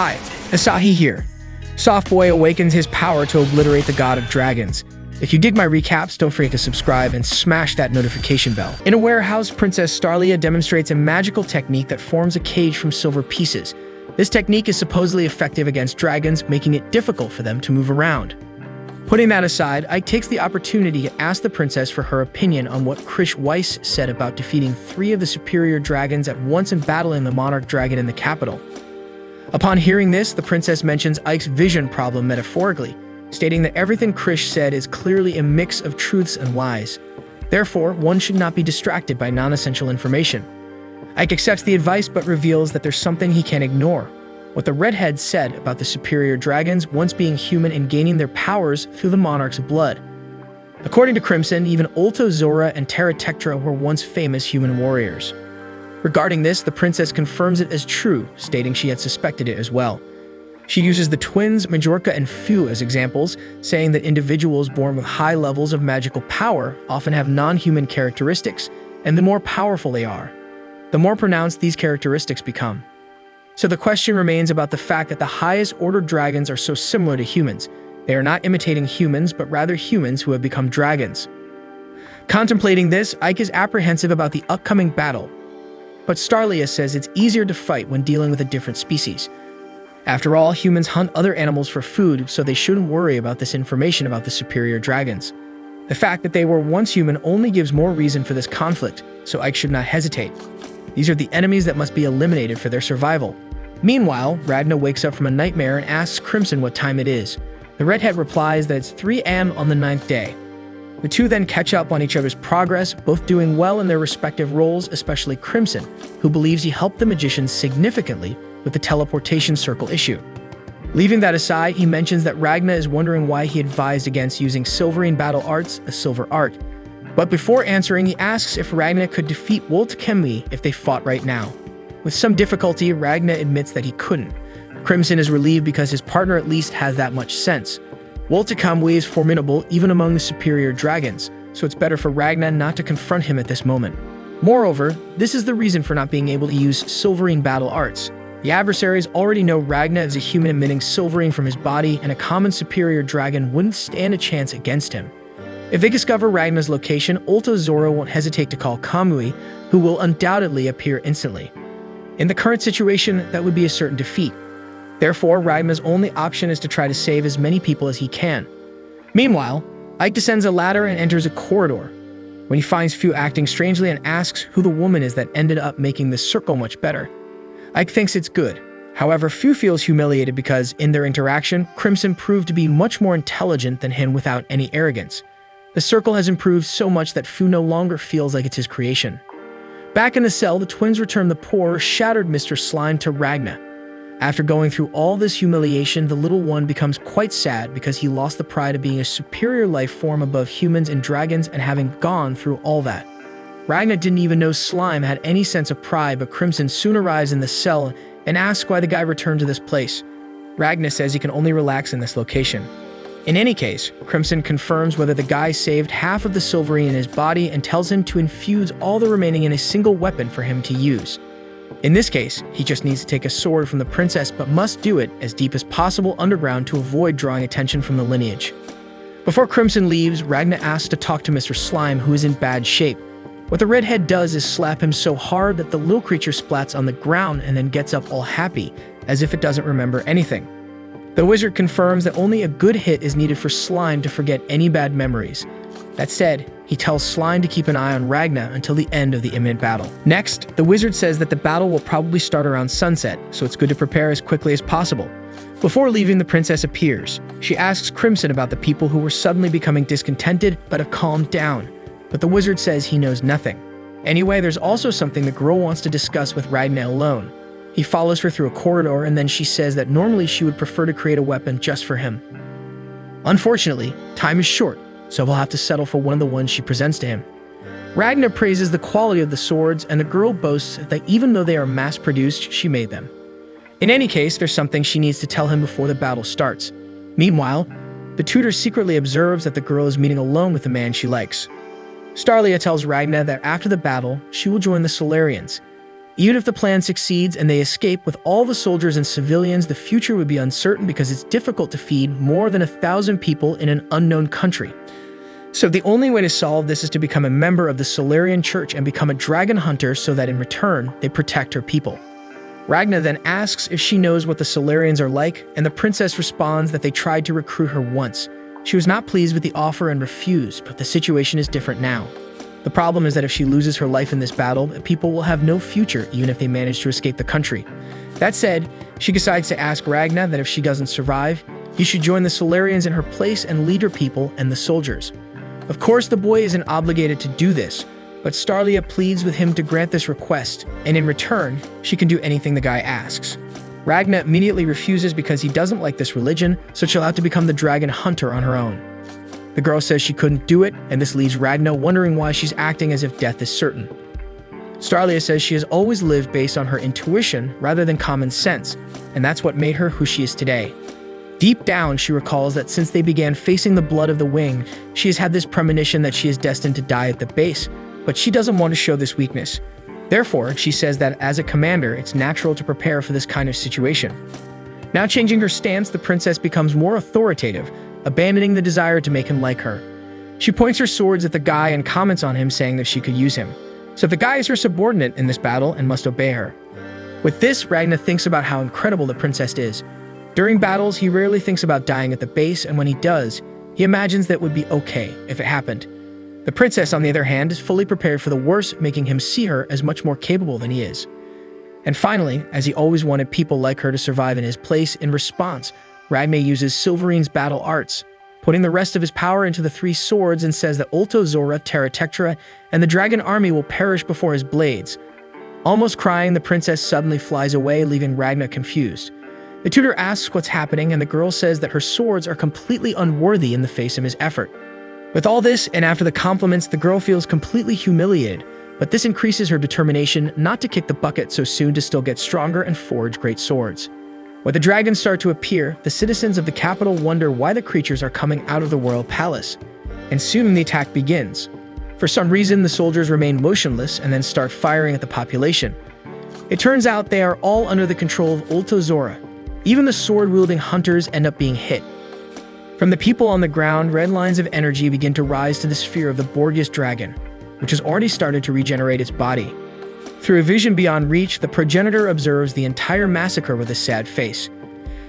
Hi, Asahi here. Softboy awakens his power to obliterate the god of dragons. If you dig my recaps, don't forget to subscribe and smash that notification bell. In a warehouse, Princess Starlia demonstrates a magical technique that forms a cage from silver pieces. This technique is supposedly effective against dragons, making it difficult for them to move around. Putting that aside, Ike takes the opportunity to ask the princess for her opinion on what Krish Weiss said about defeating 3 of the superior dragons at once and battling the monarch dragon in the capital. Upon hearing this, the princess mentions Ike's vision problem metaphorically, stating that everything Krish said is clearly a mix of truths and lies. Therefore, one should not be distracted by non-essential information. Ike accepts the advice but reveals that there's something he can't ignore: what the redhead said about the superior dragons once being human and gaining their powers through the monarch's blood. According to Crimson, even Ulto Zora and Terra Tectra were once famous human warriors. Regarding this, the princess confirms it as true, stating she had suspected it as well. She uses the twins Majorca and Fu as examples, saying that individuals born with high levels of magical power often have non-human characteristics, and the more powerful they are, the more pronounced these characteristics become. So the question remains about the fact that the highest order dragons are so similar to humans. They are not imitating humans, but rather humans who have become dragons. Contemplating this, Ike is apprehensive about the upcoming battle, but Starlia says it's easier to fight when dealing with a different species. After all, humans hunt other animals for food, so they shouldn't worry about this information about the superior dragons. The fact that they were once human only gives more reason for this conflict, so Ike should not hesitate. These are the enemies that must be eliminated for their survival. Meanwhile, Ragna wakes up from a nightmare and asks Crimson what time it is. The redhead replies that it's 3 a.m. on the 9th day. The two then catch up on each other's progress, both doing well in their respective roles, especially Crimson, who believes he helped the magicians significantly with the teleportation circle issue. Leaving that aside, he mentions that Ragna is wondering why he advised against using Silverine Battle Arts, a silver art. But before answering, he asks if Ragna could defeat Wolt Kemli if they fought right now. With some difficulty, Ragna admits that he couldn't. Crimson is relieved because his partner at least has that much sense. Wolt Kemli is formidable even among the superior dragons, so it's better for Ragna not to confront him at this moment. Moreover, this is the reason for not being able to use Silverine Battle Arts. The adversaries already know Ragna is a human emitting Silverine from his body, and a common superior dragon wouldn't stand a chance against him. If they discover Ragna's location, Ulto Zora won't hesitate to call Kamui, who will undoubtedly appear instantly. In the current situation, that would be a certain defeat. Therefore, Ragna's only option is to try to save as many people as he can. Meanwhile, Ike descends a ladder and enters a corridor. When he finds Fu acting strangely and asks who the woman is that ended up making this circle much better, Ike thinks it's good. However, Fu feels humiliated because, in their interaction, Crimson proved to be much more intelligent than him without any arrogance. The circle has improved so much that Fu no longer feels like it's his creation. Back in the cell, the twins return the poor, shattered Mr. Slime to Ragna. After going through all this humiliation, the little one becomes quite sad because he lost the pride of being a superior life form above humans and dragons and having gone through all that. Ragna didn't even know Slime had any sense of pride, but Crimson soon arrives in the cell and asks why the guy returned to this place. Ragna says he can only relax in this location. In any case, Crimson confirms whether the guy saved half of the Silverine in his body and tells him to infuse all the remaining in a single weapon for him to use. In this case, he just needs to take a sword from the princess, but must do it as deep as possible underground to avoid drawing attention from the lineage. Before Crimson leaves, Ragna asks to talk to Mr. Slime, who is in bad shape. What the redhead does is slap him so hard that the little creature splats on the ground and then gets up all happy, as if it doesn't remember anything. The wizard confirms that only a good hit is needed for Slime to forget any bad memories. That said, he tells Slime to keep an eye on Ragna until the end of the imminent battle. Next, the wizard says that the battle will probably start around sunset, so it's good to prepare as quickly as possible. Before leaving, the princess appears. She asks Crimson about the people who were suddenly becoming discontented but have calmed down, but the wizard says he knows nothing. Anyway, there's also something the girl wants to discuss with Ragna alone. He follows her through a corridor, and then she says that normally she would prefer to create a weapon just for him. Unfortunately, time is short, so he'll have to settle for one of the ones she presents to him. Ragna praises the quality of the swords, and the girl boasts that even though they are mass-produced, she made them. In any case, there's something she needs to tell him before the battle starts. Meanwhile, the tutor secretly observes that the girl is meeting alone with the man she likes. Starlia tells Ragna that after the battle, she will join the Solarians. Even if the plan succeeds and they escape with all the soldiers and civilians, the future would be uncertain because it's difficult to feed more than 1,000 people in an unknown country. So the only way to solve this is to become a member of the Solarian Church and become a dragon hunter so that in return, they protect her people. Ragna then asks if she knows what the Solarians are like, and the princess responds that they tried to recruit her once. She was not pleased with the offer and refused, but the situation is different now. The problem is that if she loses her life in this battle, the people will have no future even if they manage to escape the country. That said, she decides to ask Ragna that if she doesn't survive, he should join the Solarians in her place and lead her people and the soldiers. Of course, the boy isn't obligated to do this, but Starlia pleads with him to grant this request, and in return, she can do anything the guy asks. Ragna immediately refuses because he doesn't like this religion, so she'll have to become the dragon hunter on her own. The girl says she couldn't do it, and this leaves Ragna wondering why she's acting as if death is certain. Starlia says she has always lived based on her intuition rather than common sense, and that's what made her who she is today. Deep down, she recalls that since they began facing the blood of the wing, she has had this premonition that she is destined to die at the base, but she doesn't want to show this weakness. Therefore, she says that as a commander, it's natural to prepare for this kind of situation. Now changing her stance, the princess becomes more authoritative, abandoning the desire to make him like her. She points her swords at the guy and comments on him, saying that she could use him. So the guy is her subordinate in this battle and must obey her. With this, Ragna thinks about how incredible the princess is. During battles, he rarely thinks about dying at the base, and when he does, he imagines that it would be okay if it happened. The princess, on the other hand, is fully prepared for the worst, making him see her as much more capable than he is. And finally, as he always wanted people like her to survive in his place, in response, Ragna uses Silverine's battle arts, putting the rest of his power into the 3 swords and says that Ulto Zora, Terra Tectra, and the dragon army will perish before his blades. Almost crying, the princess suddenly flies away, leaving Ragna confused. The tutor asks what's happening, and the girl says that her swords are completely unworthy in the face of his effort. With all this, and after the compliments, the girl feels completely humiliated, but this increases her determination not to kick the bucket so soon, to still get stronger and forge great swords. When the dragons start to appear, the citizens of the capital wonder why the creatures are coming out of the royal palace, and soon the attack begins. For some reason, the soldiers remain motionless and then start firing at the population. It turns out they are all under the control of Ulto Zora. Even the sword-wielding hunters end up being hit. From the people on the ground, red lines of energy begin to rise to the sphere of the Borgias dragon, which has already started to regenerate its body. Through a vision beyond reach, the progenitor observes the entire massacre with a sad face.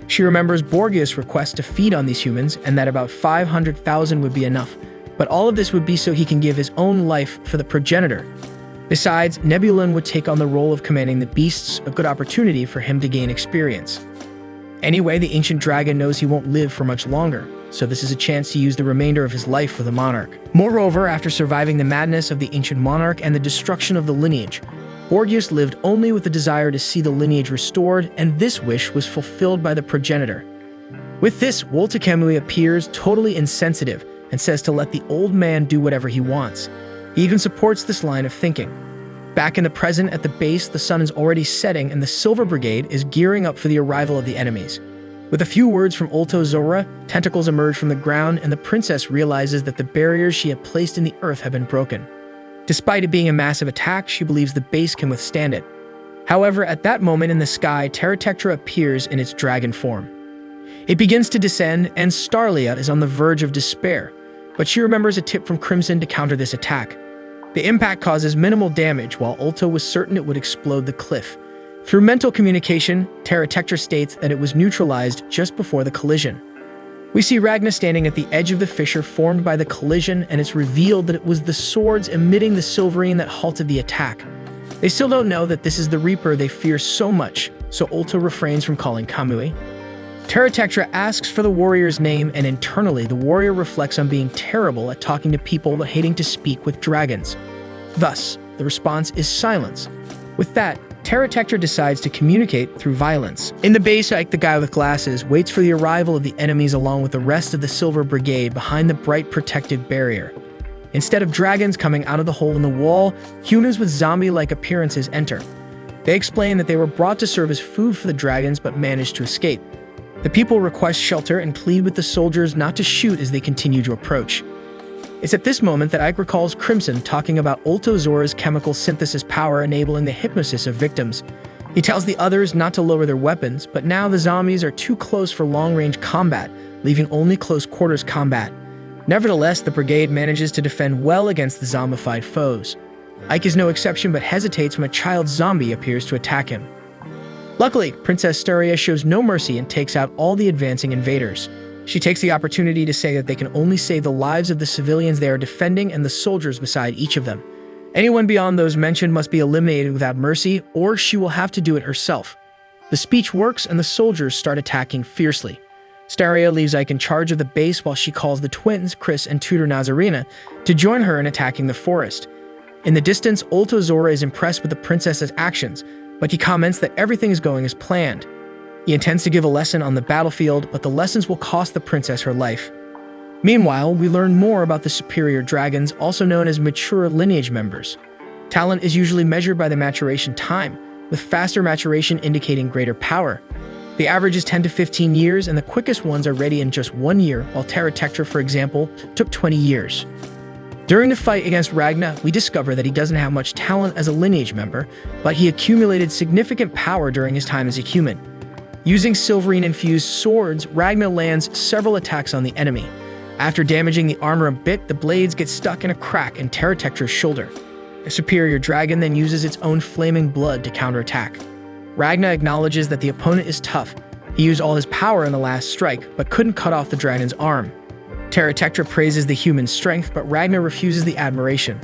She remembers Borgias' request to feed on these humans and that about 500,000 would be enough, but all of this would be so he can give his own life for the progenitor. Besides, Nebulan would take on the role of commanding the beasts, a good opportunity for him to gain experience. Anyway, the ancient dragon knows he won't live for much longer, so this is a chance to use the remainder of his life for the monarch. Moreover, after surviving the madness of the ancient monarch and the destruction of the lineage, Borgias lived only with the desire to see the lineage restored, and this wish was fulfilled by the progenitor. With this, Woltakemui appears totally insensitive and says to let the old man do whatever he wants. He even supports this line of thinking. Back in the present, at the base, the sun is already setting and the Silver Brigade is gearing up for the arrival of the enemies. With a few words from Ulto Zora, tentacles emerge from the ground and the princess realizes that the barriers she had placed in the earth have been broken. Despite it being a massive attack, she believes the base can withstand it. However, at that moment in the sky, Terra Tectra appears in its dragon form. It begins to descend, and Starlia is on the verge of despair, but she remembers a tip from Crimson to counter this attack. The impact causes minimal damage, while Ulto was certain it would explode the cliff. Through mental communication, Terra Tectra states that it was neutralized just before the collision. We see Ragna standing at the edge of the fissure formed by the collision, and it's revealed that it was the swords emitting the Silverine that halted the attack. They still don't know that this is the Reaper they fear so much, so Ulto refrains from calling Kamui. Terra Tectra asks for the warrior's name, and internally the warrior reflects on being terrible at talking to people but hating to speak with dragons. Thus, the response is silence. With that, Terra Tectra decides to communicate through violence. In the base, Ike, the guy with glasses, waits for the arrival of the enemies along with the rest of the Silver Brigade behind the bright protective barrier. Instead of dragons coming out of the hole in the wall, humans with zombie-like appearances enter. They explain that they were brought to serve as food for the dragons but managed to escape. The people request shelter and plead with the soldiers not to shoot as they continue to approach. It's at this moment that Ike recalls Crimson talking about Zora's chemical synthesis power enabling the hypnosis of victims. He tells the others not to lower their weapons, but now the zombies are too close for long-range combat, leaving only close-quarters combat. Nevertheless, the brigade manages to defend well against the zombified foes. Ike is no exception but hesitates when a child zombie appears to attack him. Luckily, Princess Staria shows no mercy and takes out all the advancing invaders. She takes the opportunity to say that they can only save the lives of the civilians they are defending and the soldiers beside each of them. Anyone beyond those mentioned must be eliminated without mercy, or she will have to do it herself. The speech works and the soldiers start attacking fiercely. Staria leaves Ike in charge of the base while she calls the twins, Chris and Tutor Nazarena, to join her in attacking the forest. In the distance, Zora is impressed with the princess's actions, but he comments that everything is going as planned. He intends to give a lesson on the battlefield, but the lessons will cost the princess her life. Meanwhile, we learn more about the superior dragons, also known as mature lineage members. Talent is usually measured by the maturation time, with faster maturation indicating greater power. The average is 10 to 15 years, and the quickest ones are ready in just 1 year, while Terratectra, for example, took 20 years. During the fight against Ragna, we discover that he doesn't have much talent as a lineage member, but he accumulated significant power during his time as a human. Using silverine-infused swords, Ragna lands several attacks on the enemy. After damaging the armor a bit, the blades get stuck in a crack in Terratectra's shoulder. A superior dragon then uses its own flaming blood to counterattack. Ragna acknowledges that the opponent is tough. He used all his power in the last strike, but couldn't cut off the dragon's arm. Terratectra praises the human's strength, but Ragna refuses the admiration.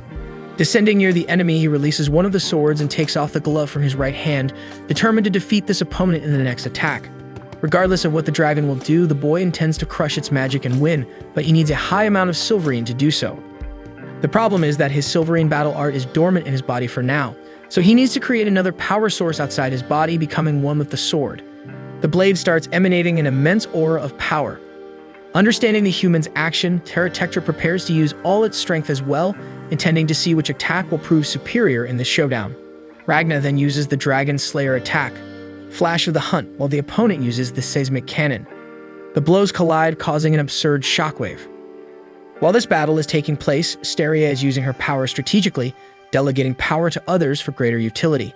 Descending near the enemy, he releases one of the swords and takes off the glove from his right hand, determined to defeat this opponent in the next attack. Regardless of what the dragon will do, the boy intends to crush its magic and win, but he needs a high amount of silverine to do so. The problem is that his silverine battle art is dormant in his body for now, so he needs to create another power source outside his body, becoming one with the sword. The blade starts emanating an immense aura of power. Understanding the human's action, Terratectra prepares to use all its strength as well, intending to see which attack will prove superior in this showdown. Ragna then uses the Dragon Slayer attack, Flash of the Hunt, while the opponent uses the Seismic Cannon. The blows collide, causing an absurd shockwave. While this battle is taking place, Staria is using her power strategically, delegating power to others for greater utility.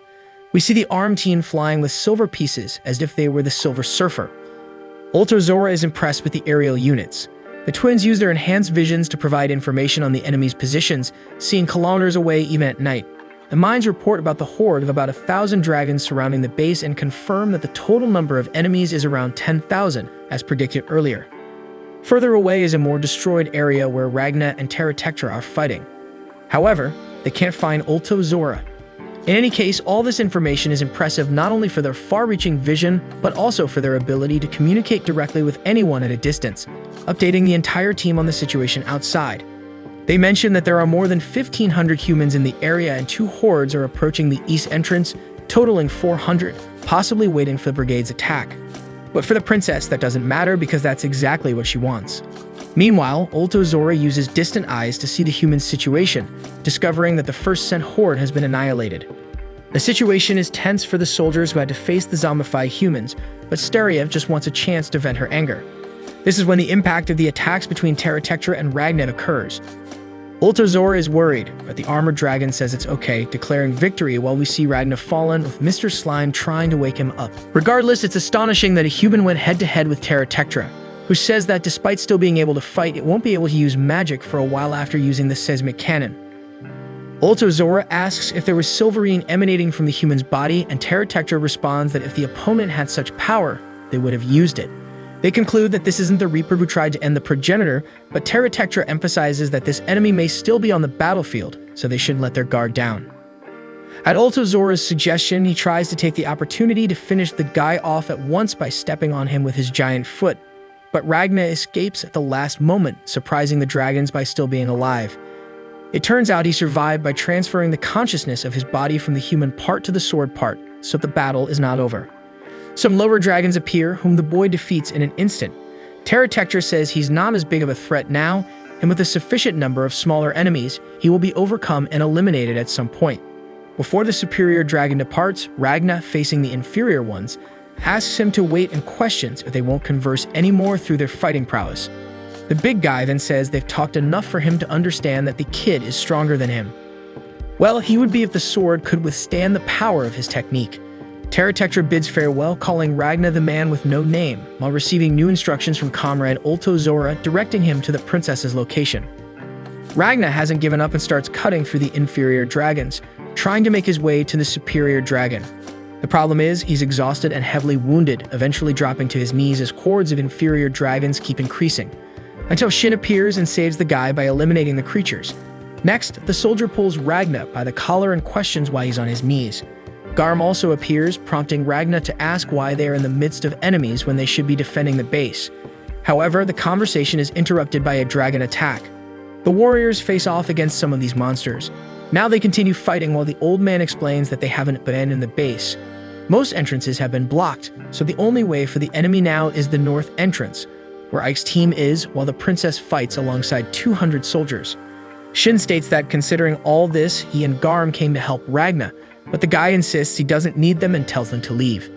We see the arm team flying with silver pieces as if they were the Silver Surfer. Zora is impressed with the aerial units. The twins use their enhanced visions to provide information on the enemy's positions, seeing kilometers away even at night. The mines report about the horde of about 1,000 dragons surrounding the base and confirm that the total number of enemies is around 10,000, as predicted earlier. Further away is a more destroyed area where Ragna and Terratectra are fighting. However, they can't find Zora. In any case, all this information is impressive not only for their far-reaching vision, but also for their ability to communicate directly with anyone at a distance, updating the entire team on the situation outside. They mention that there are more than 1,500 humans in the area and 2 hordes are approaching the east entrance, totaling 400, possibly waiting for the brigade's attack. But for the princess, that doesn't matter because that's exactly what she wants. Meanwhile, Zora uses distant eyes to see the human situation, discovering that the first sent horde has been annihilated. The situation is tense for the soldiers who had to face the zombified humans, but Staria just wants a chance to vent her anger. This is when the impact of the attacks between Terratectra and Ragna occurs. Zora is worried, but the armored dragon says it's okay, declaring victory while we see Ragna fallen with Mr. Slime trying to wake him up. Regardless, it's astonishing that a human went head-to-head with Terratectra, who says that despite still being able to fight, it won't be able to use magic for a while after using the Seismic Cannon. Zora asks if there was silverine emanating from the human's body, and Terratectra responds that if the opponent had such power, they would have used it. They conclude that this isn't the Reaper who tried to end the progenitor, but Terratectra emphasizes that this enemy may still be on the battlefield, so they shouldn't let their guard down. At Zora's suggestion, he tries to take the opportunity to finish the guy off at once by stepping on him with his giant foot, but Ragna escapes at the last moment, surprising the dragons by still being alive. It turns out he survived by transferring the consciousness of his body from the human part to the sword part, so the battle is not over. Some lower dragons appear, whom the boy defeats in an instant. Terratectra says he's not as big of a threat now, and with a sufficient number of smaller enemies, he will be overcome and eliminated at some point. Before the superior dragon departs, Ragna, facing the inferior ones, asks him to wait and questions if they won't converse anymore through their fighting prowess. The big guy then says they've talked enough for him to understand that the kid is stronger than him. Well, he would be if the sword could withstand the power of his technique. Terratectra bids farewell, calling Ragna the man with no name, while receiving new instructions from comrade Ultozora directing him to the princess's location. Ragna hasn't given up and starts cutting through the inferior dragons, trying to make his way to the superior dragon. The problem is, he's exhausted and heavily wounded, eventually dropping to his knees as hordes of inferior dragons keep increasing, until Shin appears and saves the guy by eliminating the creatures. Next, the soldier pulls Ragna by the collar and questions why he's on his knees. Garm also appears, prompting Ragna to ask why they are in the midst of enemies when they should be defending the base. However, the conversation is interrupted by a dragon attack. The warriors face off against some of these monsters. Now they continue fighting while the old man explains that they haven't abandoned the base. Most entrances have been blocked, so the only way for the enemy now is the north entrance, where Ike's team is, while the princess fights alongside 200 soldiers. Shin states that considering all this, he and Garm came to help Ragna, but the guy insists he doesn't need them and tells them to leave.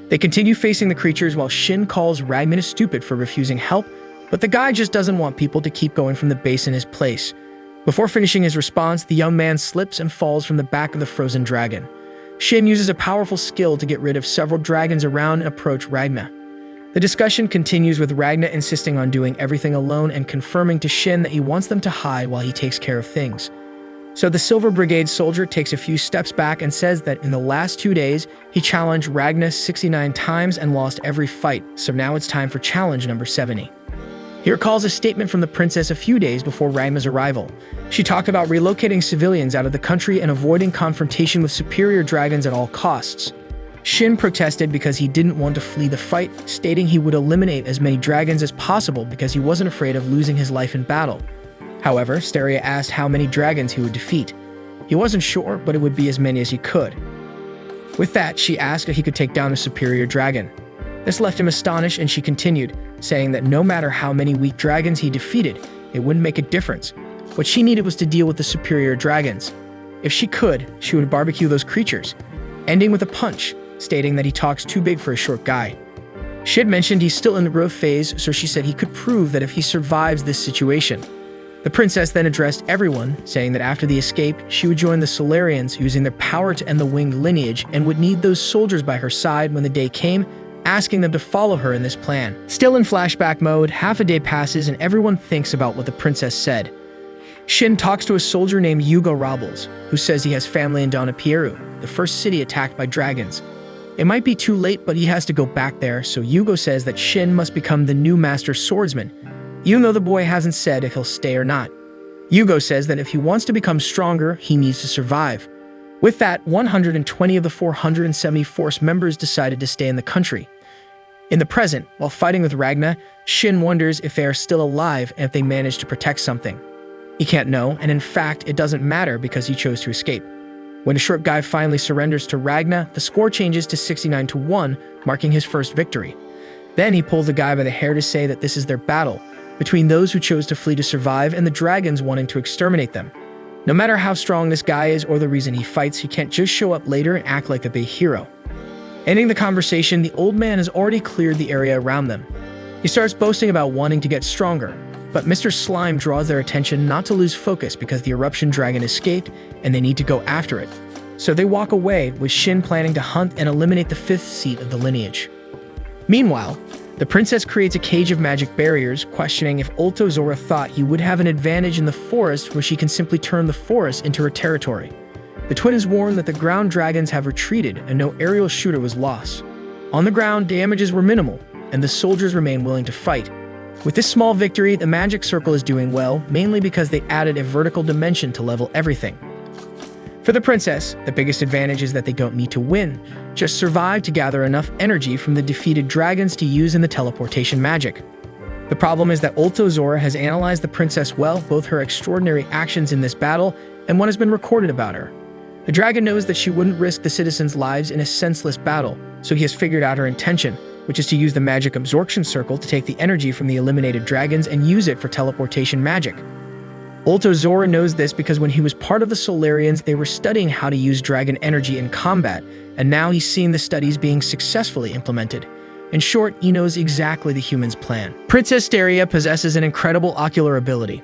They continue facing the creatures while Shin calls Ragna stupid for refusing help, but the guy just doesn't want people to keep going from the base in his place. Before finishing his response, the young man slips and falls from the back of the frozen dragon. Shin uses a powerful skill to get rid of several dragons around and approach Ragna. The discussion continues with Ragna insisting on doing everything alone and confirming to Shin that he wants them to hide while he takes care of things. So the Silver Brigade soldier takes a few steps back and says that in the last 2 days, he challenged Ragna 69 times and lost every fight, so now it's time for challenge number 70. He recalls a statement from the princess a few days before Ragna's arrival. She talked about relocating civilians out of the country and avoiding confrontation with superior dragons at all costs. Shin protested because he didn't want to flee the fight, stating he would eliminate as many dragons as possible because he wasn't afraid of losing his life in battle. However, Steria asked how many dragons he would defeat. He wasn't sure, but it would be as many as he could. With that, she asked if he could take down a superior dragon. This left him astonished, and she continued, saying that no matter how many weak dragons he defeated, it wouldn't make a difference. What she needed was to deal with the superior dragons. If she could, she would barbecue those creatures, ending with a punch, stating that he talks too big for a short guy. Shin mentioned he's still in the growth phase, so she said he could prove that if he survives this situation. The princess then addressed everyone, saying that after the escape, she would join the Solarians using their power to end the winged lineage and would need those soldiers by her side when the day came, asking them to follow her in this plan. Still in flashback mode, half a day passes and everyone thinks about what the princess said. Shin talks to a soldier named Hugo Robles, who says he has family in Donapieru, the first city attacked by dragons. It might be too late, but he has to go back there, so Hugo says that Shin must become the new master swordsman, even though the boy hasn't said if he'll stay or not. Hugo says that if he wants to become stronger, he needs to survive. With that, 120 of the 470 force members decided to stay in the country. In the present, while fighting with Ragna, Shin wonders if they are still alive and if they managed to protect something. He can't know, and in fact, it doesn't matter because he chose to escape. When a short guy finally surrenders to Ragna, the score changes to 69-1, marking his first victory. Then he pulls the guy by the hair to say that this is their battle, between those who chose to flee to survive and the dragons wanting to exterminate them. No matter how strong this guy is or the reason he fights, he can't just show up later and act like a big hero. Ending the conversation, the old man has already cleared the area around them. He starts boasting about wanting to get stronger, but Mr. Slime draws their attention not to lose focus because the eruption dragon escaped and they need to go after it. So they walk away, with Shin planning to hunt and eliminate the 5th seat of the lineage. Meanwhile, the princess creates a cage of magic barriers, questioning if Ultozora thought he would have an advantage in the forest where she can simply turn the forest into her territory. The twin is warned that the ground dragons have retreated and no aerial shooter was lost. On the ground, damages were minimal, and the soldiers remain willing to fight. With this small victory, the magic circle is doing well, mainly because they added a vertical dimension to level everything. For the princess, the biggest advantage is that they don't need to win, just survive to gather enough energy from the defeated dragons to use in the teleportation magic. The problem is that Ultozora has analyzed the princess well, both her extraordinary actions in this battle and what has been recorded about her. The dragon knows that she wouldn't risk the citizens' lives in a senseless battle, so he has figured out her intention, which is to use the magic absorption circle to take the energy from the eliminated dragons and use it for teleportation magic. Ultozora knows this because when he was part of the Solarians, they were studying how to use dragon energy in combat, and now he's seeing the studies being successfully implemented. In short, he knows exactly the human's plan. Princess Steria possesses an incredible ocular ability.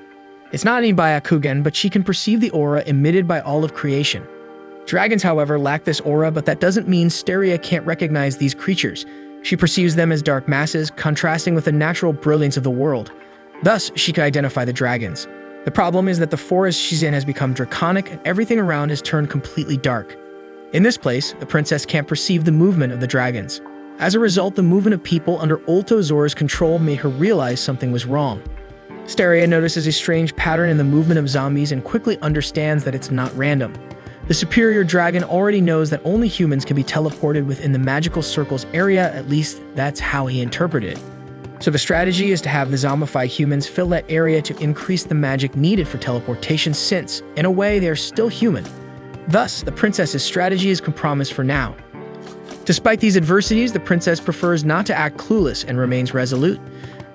It's not any Byakugan, but she can perceive the aura emitted by all of creation. Dragons, however, lack this aura, but that doesn't mean Steria can't recognize these creatures. She perceives them as dark masses, contrasting with the natural brilliance of the world. Thus, she can identify the dragons. The problem is that the forest she's in has become draconic and everything around has turned completely dark. In this place, the princess can't perceive the movement of the dragons. As a result, the movement of people under Zora's control made her realize something was wrong. Steria notices a strange pattern in the movement of zombies and quickly understands that it's not random. The superior dragon already knows that only humans can be teleported within the magical circle's area, at least that's how he interpreted it. So the strategy is to have the zombified humans fill that area to increase the magic needed for teleportation since, in a way, they are still human. Thus, the princess's strategy is compromised for now. Despite these adversities, the princess prefers not to act clueless and remains resolute.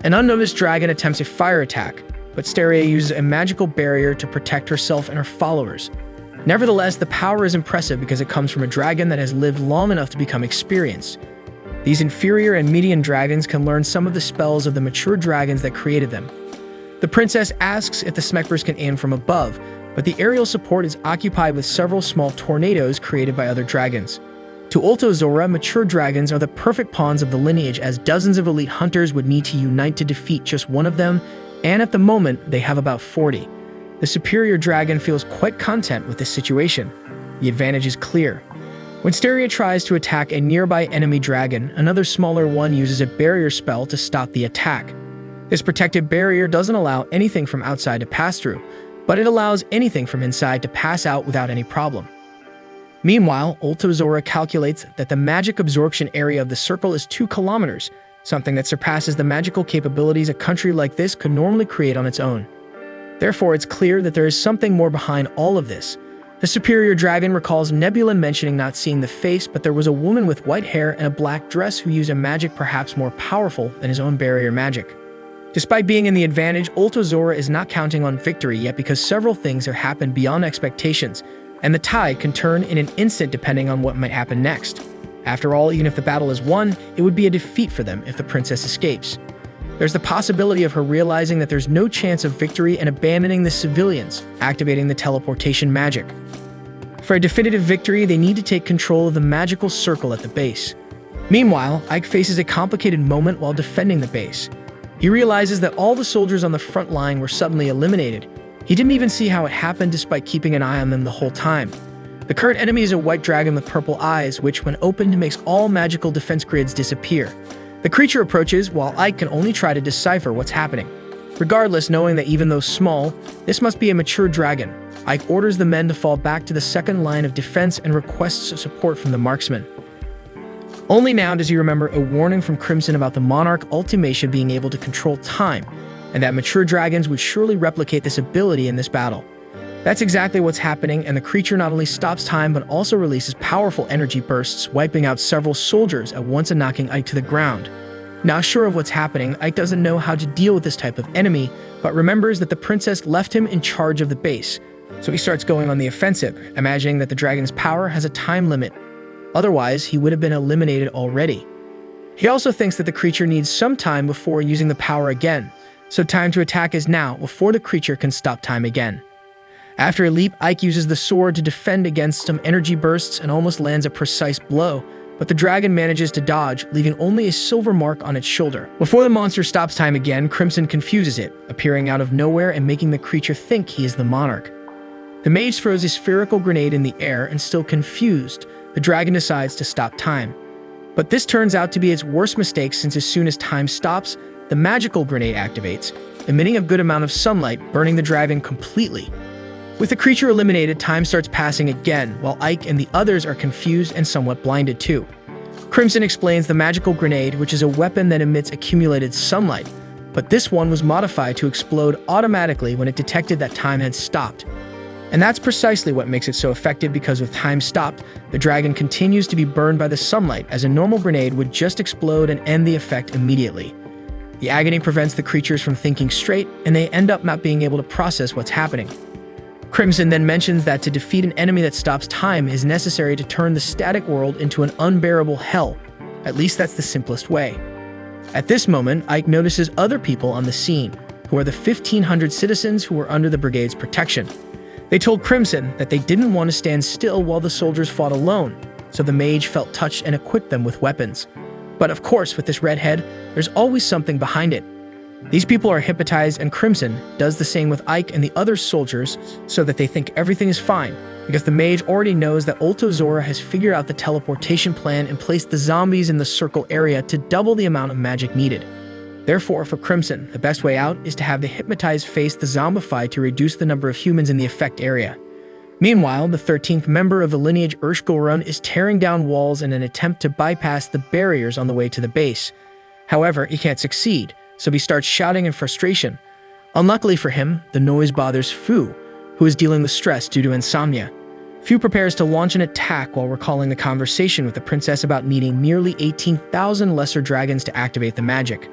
An unnoticed dragon attempts a fire attack, but Steria uses a magical barrier to protect herself and her followers. Nevertheless, the power is impressive because it comes from a dragon that has lived long enough to become experienced. These inferior and median dragons can learn some of the spells of the mature dragons that created them. The princess asks if the Smekbers can aim from above, but the aerial support is occupied with several small tornadoes created by other dragons. To Zora, mature dragons are the perfect pawns of the lineage, as dozens of elite hunters would need to unite to defeat just one of them, and at the moment, they have about 40. The superior dragon feels quite content with this situation. The advantage is clear. When Steria tries to attack a nearby enemy dragon, another smaller one uses a barrier spell to stop the attack. This protective barrier doesn't allow anything from outside to pass through, but it allows anything from inside to pass out without any problem. Meanwhile, Zora calculates that the magic absorption area of the circle is 2 kilometers, something that surpasses the magical capabilities a country like this could normally create on its own. Therefore, it's clear that there is something more behind all of this. The superior dragon recalls Nebula mentioning not seeing the face, but there was a woman with white hair and a black dress who used a magic perhaps more powerful than his own barrier magic. Despite being in the advantage, Zora is not counting on victory yet because several things have happened beyond expectations, and the tide can turn in an instant depending on what might happen next. After all, even if the battle is won, it would be a defeat for them if the princess escapes. There's the possibility of her realizing that there's no chance of victory and abandoning the civilians, activating the teleportation magic. For a definitive victory, they need to take control of the magical circle at the base. Meanwhile, Ike faces a complicated moment while defending the base. He realizes that all the soldiers on the front line were suddenly eliminated. He didn't even see how it happened despite keeping an eye on them the whole time. The current enemy is a white dragon with purple eyes, which when opened makes all magical defense grids disappear. The creature approaches while Ike can only try to decipher what's happening. Regardless, knowing that even though small, this must be a mature dragon, Ike orders the men to fall back to the second line of defense and requests support from the marksman. Only now does he remember a warning from Crimson about the Monarch ultimation being able to control time, and that mature dragons would surely replicate this ability in this battle. That's exactly what's happening, and the creature not only stops time but also releases powerful energy bursts, wiping out several soldiers at once and knocking Ike to the ground. Now sure of what's happening, Ike doesn't know how to deal with this type of enemy, but remembers that the princess left him in charge of the base. So he starts going on the offensive, imagining that the dragon's power has a time limit. Otherwise, he would have been eliminated already. He also thinks that the creature needs some time before using the power again, so time to attack is now before the creature can stop time again. After a leap, Ike uses the sword to defend against some energy bursts and almost lands a precise blow, but the dragon manages to dodge, leaving only a silver mark on its shoulder. Before the monster stops time again, Crimson confuses it, appearing out of nowhere and making the creature think he is the monarch. The mage throws a spherical grenade in the air, and still confused, the dragon decides to stop time. But this turns out to be its worst mistake, since as soon as time stops, the magical grenade activates, emitting a good amount of sunlight, burning the dragon completely. With the creature eliminated, time starts passing again, while Ike and the others are confused and somewhat blinded too. Crimson explains the magical grenade, which is a weapon that emits accumulated sunlight, but this one was modified to explode automatically when it detected that time had stopped. And that's precisely what makes it so effective, because with time stopped, the dragon continues to be burned by the sunlight, as a normal grenade would just explode and end the effect immediately. The agony prevents the creatures from thinking straight, and they end up not being able to process what's happening. Crimson then mentions that to defeat an enemy that stops time is necessary to turn the static world into an unbearable hell. At least that's the simplest way. At this moment, Ike notices other people on the scene, who are the 1,500 citizens who were under the brigade's protection. They told Crimson that they didn't want to stand still while the soldiers fought alone, so the mage felt touched and equipped them with weapons. But of course, with this redhead, there's always something behind it. These people are hypnotized, and Crimson does the same with Ike and the other soldiers so that they think everything is fine, because the mage already knows that Ultozora has figured out the teleportation plan and placed the zombies in the circle area to double the amount of magic needed. Therefore, for Crimson, the best way out is to have the hypnotized face the zombified to reduce the number of humans in the effect area. Meanwhile, the 13th member of the lineage Urshgulrun is tearing down walls in an attempt to bypass the barriers on the way to the base. However, he can't succeed, so he starts shouting in frustration. Unluckily for him, the noise bothers Fu, who is dealing with stress due to insomnia. Fu prepares to launch an attack while recalling the conversation with the princess about needing nearly 18,000 lesser dragons to activate the magic.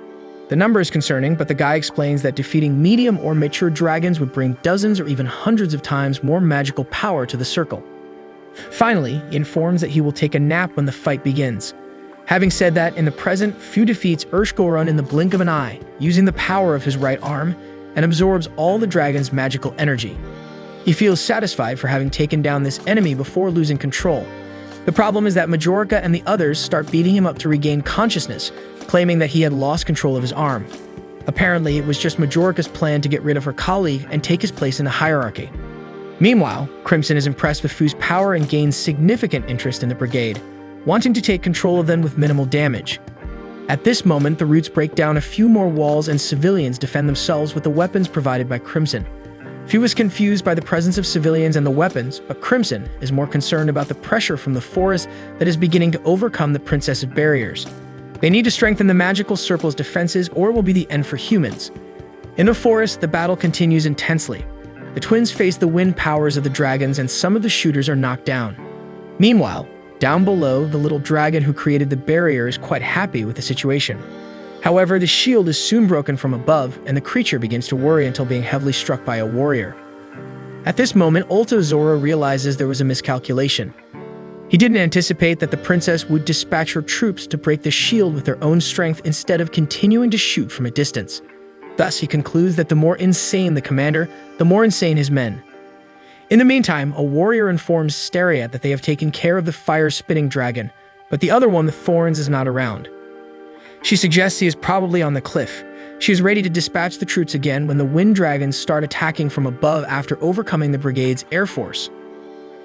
The number is concerning, but the guy explains that defeating medium or mature dragons would bring dozens or even hundreds of times more magical power to the circle. Finally, he informs that he will take a nap when the fight begins. Having said that, in the present, Fu defeats Urshgulrun in the blink of an eye, using the power of his right arm, and absorbs all the dragon's magical energy. He feels satisfied for having taken down this enemy before losing control. The problem is that Majorica and the others start beating him up to regain consciousness, claiming that he had lost control of his arm. Apparently, it was just Majorica's plan to get rid of her colleague and take his place in the hierarchy. Meanwhile, Crimson is impressed with Fu's power and gains significant interest in the brigade, wanting to take control of them with minimal damage. At this moment, the Roots break down a few more walls and civilians defend themselves with the weapons provided by Crimson. Fu is confused by the presence of civilians and the weapons, but Crimson is more concerned about the pressure from the forest that is beginning to overcome the princess's barriers. They need to strengthen the magical circle's defenses or it will be the end for humans. In the forest, the battle continues intensely. The twins face the wind powers of the dragons and some of the shooters are knocked down. Meanwhile, down below, the little dragon who created the barrier is quite happy with the situation. However, the shield is soon broken from above, and the creature begins to worry until being heavily struck by a warrior. At this moment, Ultozora realizes there was a miscalculation. He didn't anticipate that the princess would dispatch her troops to break the shield with their own strength instead of continuing to shoot from a distance. Thus, he concludes that the more insane the commander, the more insane his men. In the meantime, a warrior informs Steria that they have taken care of the fire-spitting dragon, but the other one with thorns is not around. She suggests he is probably on the cliff. She is ready to dispatch the troops again when the wind dragons start attacking from above after overcoming the brigade's air force.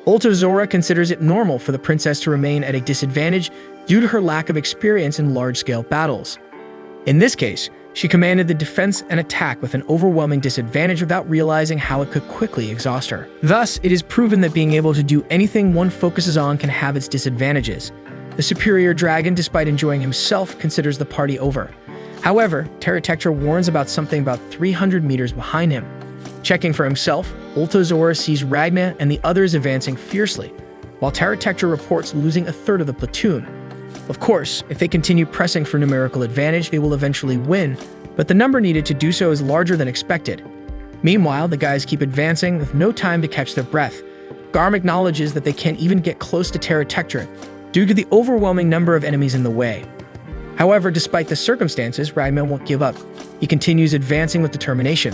Ultozora considers it normal for the princess to remain at a disadvantage due to her lack of experience in large-scale battles. In this case, she commanded the defense and attack with an overwhelming disadvantage without realizing how it could quickly exhaust her. Thus, it is proven that being able to do anything one focuses on can have its disadvantages. The superior dragon, despite enjoying himself, considers the party over. However, Terratectra warns about something about 300 meters behind him. Checking for himself, Ultozora sees Ragna and the others advancing fiercely, while Terratectra reports losing a third of the platoon. Of course, if they continue pressing for numerical advantage, they will eventually win, but the number needed to do so is larger than expected. Meanwhile, the guys keep advancing with no time to catch their breath. Garm acknowledges that they can't even get close to Terratectra due to the overwhelming number of enemies in the way. However, despite the circumstances, Ragna won't give up. He continues advancing with determination.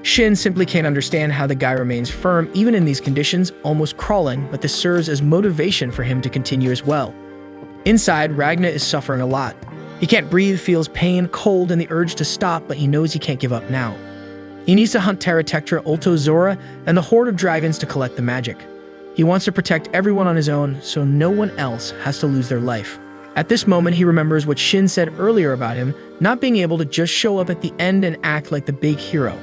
Shin simply can't understand how the guy remains firm even in these conditions, almost crawling, but this serves as motivation for him to continue as well. Inside, Ragna is suffering a lot. He can't breathe, feels pain, cold, and the urge to stop, but he knows he can't give up now. He needs to hunt Terratectra, Ultozora, and the horde of dragons to collect the magic. He wants to protect everyone on his own, so no one else has to lose their life. At this moment, he remembers what Shin said earlier about him not being able to just show up at the end and act like the big hero.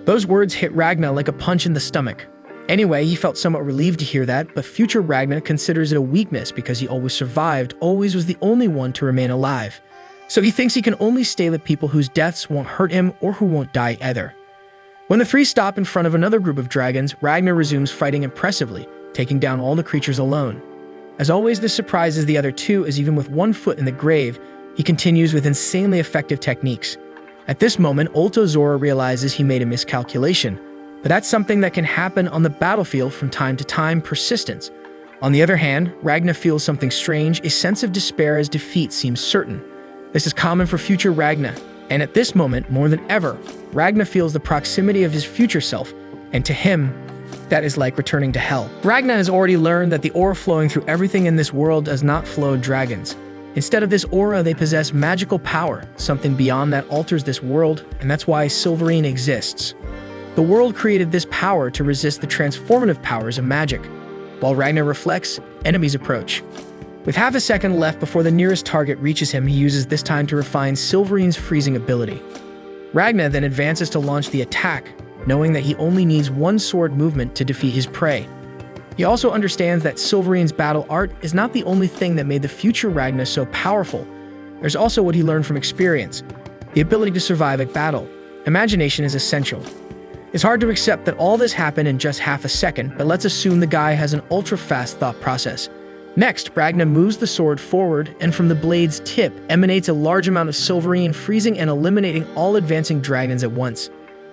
Those words hit Ragna like a punch in the stomach. Anyway, he felt somewhat relieved to hear that, but future Ragna considers it a weakness because he always survived, always was the only one to remain alive. So he thinks he can only stay with people whose deaths won't hurt him or who won't die either. When the three stop in front of another group of dragons, Ragnar resumes fighting impressively, taking down all the creatures alone. As always, this surprises the other two, as even with one foot in the grave, he continues with insanely effective techniques. At this moment, Ultozora realizes he made a miscalculation, but that's something that can happen on the battlefield from time to time. Persistence. On the other hand, Ragna feels something strange, a sense of despair as defeat seems certain. This is common for future Ragna, and at this moment, more than ever, Ragna feels the proximity of his future self, and to him, that is like returning to hell. Ragna has already learned that the aura flowing through everything in this world does not flow dragons. Instead of this aura, they possess magical power, something beyond that alters this world, and that's why Silverine exists. The world created this power to resist the transformative powers of magic. While Ragna reflects, enemies approach. With half a second left before the nearest target reaches him, he uses this time to refine Silverine's freezing ability. Ragna then advances to launch the attack, knowing that he only needs one sword movement to defeat his prey. He also understands that Silverine's battle art is not the only thing that made the future Ragna so powerful. There's also what he learned from experience, the ability to survive at battle. Imagination is essential. It's hard to accept that all this happened in just half a second, but let's assume the guy has an ultra-fast thought process. Next, Ragna moves the sword forward, and from the blade's tip emanates a large amount of Silverine, freezing and eliminating all advancing dragons at once.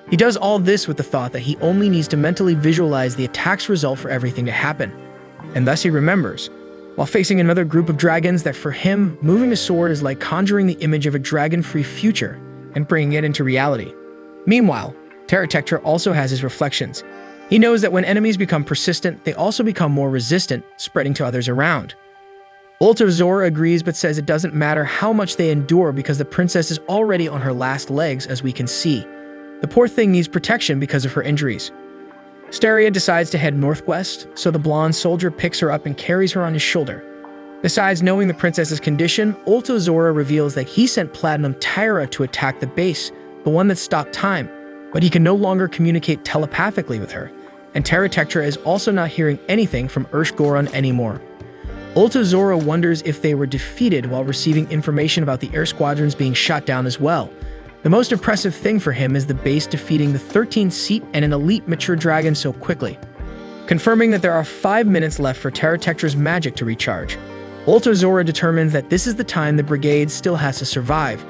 He does all this with the thought that he only needs to mentally visualize the attack's result for everything to happen. And thus he remembers, while facing another group of dragons, that for him, moving a sword is like conjuring the image of a dragon-free future and bringing it into reality. Meanwhile, Terratectra also has his reflections. He knows that when enemies become persistent, they also become more resistant, spreading to others around. Zora agrees but says it doesn't matter how much they endure because the princess is already on her last legs, as we can see. The poor thing needs protection because of her injuries. Steria decides to head northwest, so the blonde soldier picks her up and carries her on his shoulder. Besides knowing the princess's condition, Zora reveals that he sent Platinum Tyra to attack the base, the one that stopped time, but he can no longer communicate telepathically with her, and Terratectra is also not hearing anything from Goron anymore. Zora wonders if they were defeated while receiving information about the air squadrons being shot down as well. The most impressive thing for him is the base defeating the 13th seat and an elite mature dragon so quickly. Confirming that there are 5 minutes left for Terratectra's magic to recharge, Zora determines that this is the time the brigade still has to survive.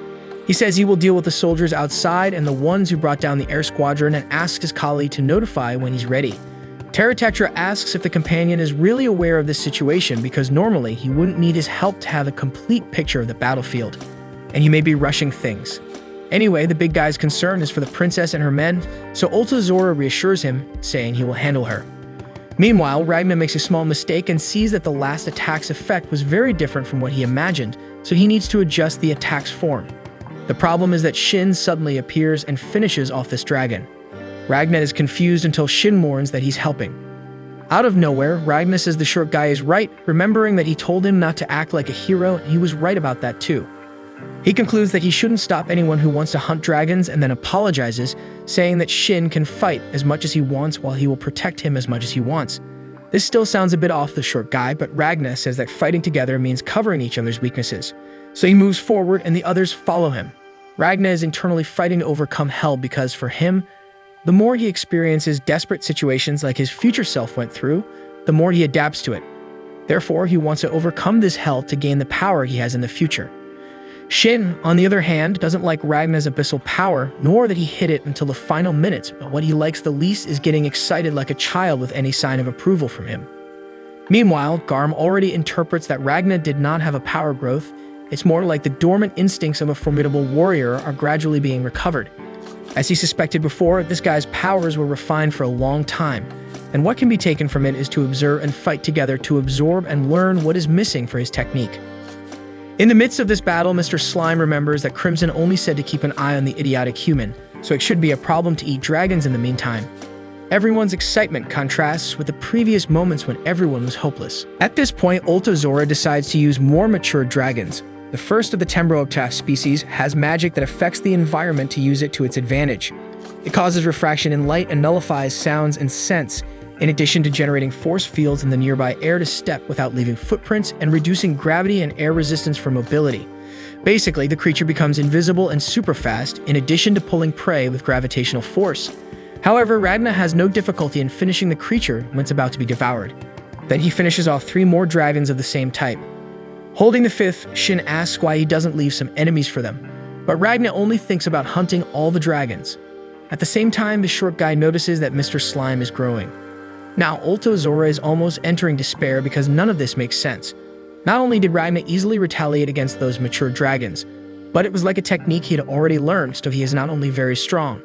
He says he will deal with the soldiers outside and the ones who brought down the air squadron, and asks his colleague to notify when he's ready. Terratectra asks if the companion is really aware of this situation because normally he wouldn't need his help to have a complete picture of the battlefield, and he may be rushing things. Anyway, the big guy's concern is for the princess and her men, so Zora reassures him, saying he will handle her. Meanwhile, Ragna makes a small mistake and sees that the last attack's effect was very different from what he imagined, so he needs to adjust the attack's form. The problem is that Shin suddenly appears and finishes off this dragon. Ragna is confused until Shin warns that he's helping. Out of nowhere, Ragna says the short guy is right, remembering that he told him not to act like a hero, and he was right about that too. He concludes that he shouldn't stop anyone who wants to hunt dragons, and then apologizes, saying that Shin can fight as much as he wants while he will protect him as much as he wants. This still sounds a bit off the short guy, but Ragna says that fighting together means covering each other's weaknesses. So he moves forward and the others follow him. Ragna is internally fighting to overcome hell because for him, the more he experiences desperate situations like his future self went through, the more he adapts to it. Therefore, he wants to overcome this hell to gain the power he has in the future. Shin, on the other hand, doesn't like Ragna's abyssal power, nor that he hid it until the final minutes, but what he likes the least is getting excited like a child with any sign of approval from him. Meanwhile, Garm already interprets that Ragna did not have a power growth. It's more like the dormant instincts of a formidable warrior are gradually being recovered. As he suspected before, this guy's powers were refined for a long time, and what can be taken from it is to observe and fight together to absorb and learn what is missing for his technique. In the midst of this battle, Mr. Slime remembers that Crimson only said to keep an eye on the idiotic human, so it should be a problem to eat dragons in the meantime. Everyone's excitement contrasts with the previous moments when everyone was hopeless. At this point, Zora decides to use more mature dragons. The first of the Tembrooptaf species has magic that affects the environment to use it to its advantage. It causes refraction in light and nullifies sounds and scents, in addition to generating force fields in the nearby air to step without leaving footprints and reducing gravity and air resistance for mobility. Basically, the creature becomes invisible and super fast, in addition to pulling prey with gravitational force. However, Ragna has no difficulty in finishing the creature when it's about to be devoured. Then he finishes off 3 more dragons of the same type. Holding the 5th, Shin asks why he doesn't leave some enemies for them, but Ragna only thinks about hunting all the dragons. At the same time, the short guy notices that Mr. Slime is growing. Now, Zora is almost entering despair because none of this makes sense. Not only did Ragna easily retaliate against those mature dragons, but it was like a technique he had already learned, so he is not only very strong.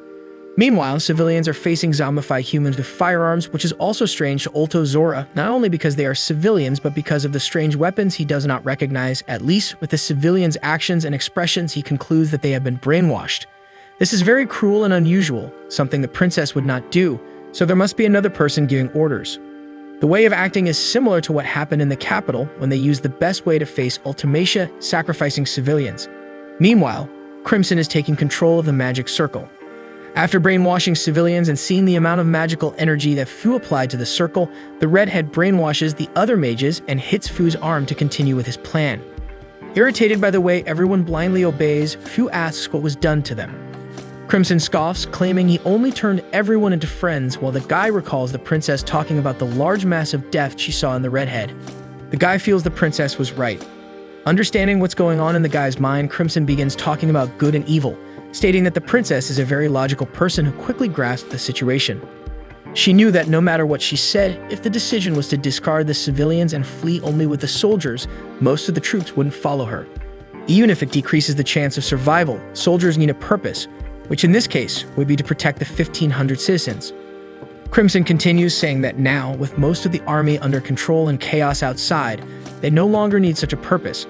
Meanwhile, civilians are facing zombified humans with firearms, which is also strange to Zora, not only because they are civilians, but because of the strange weapons he does not recognize. At least with the civilians' actions and expressions, he concludes that they have been brainwashed. This is very cruel and unusual, something the princess would not do, so there must be another person giving orders. The way of acting is similar to what happened in the capital when they used the best way to face Ultimacia, sacrificing civilians. Meanwhile, Crimson is taking control of the magic circle. After brainwashing civilians and seeing the amount of magical energy that Fu applied to the circle, the redhead brainwashes the other mages and hits Fu's arm to continue with his plan. Irritated by the way everyone blindly obeys, Fu asks what was done to them. Crimson scoffs, claiming he only turned everyone into friends, while the guy recalls the princess talking about the large mass of death she saw in the redhead. The guy feels the princess was right. Understanding what's going on in the guy's mind, Crimson begins talking about good and evil, stating that the princess is a very logical person who quickly grasped the situation. She knew that no matter what she said, if the decision was to discard the civilians and flee only with the soldiers, most of the troops wouldn't follow her. Even if it decreases the chance of survival, soldiers need a purpose, which in this case would be to protect the 1,500 citizens. Crimson continues, saying that now, with most of the army under control and chaos outside, they no longer need such a purpose.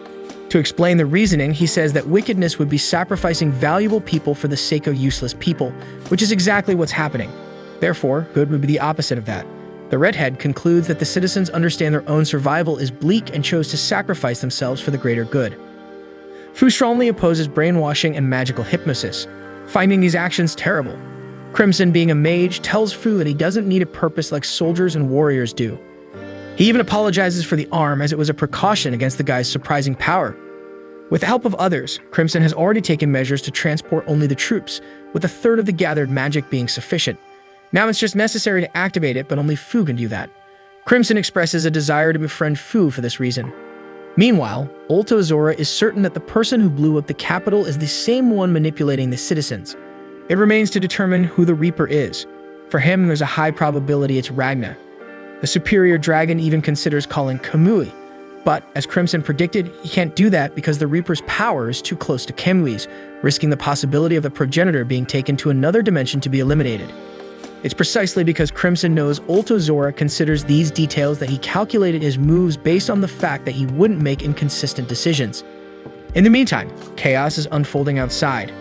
To explain the reasoning, he says that wickedness would be sacrificing valuable people for the sake of useless people, which is exactly what's happening. Therefore, good would be the opposite of that. The redhead concludes that the citizens understand their own survival is bleak and chose to sacrifice themselves for the greater good. Fu strongly opposes brainwashing and magical hypnosis, finding these actions terrible. Crimson, being a mage, tells Fu that he doesn't need a purpose like soldiers and warriors do. He even apologizes for the arm, as it was a precaution against the guy's surprising power. With the help of others, Crimson has already taken measures to transport only the troops, with a third of the gathered magic being sufficient. Now it's just necessary to activate it, but only Fu can do that. Crimson expresses a desire to befriend Fu for this reason. Meanwhile, Zora is certain that the person who blew up the capital is the same one manipulating the citizens. It remains to determine who the Reaper is. For him, there's a high probability it's Ragna. The superior dragon even considers calling Kamui, but as Crimson predicted, he can't do that because the Reaper's power is too close to Kamui's, risking the possibility of the progenitor being taken to another dimension to be eliminated. It's precisely because Crimson knows Zora considers these details that he calculated his moves based on the fact that he wouldn't make inconsistent decisions. In the meantime, chaos is unfolding outside.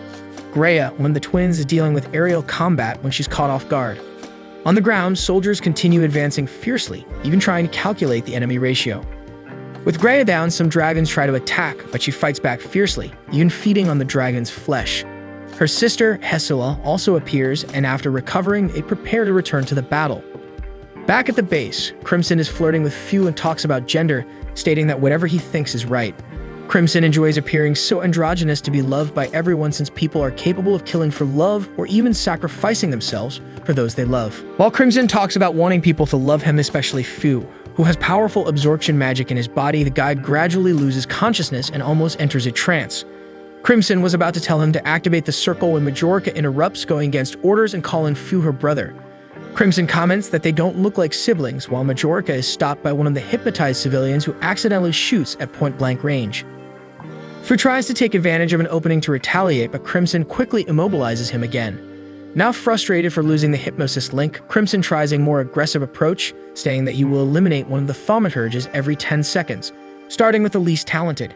Greya, one of the twins, is dealing with aerial combat when she's caught off guard. On the ground, soldiers continue advancing fiercely, even trying to calculate the enemy ratio. With Greya down, some dragons try to attack, but she fights back fiercely, even feeding on the dragon's flesh. Her sister, Hesula, also appears, and after recovering, they prepare to return to the battle. Back at the base, Crimson is flirting with Fu and talks about gender, stating that whatever he thinks is right. Crimson enjoys appearing so androgynous to be loved by everyone, since people are capable of killing for love or even sacrificing themselves for those they love. While Crimson talks about wanting people to love him, especially Fu, who has powerful absorption magic in his body, the guy gradually loses consciousness and almost enters a trance. Crimson was about to tell him to activate the circle when Majorica interrupts, going against orders and calling Fu her brother. Crimson comments that they don't look like siblings, while Majorica is stopped by one of the hypnotized civilians who accidentally shoots at point-blank range. Fu tries to take advantage of an opening to retaliate, but Crimson quickly immobilizes him again. Now frustrated for losing the hypnosis link, Crimson tries a more aggressive approach, saying that he will eliminate one of the thaumaturges every 10 seconds, starting with the least talented.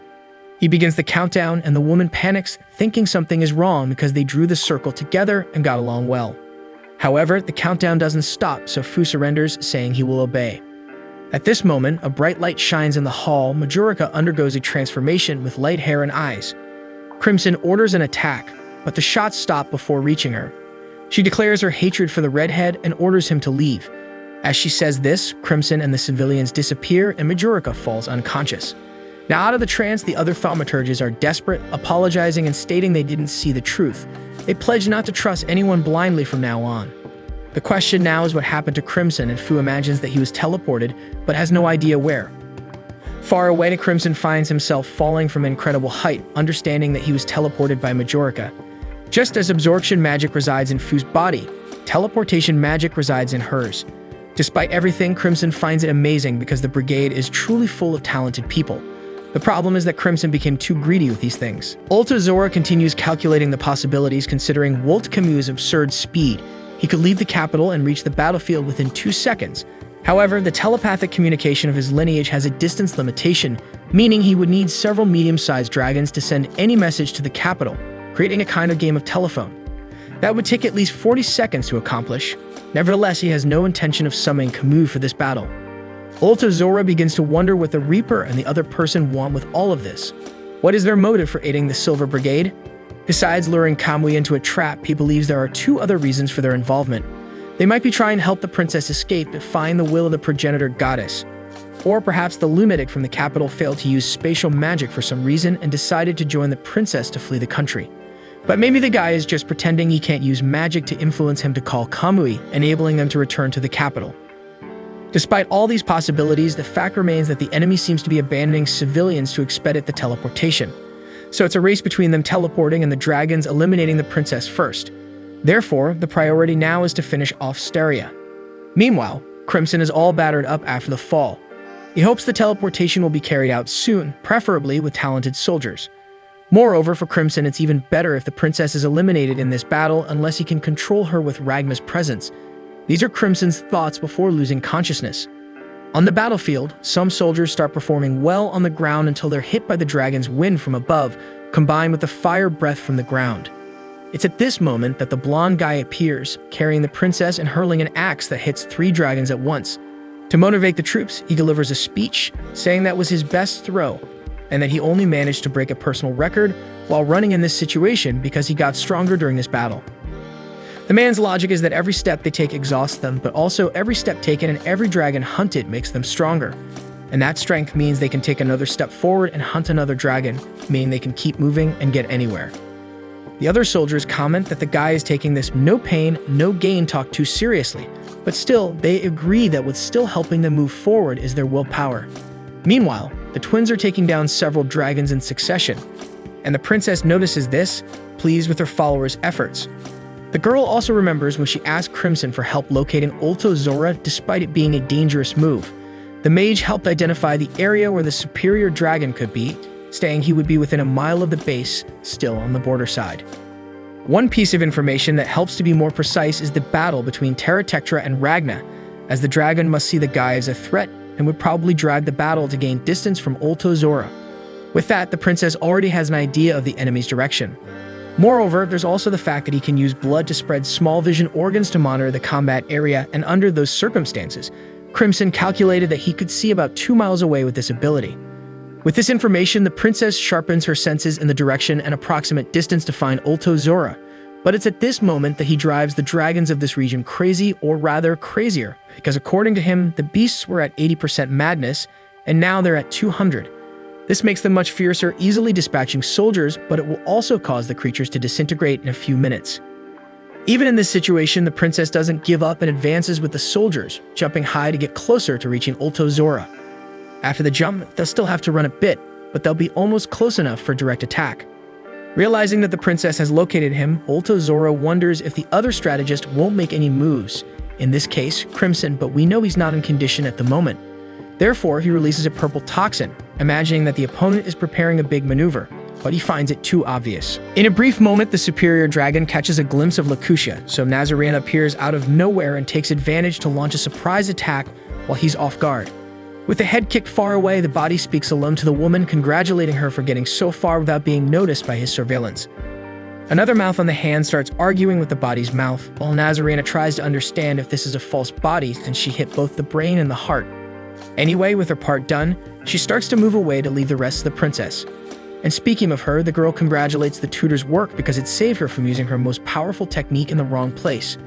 He begins the countdown, and the woman panics, thinking something is wrong because they drew the circle together and got along well. However, the countdown doesn't stop, so Fu surrenders, saying he will obey. At this moment, a bright light shines in the hall. Majorica undergoes a transformation with light hair and eyes. Crimson orders an attack, but the shots stop before reaching her. She declares her hatred for the redhead and orders him to leave. As she says this, Crimson and the civilians disappear and Majorica falls unconscious. Now out of the trance, the other thaumaturges are desperate, apologizing and stating they didn't see the truth. They pledge not to trust anyone blindly from now on. The question now is what happened to Crimson, and Fu imagines that he was teleported, but has no idea where. Far away, Crimson finds himself falling from an incredible height, understanding that he was teleported by Majorica. Just as absorption magic resides in Fu's body, teleportation magic resides in hers. Despite everything, Crimson finds it amazing because the brigade is truly full of talented people. The problem is that Crimson became too greedy with these things. Zora continues calculating the possibilities considering Wolt Camus' absurd speed. He could leave the capital and reach the battlefield within 2 seconds. However, the telepathic communication of his lineage has a distance limitation, meaning he would need several medium-sized dragons to send any message to the capital, creating a kind of game of telephone. That would take at least 40 seconds to accomplish. Nevertheless, he has no intention of summoning Camus for this battle. Zora begins to wonder what the Reaper and the other person want with all of this. What is their motive for aiding the Silver Brigade? Besides luring Kamui into a trap, he believes there are 2 other reasons for their involvement. They might be trying to help the princess escape, defying the will of the progenitor goddess. Or perhaps the lunatic from the capital failed to use spatial magic for some reason and decided to join the princess to flee the country. But maybe the guy is just pretending he can't use magic to influence him to call Kamui, enabling them to return to the capital. Despite all these possibilities, the fact remains that the enemy seems to be abandoning civilians to expedite the teleportation. So it's a race between them teleporting and the dragons eliminating the princess first. Therefore, the priority now is to finish off Steria. Meanwhile, Crimson is all battered up after the fall. He hopes the teleportation will be carried out soon, preferably with talented soldiers. Moreover, for Crimson, it's even better if the princess is eliminated in this battle unless he can control her with Ragma's presence. These are Crimson's thoughts before losing consciousness. On the battlefield, some soldiers start performing well on the ground until they're hit by the dragon's wind from above, combined with the fire breath from the ground. It's at this moment that the blonde guy appears, carrying the princess and hurling an axe that hits 3 dragons at once. To motivate the troops, he delivers a speech, saying that was his best throw, and that he only managed to break a personal record while running in this situation because he got stronger during this battle. The man's logic is that every step they take exhausts them, but also every step taken and every dragon hunted makes them stronger. And that strength means they can take another step forward and hunt another dragon, meaning they can keep moving and get anywhere. The other soldiers comment that the guy is taking this no pain, no gain talk too seriously, but still, they agree that what's still helping them move forward is their willpower. Meanwhile, the twins are taking down several dragons in succession, and the princess notices this, pleased with her followers' efforts. The girl also remembers when she asked Crimson for help locating Zora despite it being a dangerous move. The mage helped identify the area where the superior dragon could be, saying he would be within a mile of the base, still on the border side. One piece of information that helps to be more precise is the battle between Terratectra and Ragna, as the dragon must see the guy as a threat and would probably drag the battle to gain distance from Zora. With that, the princess already has an idea of the enemy's direction. Moreover, there's also the fact that he can use blood to spread small vision organs to monitor the combat area, and under those circumstances, Crimson calculated that he could see about 2 miles away with this ability. With this information, the princess sharpens her senses in the direction and approximate distance to find Zora. But it's at this moment that he drives the dragons of this region crazy, or rather crazier, because according to him, the beasts were at 80% madness, and now they're at 200. This makes them much fiercer, easily dispatching soldiers, but it will also cause the creatures to disintegrate in a few minutes. Even in this situation, the princess doesn't give up and advances with the soldiers, jumping high to get closer to reaching Zora. After the jump, they'll still have to run a bit, but they'll be almost close enough for direct attack. Realizing that the princess has located him, Zora wonders if the other strategist won't make any moves, in this case, Crimson, but we know he's not in condition at the moment. Therefore, he releases a purple toxin, imagining that the opponent is preparing a big maneuver, but he finds it too obvious. In a brief moment, the superior dragon catches a glimpse of Lakusha, so Nazarene appears out of nowhere and takes advantage to launch a surprise attack while he's off guard. With the head kicked far away, the body speaks alone to the woman, congratulating her for getting so far without being noticed by his surveillance. Another mouth on the hand starts arguing with the body's mouth, while Nazarena tries to understand if this is a false body since she hit both the brain and the heart. Anyway, with her part done, she starts to move away to leave the rest of the princess. And speaking of her, the girl congratulates the tutor's work because it saved her from using her most powerful technique in the wrong place.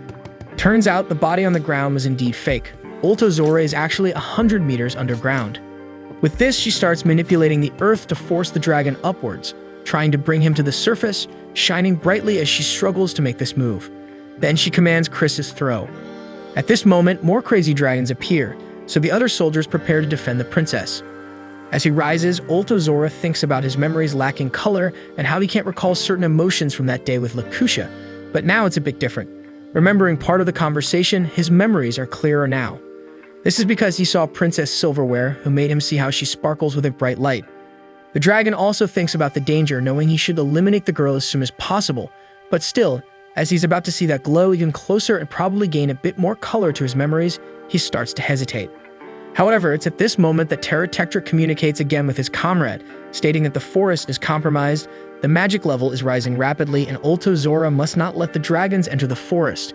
Turns out the body on the ground was indeed fake. Zora is actually 100 meters underground. With this, she starts manipulating the earth to force the dragon upwards, trying to bring him to the surface, shining brightly as she struggles to make this move. Then she commands Chris's throw. At this moment, more crazy dragons appear, so the other soldiers prepare to defend the princess. As he rises, Zora thinks about his memories lacking color and how he can't recall certain emotions from that day with Lakusha, but now it's a bit different. Remembering part of the conversation, his memories are clearer now. This is because he saw Princess Silverware, who made him see how she sparkles with a bright light. The dragon also thinks about the danger, knowing he should eliminate the girl as soon as possible, but still, as he's about to see that glow even closer and probably gain a bit more color to his memories, he starts to hesitate. However, it's at this moment that Terratectra communicates again with his comrade, stating that the forest is compromised, the magic level is rising rapidly, and Ultozora must not let the dragons enter the forest.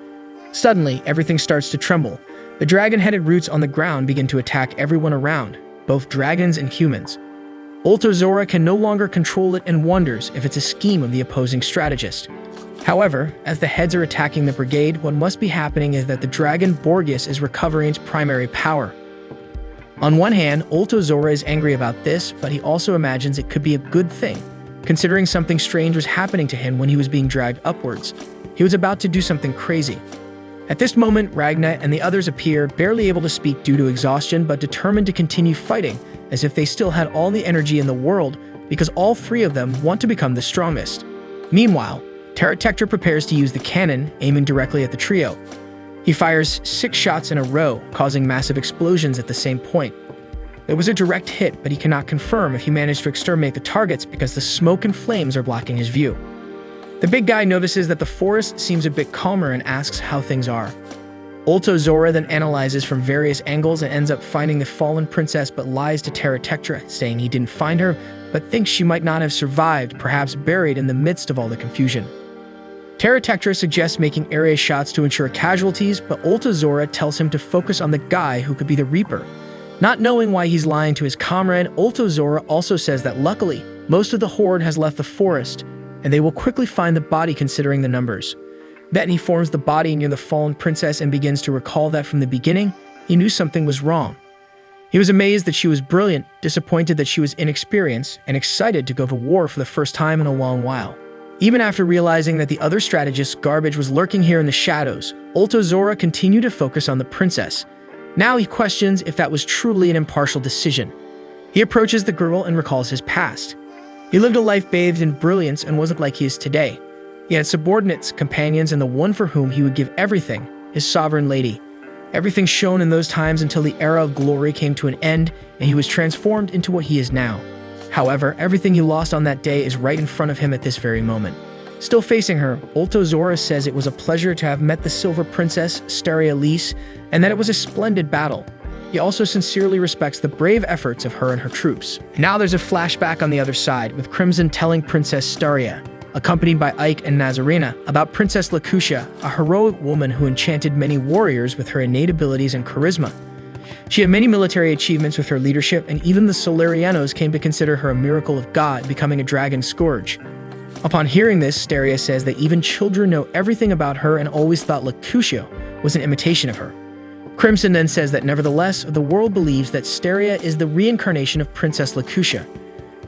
Suddenly, everything starts to tremble. The dragon-headed roots on the ground begin to attack everyone around, both dragons and humans. Ultozora can no longer control it and wonders if it's a scheme of the opposing strategist. However, as the heads are attacking the brigade, what must be happening is that the dragon Borgias is recovering its primary power. On one hand, Ultozora is angry about this, but he also imagines it could be a good thing, considering something strange was happening to him when he was being dragged upwards. He was about to do something crazy. At this moment, Ragna and the others appear, barely able to speak due to exhaustion, but determined to continue fighting, as if they still had all the energy in the world, because all three of them want to become the strongest. Meanwhile, Terratectra prepares to use the cannon, aiming directly at the trio. He fires 6 shots in a row, causing massive explosions at the same point. It was a direct hit, but he cannot confirm if he managed to exterminate the targets because the smoke and flames are blocking his view. The big guy notices that the forest seems a bit calmer and asks how things are. Ultozora then analyzes from various angles and ends up finding the fallen princess, but lies to Terratectra, saying he didn't find her, but thinks she might not have survived, perhaps buried in the midst of all the confusion. Terratectra suggests making area shots to ensure casualties, but Ultozora tells him to focus on the guy who could be the Reaper. Not knowing why he's lying to his comrade, Ultozora also says that luckily, most of the horde has left the forest, and they will quickly find the body considering the numbers. Then he forms the body near the fallen princess and begins to recall that from the beginning, he knew something was wrong. He was amazed that she was brilliant, disappointed that she was inexperienced, and excited to go to war for the first time in a long while. Even after realizing that the other strategist's garbage was lurking here in the shadows, Ultozora continued to focus on the princess. Now he questions if that was truly an impartial decision. He approaches the girl and recalls his past. He lived a life bathed in brilliance and wasn't like he is today. He had subordinates, companions, and the one for whom he would give everything, his sovereign lady. Everything shone in those times until the era of glory came to an end and he was transformed into what he is now. However, everything he lost on that day is right in front of him at this very moment. Still facing her, Ultozora says it was a pleasure to have met the Silver Princess, Steria Lys, and that it was a splendid battle. He also sincerely respects the brave efforts of her and her troops. Now there's a flashback on the other side, with Crimson telling Princess Steria, accompanied by Ike and Nazarena, about Princess Lakusha, a heroic woman who enchanted many warriors with her innate abilities and charisma. She had many military achievements with her leadership, and even the Solarianos came to consider her a miracle of God, becoming a dragon scourge. Upon hearing this, Steria says that even children know everything about her and always thought Lakusha was an imitation of her. Crimson then says that nevertheless, the world believes that Steria is the reincarnation of Princess Lakusha.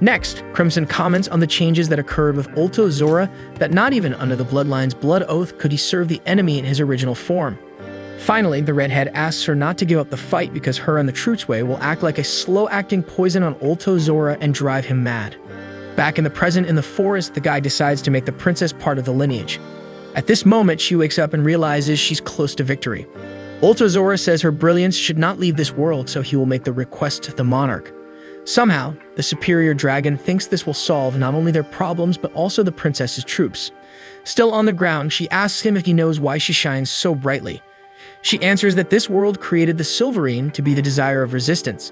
Next, Crimson comments on the changes that occurred with Ultozora, that not even under the Bloodline's blood oath could he serve the enemy in his original form. Finally, the redhead asks her not to give up the fight because her and the Truthway will act like a slow-acting poison on Ultozora and drive him mad. Back in the present in the forest, the guy decides to make the princess part of the lineage. At this moment, she wakes up and realizes she's close to victory. Ultozora says her brilliance should not leave this world, so he will make the request to the monarch. Somehow, the superior dragon thinks this will solve not only their problems, but also the princess's troops. Still on the ground, she asks him if he knows why she shines so brightly. She answers that this world created the Silverine to be the desire of resistance.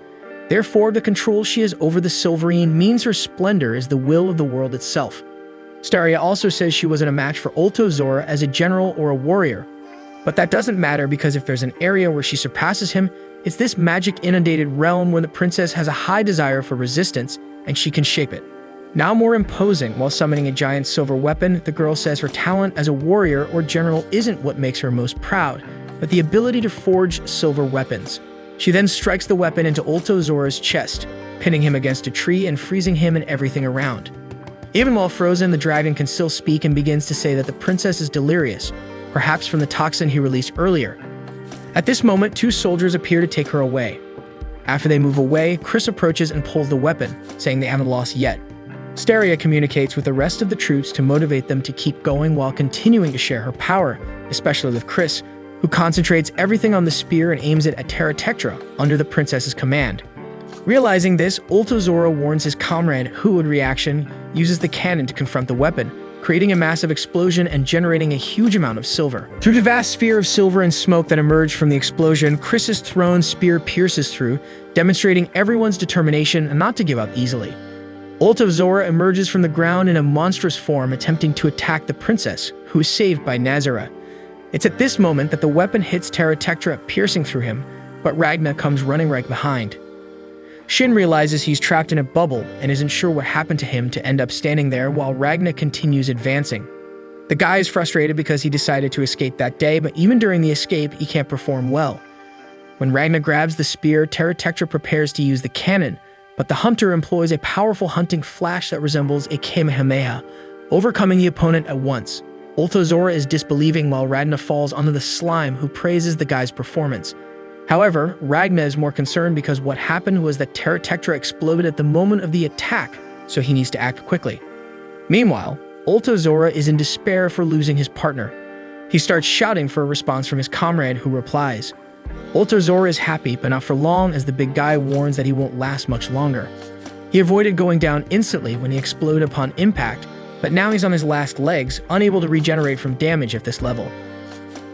Therefore, the control she has over the Silverine means her splendor is the will of the world itself. Steria also says she wasn't a match for Ultozora as a general or a warrior. But that doesn't matter because if there's an area where she surpasses him, it's this magic-inundated realm where the princess has a high desire for resistance and she can shape it. Now more imposing, while summoning a giant silver weapon, the girl says her talent as a warrior or general isn't what makes her most proud, but the ability to forge silver weapons. She then strikes the weapon into Ultozora's chest, pinning him against a tree and freezing him and everything around. Even while frozen, the dragon can still speak and begins to say that the princess is delirious, perhaps from the toxin he released earlier. At this moment, 2 soldiers appear to take her away. After they move away, Chris approaches and pulls the weapon, saying they haven't lost yet. Steria communicates with the rest of the troops to motivate them to keep going while continuing to share her power, especially with Chris, who concentrates everything on the spear and aims it at Terratectra under the princess's command. Realizing this, Ultozora warns his comrade, who in reaction uses the cannon to confront the weapon, creating a massive explosion and generating a huge amount of silver. Through the vast sphere of silver and smoke that emerged from the explosion, Chris's thrown spear pierces through, demonstrating everyone's determination not to give up easily. Ultozora emerges from the ground in a monstrous form, attempting to attack the princess, who is saved by Nazara. It's at this moment that the weapon hits Terratectra, piercing through him, but Ragna comes running right behind. Shin realizes he's trapped in a bubble and isn't sure what happened to him to end up standing there while Ragna continues advancing. The guy is frustrated because he decided to escape that day, but even during the escape, he can't perform well. When Ragna grabs the spear, Terratectra prepares to use the cannon, but the hunter employs a powerful hunting flash that resembles a Kamehameha, overcoming the opponent at once. Ultozora is disbelieving while Ragna falls onto the slime, who praises the guy's performance. However, Ragna is more concerned because what happened was that Terratectra exploded at the moment of the attack, so he needs to act quickly. Meanwhile, Ultozora is in despair for losing his partner. He starts shouting for a response from his comrade, who replies. Ultozora is happy, but not for long, as the big guy warns that he won't last much longer. He avoided going down instantly when he exploded upon impact, but now he's on his last legs, unable to regenerate from damage at this level.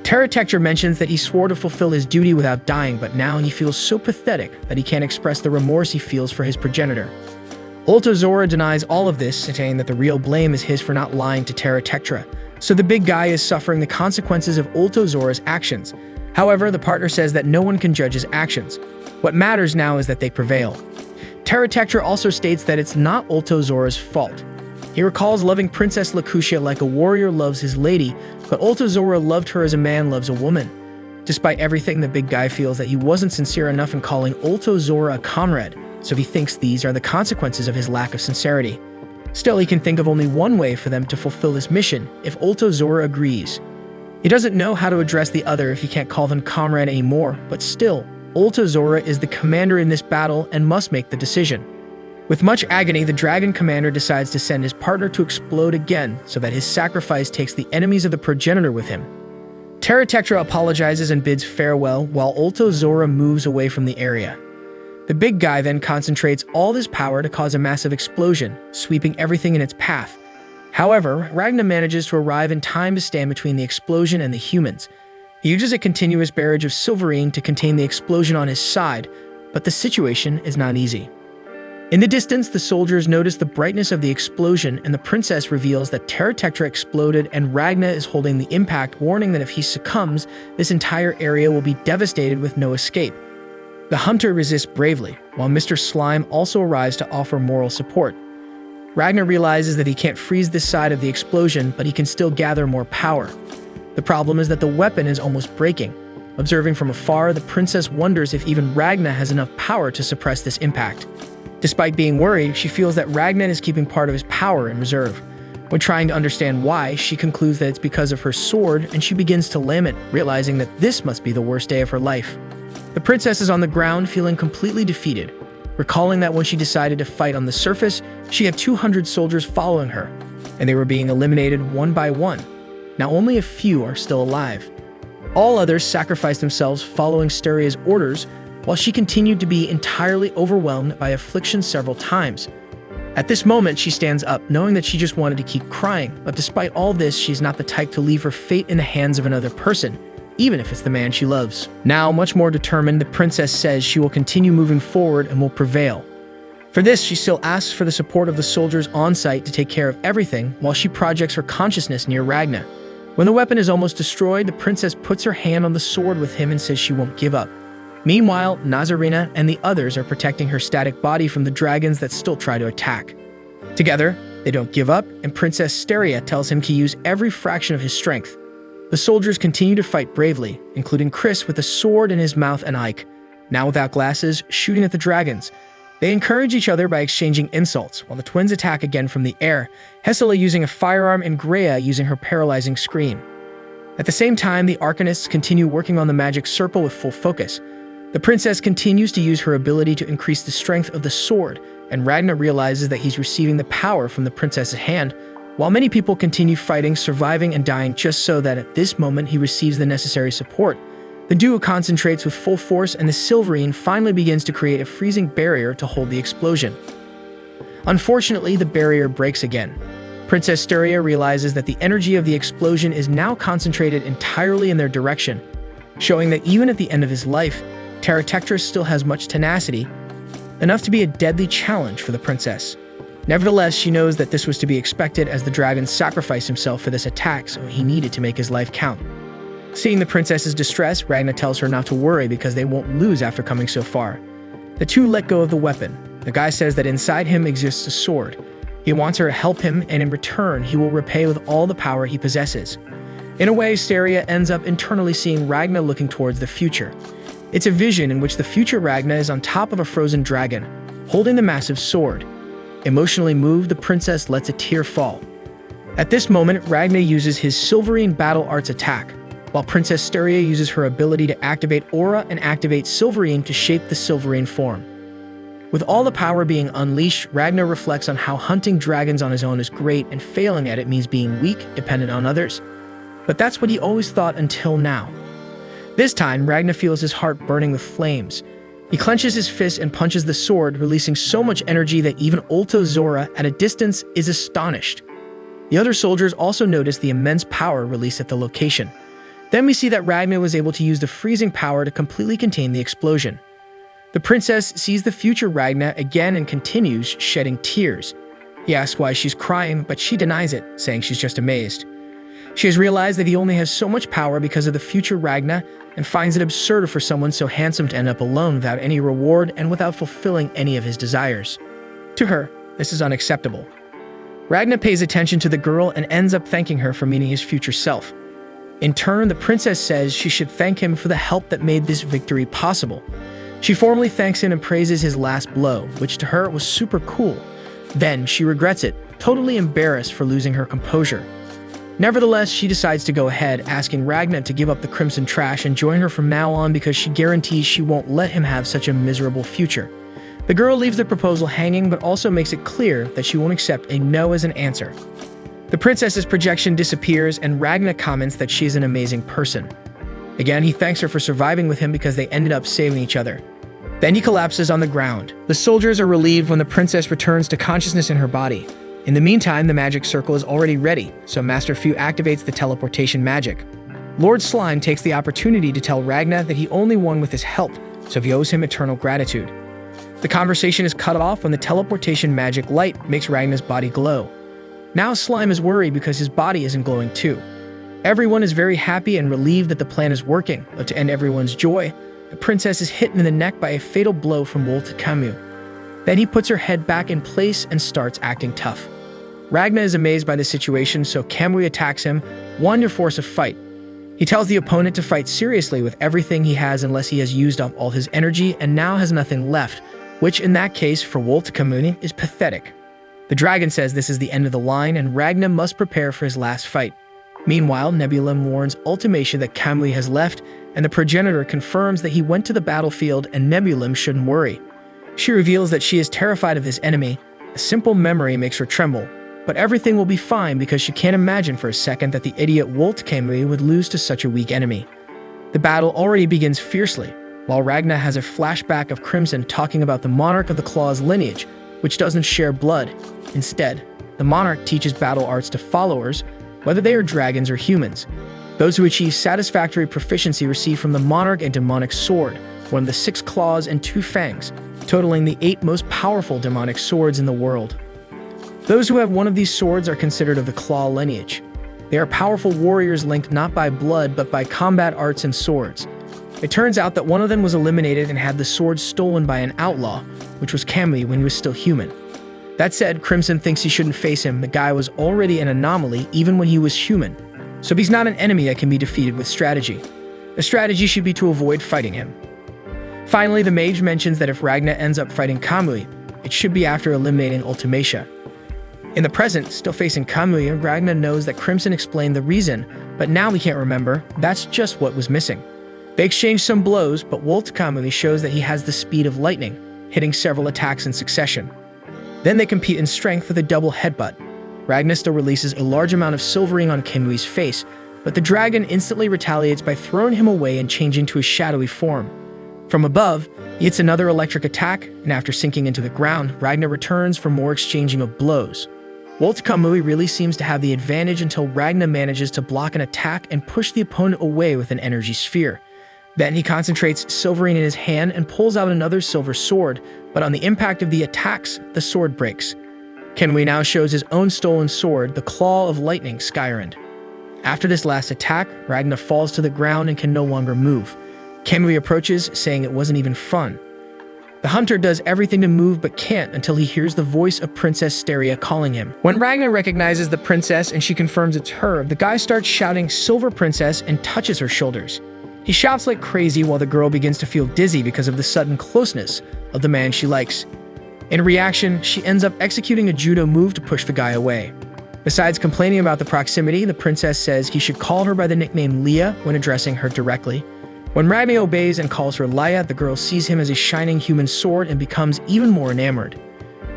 Terratectra mentions that he swore to fulfill his duty without dying, but now he feels so pathetic that he can't express the remorse he feels for his progenitor. Ultozora denies all of this, saying that the real blame is his for not lying to Terratectra, so the big guy is suffering the consequences of Ultozora's actions. However, the partner says that no one can judge his actions. What matters now is that they prevail. Terratectra also states that it's not Ultozora's fault. He recalls loving Princess Lacutia like a warrior loves his lady, but Ultozora loved her as a man loves a woman. Despite everything, the big guy feels that he wasn't sincere enough in calling Ultozora a comrade, so he thinks these are the consequences of his lack of sincerity. Still, he can think of only one way for them to fulfill this mission, if Ultozora agrees. He doesn't know how to address the other if he can't call them comrade anymore, but still, Ultozora is the commander in this battle and must make the decision. With much agony, the dragon commander decides to send his partner to explode again so that his sacrifice takes the enemies of the progenitor with him. Terratectra apologizes and bids farewell while Ultozora moves away from the area. The big guy then concentrates all his power to cause a massive explosion, sweeping everything in its path. However, Ragna manages to arrive in time to stand between the explosion and the humans. He uses a continuous barrage of silverine to contain the explosion on his side, but the situation is not easy. In the distance, the soldiers notice the brightness of the explosion, and the princess reveals that Terratectra exploded and Ragna is holding the impact, warning that if he succumbs, this entire area will be devastated with no escape. The hunter resists bravely, while Mr. Slime also arrives to offer moral support. Ragna realizes that he can't freeze this side of the explosion, but he can still gather more power. The problem is that the weapon is almost breaking. Observing from afar, the princess wonders if even Ragna has enough power to suppress this impact. Despite being worried, she feels that Ragna is keeping part of his power in reserve. When trying to understand why, she concludes that it's because of her sword, and she begins to lament, realizing that this must be the worst day of her life. The princess is on the ground, feeling completely defeated, recalling that when she decided to fight on the surface, she had 200 soldiers following her, and they were being eliminated one by one. Now only a few are still alive. All others sacrificed themselves following Steria's orders, while she continued to be entirely overwhelmed by affliction several times. At this moment, she stands up, knowing that she just wanted to keep crying, but despite all this, she's not the type to leave her fate in the hands of another person, even if it's the man she loves. Now, much more determined, the princess says she will continue moving forward and will prevail. For this, she still asks for the support of the soldiers on site to take care of everything, while she projects her consciousness near Ragna. When the weapon is almost destroyed, the princess puts her hand on the sword with him and says she won't give up. Meanwhile, Nazarena and the others are protecting her static body from the dragons that still try to attack. Together, they don't give up, and Princess Steria tells him to use every fraction of his strength. The soldiers continue to fight bravely, including Chris with a sword in his mouth and Ike, now without glasses, shooting at the dragons. They encourage each other by exchanging insults, while the twins attack again from the air, Hesela using a firearm and Greya using her paralyzing scream. At the same time, the Arcanists continue working on the magic circle with full focus. The princess continues to use her ability to increase the strength of the sword, and Ragna realizes that he's receiving the power from the princess's hand, while many people continue fighting, surviving, and dying just so that at this moment he receives the necessary support, the duo concentrates with full force and the Silverine finally begins to create a freezing barrier to hold the explosion. Unfortunately, the barrier breaks again. Princess Styria realizes that the energy of the explosion is now concentrated entirely in their direction, showing that even at the end of his life, Pterodactylus still has much tenacity, enough to be a deadly challenge for the princess. Nevertheless, she knows that this was to be expected as the dragon sacrificed himself for this attack, so he needed to make his life count. Seeing the princess's distress, Ragna tells her not to worry because they won't lose after coming so far. The two let go of the weapon. The guy says that inside him exists a sword. He wants her to help him, and in return, he will repay with all the power he possesses. In a way, Styria ends up internally seeing Ragna looking towards the future. It's a vision in which the future Ragna is on top of a frozen dragon, holding the massive sword. Emotionally moved, the princess lets a tear fall. At this moment, Ragna uses his Silverine Battle Arts attack, while Princess Styria uses her ability to activate Aura and activate Silverine to shape the Silverine form. With all the power being unleashed, Ragna reflects on how hunting dragons on his own is great and failing at it means being weak, dependent on others. But that's what he always thought until now. This time, Ragna feels his heart burning with flames. He clenches his fist and punches the sword, releasing so much energy that even Ulto Zora, at a distance, is astonished. The other soldiers also notice the immense power released at the location. Then we see that Ragna was able to use the freezing power to completely contain the explosion. The princess sees the future Ragna again and continues shedding tears. He asks why she's crying, but she denies it, saying she's just amazed. She has realized that he only has so much power because of the future Ragna and finds it absurd for someone so handsome to end up alone without any reward and without fulfilling any of his desires. To her, this is unacceptable. Ragna pays attention to the girl and ends up thanking her for meeting his future self. In turn, the princess says she should thank him for the help that made this victory possible. She formally thanks him and praises his last blow, which to her was super cool. Then she regrets it, totally embarrassed for losing her composure. Nevertheless, she decides to go ahead, asking Ragna to give up the crimson trash and join her from now on because she guarantees she won't let him have such a miserable future. The girl leaves the proposal hanging but also makes it clear that she won't accept a no as an answer. The princess's projection disappears and Ragna comments that she is an amazing person. Again, he thanks her for surviving with him because they ended up saving each other. Then he collapses on the ground. The soldiers are relieved when the princess returns to consciousness in her body. In the meantime, the magic circle is already ready, so Master Fu activates the teleportation magic. Lord Slime takes the opportunity to tell Ragna that he only won with his help, so he owes him eternal gratitude. The conversation is cut off when the teleportation magic light makes Ragna's body glow. Now Slime is worried because his body isn't glowing too. Everyone is very happy and relieved that the plan is working, but to end everyone's joy, the princess is hit in the neck by a fatal blow from Wolf Camus. Then he puts her head back in place and starts acting tough. Ragna is amazed by the situation, so Kamui attacks him, wanting to force a fight. He tells the opponent to fight seriously with everything he has unless he has used up all his energy and now has nothing left, which in that case for Wolf Camus is pathetic. The dragon says this is the end of the line and Ragna must prepare for his last fight. Meanwhile, Nebulum warns Ultimation that Kamui has left, and the progenitor confirms that he went to the battlefield and Nebulum shouldn't worry. She reveals that she is terrified of this enemy. A simple memory makes her tremble, but everything will be fine because she can't imagine for a second that the idiot Wolf Kamui would lose to such a weak enemy. The battle already begins fiercely, while Ragna has a flashback of Crimson talking about the Monarch of the Claw's lineage, which doesn't share blood. Instead, the Monarch teaches battle arts to followers, whether they are dragons or humans. Those who achieve satisfactory proficiency receive from the Monarch a demonic sword, one of the 6 claws and 2 fangs, totaling the 8 most powerful demonic swords in the world. Those who have one of these swords are considered of the Claw lineage. They are powerful warriors linked not by blood but by combat arts and swords. It turns out that one of them was eliminated and had the sword stolen by an outlaw, which was Kamui when he was still human. That said, Crimson thinks he shouldn't face him. The guy was already an anomaly even when he was human, so he's not an enemy that can be defeated with strategy. The strategy should be to avoid fighting him. Finally, the mage mentions that if Ragna ends up fighting Kamui, it should be after eliminating Ultimatia. In the present, still facing Kamui, Ragna knows that Crimson explained the reason, but now he can't remember. That's just what was missing. They exchange some blows, but Wolf Kamui shows that he has the speed of lightning, hitting several attacks in succession. Then they compete in strength with a double headbutt. Ragna still releases a large amount of silvering on Kenmui's face, but the dragon instantly retaliates by throwing him away and changing to a shadowy form. From above, he hits another electric attack, and after sinking into the ground, Ragna returns for more exchanging of blows. Kenmui really seems to have the advantage until Ragna manages to block an attack and push the opponent away with an energy sphere. Then he concentrates silvering in his hand and pulls out another silver sword, but on the impact of the attacks, the sword breaks. Kenmui now shows his own stolen sword, the Claw of Lightning Skyrend. After this last attack, Ragna falls to the ground and can no longer move. Kenmui approaches, saying it wasn't even fun. The hunter does everything to move but can't until he hears the voice of Princess Steria calling him. When Ragna recognizes the princess and she confirms it's her, the guy starts shouting "Silver Princess" and touches her shoulders. He shouts like crazy while the girl begins to feel dizzy because of the sudden closeness of the man she likes. In reaction, she ends up executing a judo move to push the guy away. Besides complaining about the proximity, the princess says he should call her by the nickname Leah when addressing her directly. When Ragna obeys and calls her Laya, the girl sees him as a shining human sword and becomes even more enamored.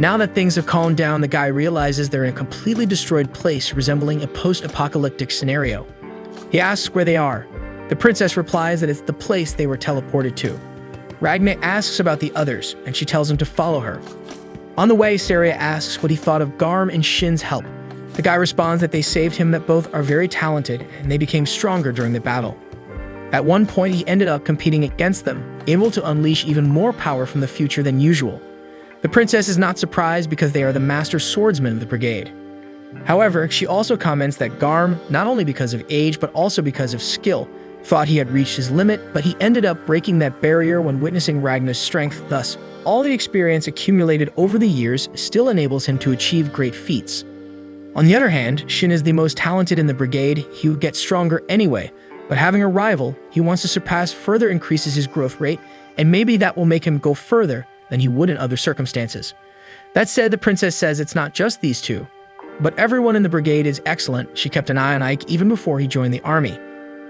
Now that things have calmed down, the guy realizes they're in a completely destroyed place resembling a post-apocalyptic scenario. He asks where they are. The princess replies that it's the place they were teleported to. Ragna asks about the others, and she tells him to follow her. On the way, Steria asks what he thought of Garm and Shin's help. The guy responds that they saved him, that both are very talented, and they became stronger during the battle. At one point, he ended up competing against them, able to unleash even more power from the future than usual. The princess is not surprised because they are the master swordsmen of the brigade. However, she also comments that Garm, not only because of age but also because of skill, thought he had reached his limit, but he ended up breaking that barrier when witnessing Ragna's strength. Thus, all the experience accumulated over the years still enables him to achieve great feats. On the other hand, Shin is the most talented in the brigade. He would get stronger anyway, but having a rival he wants to surpass further increases his growth rate, and maybe that will make him go further than he would in other circumstances. That said, the princess says it's not just these two, but everyone in the brigade is excellent. She kept an eye on Ike even before he joined the army.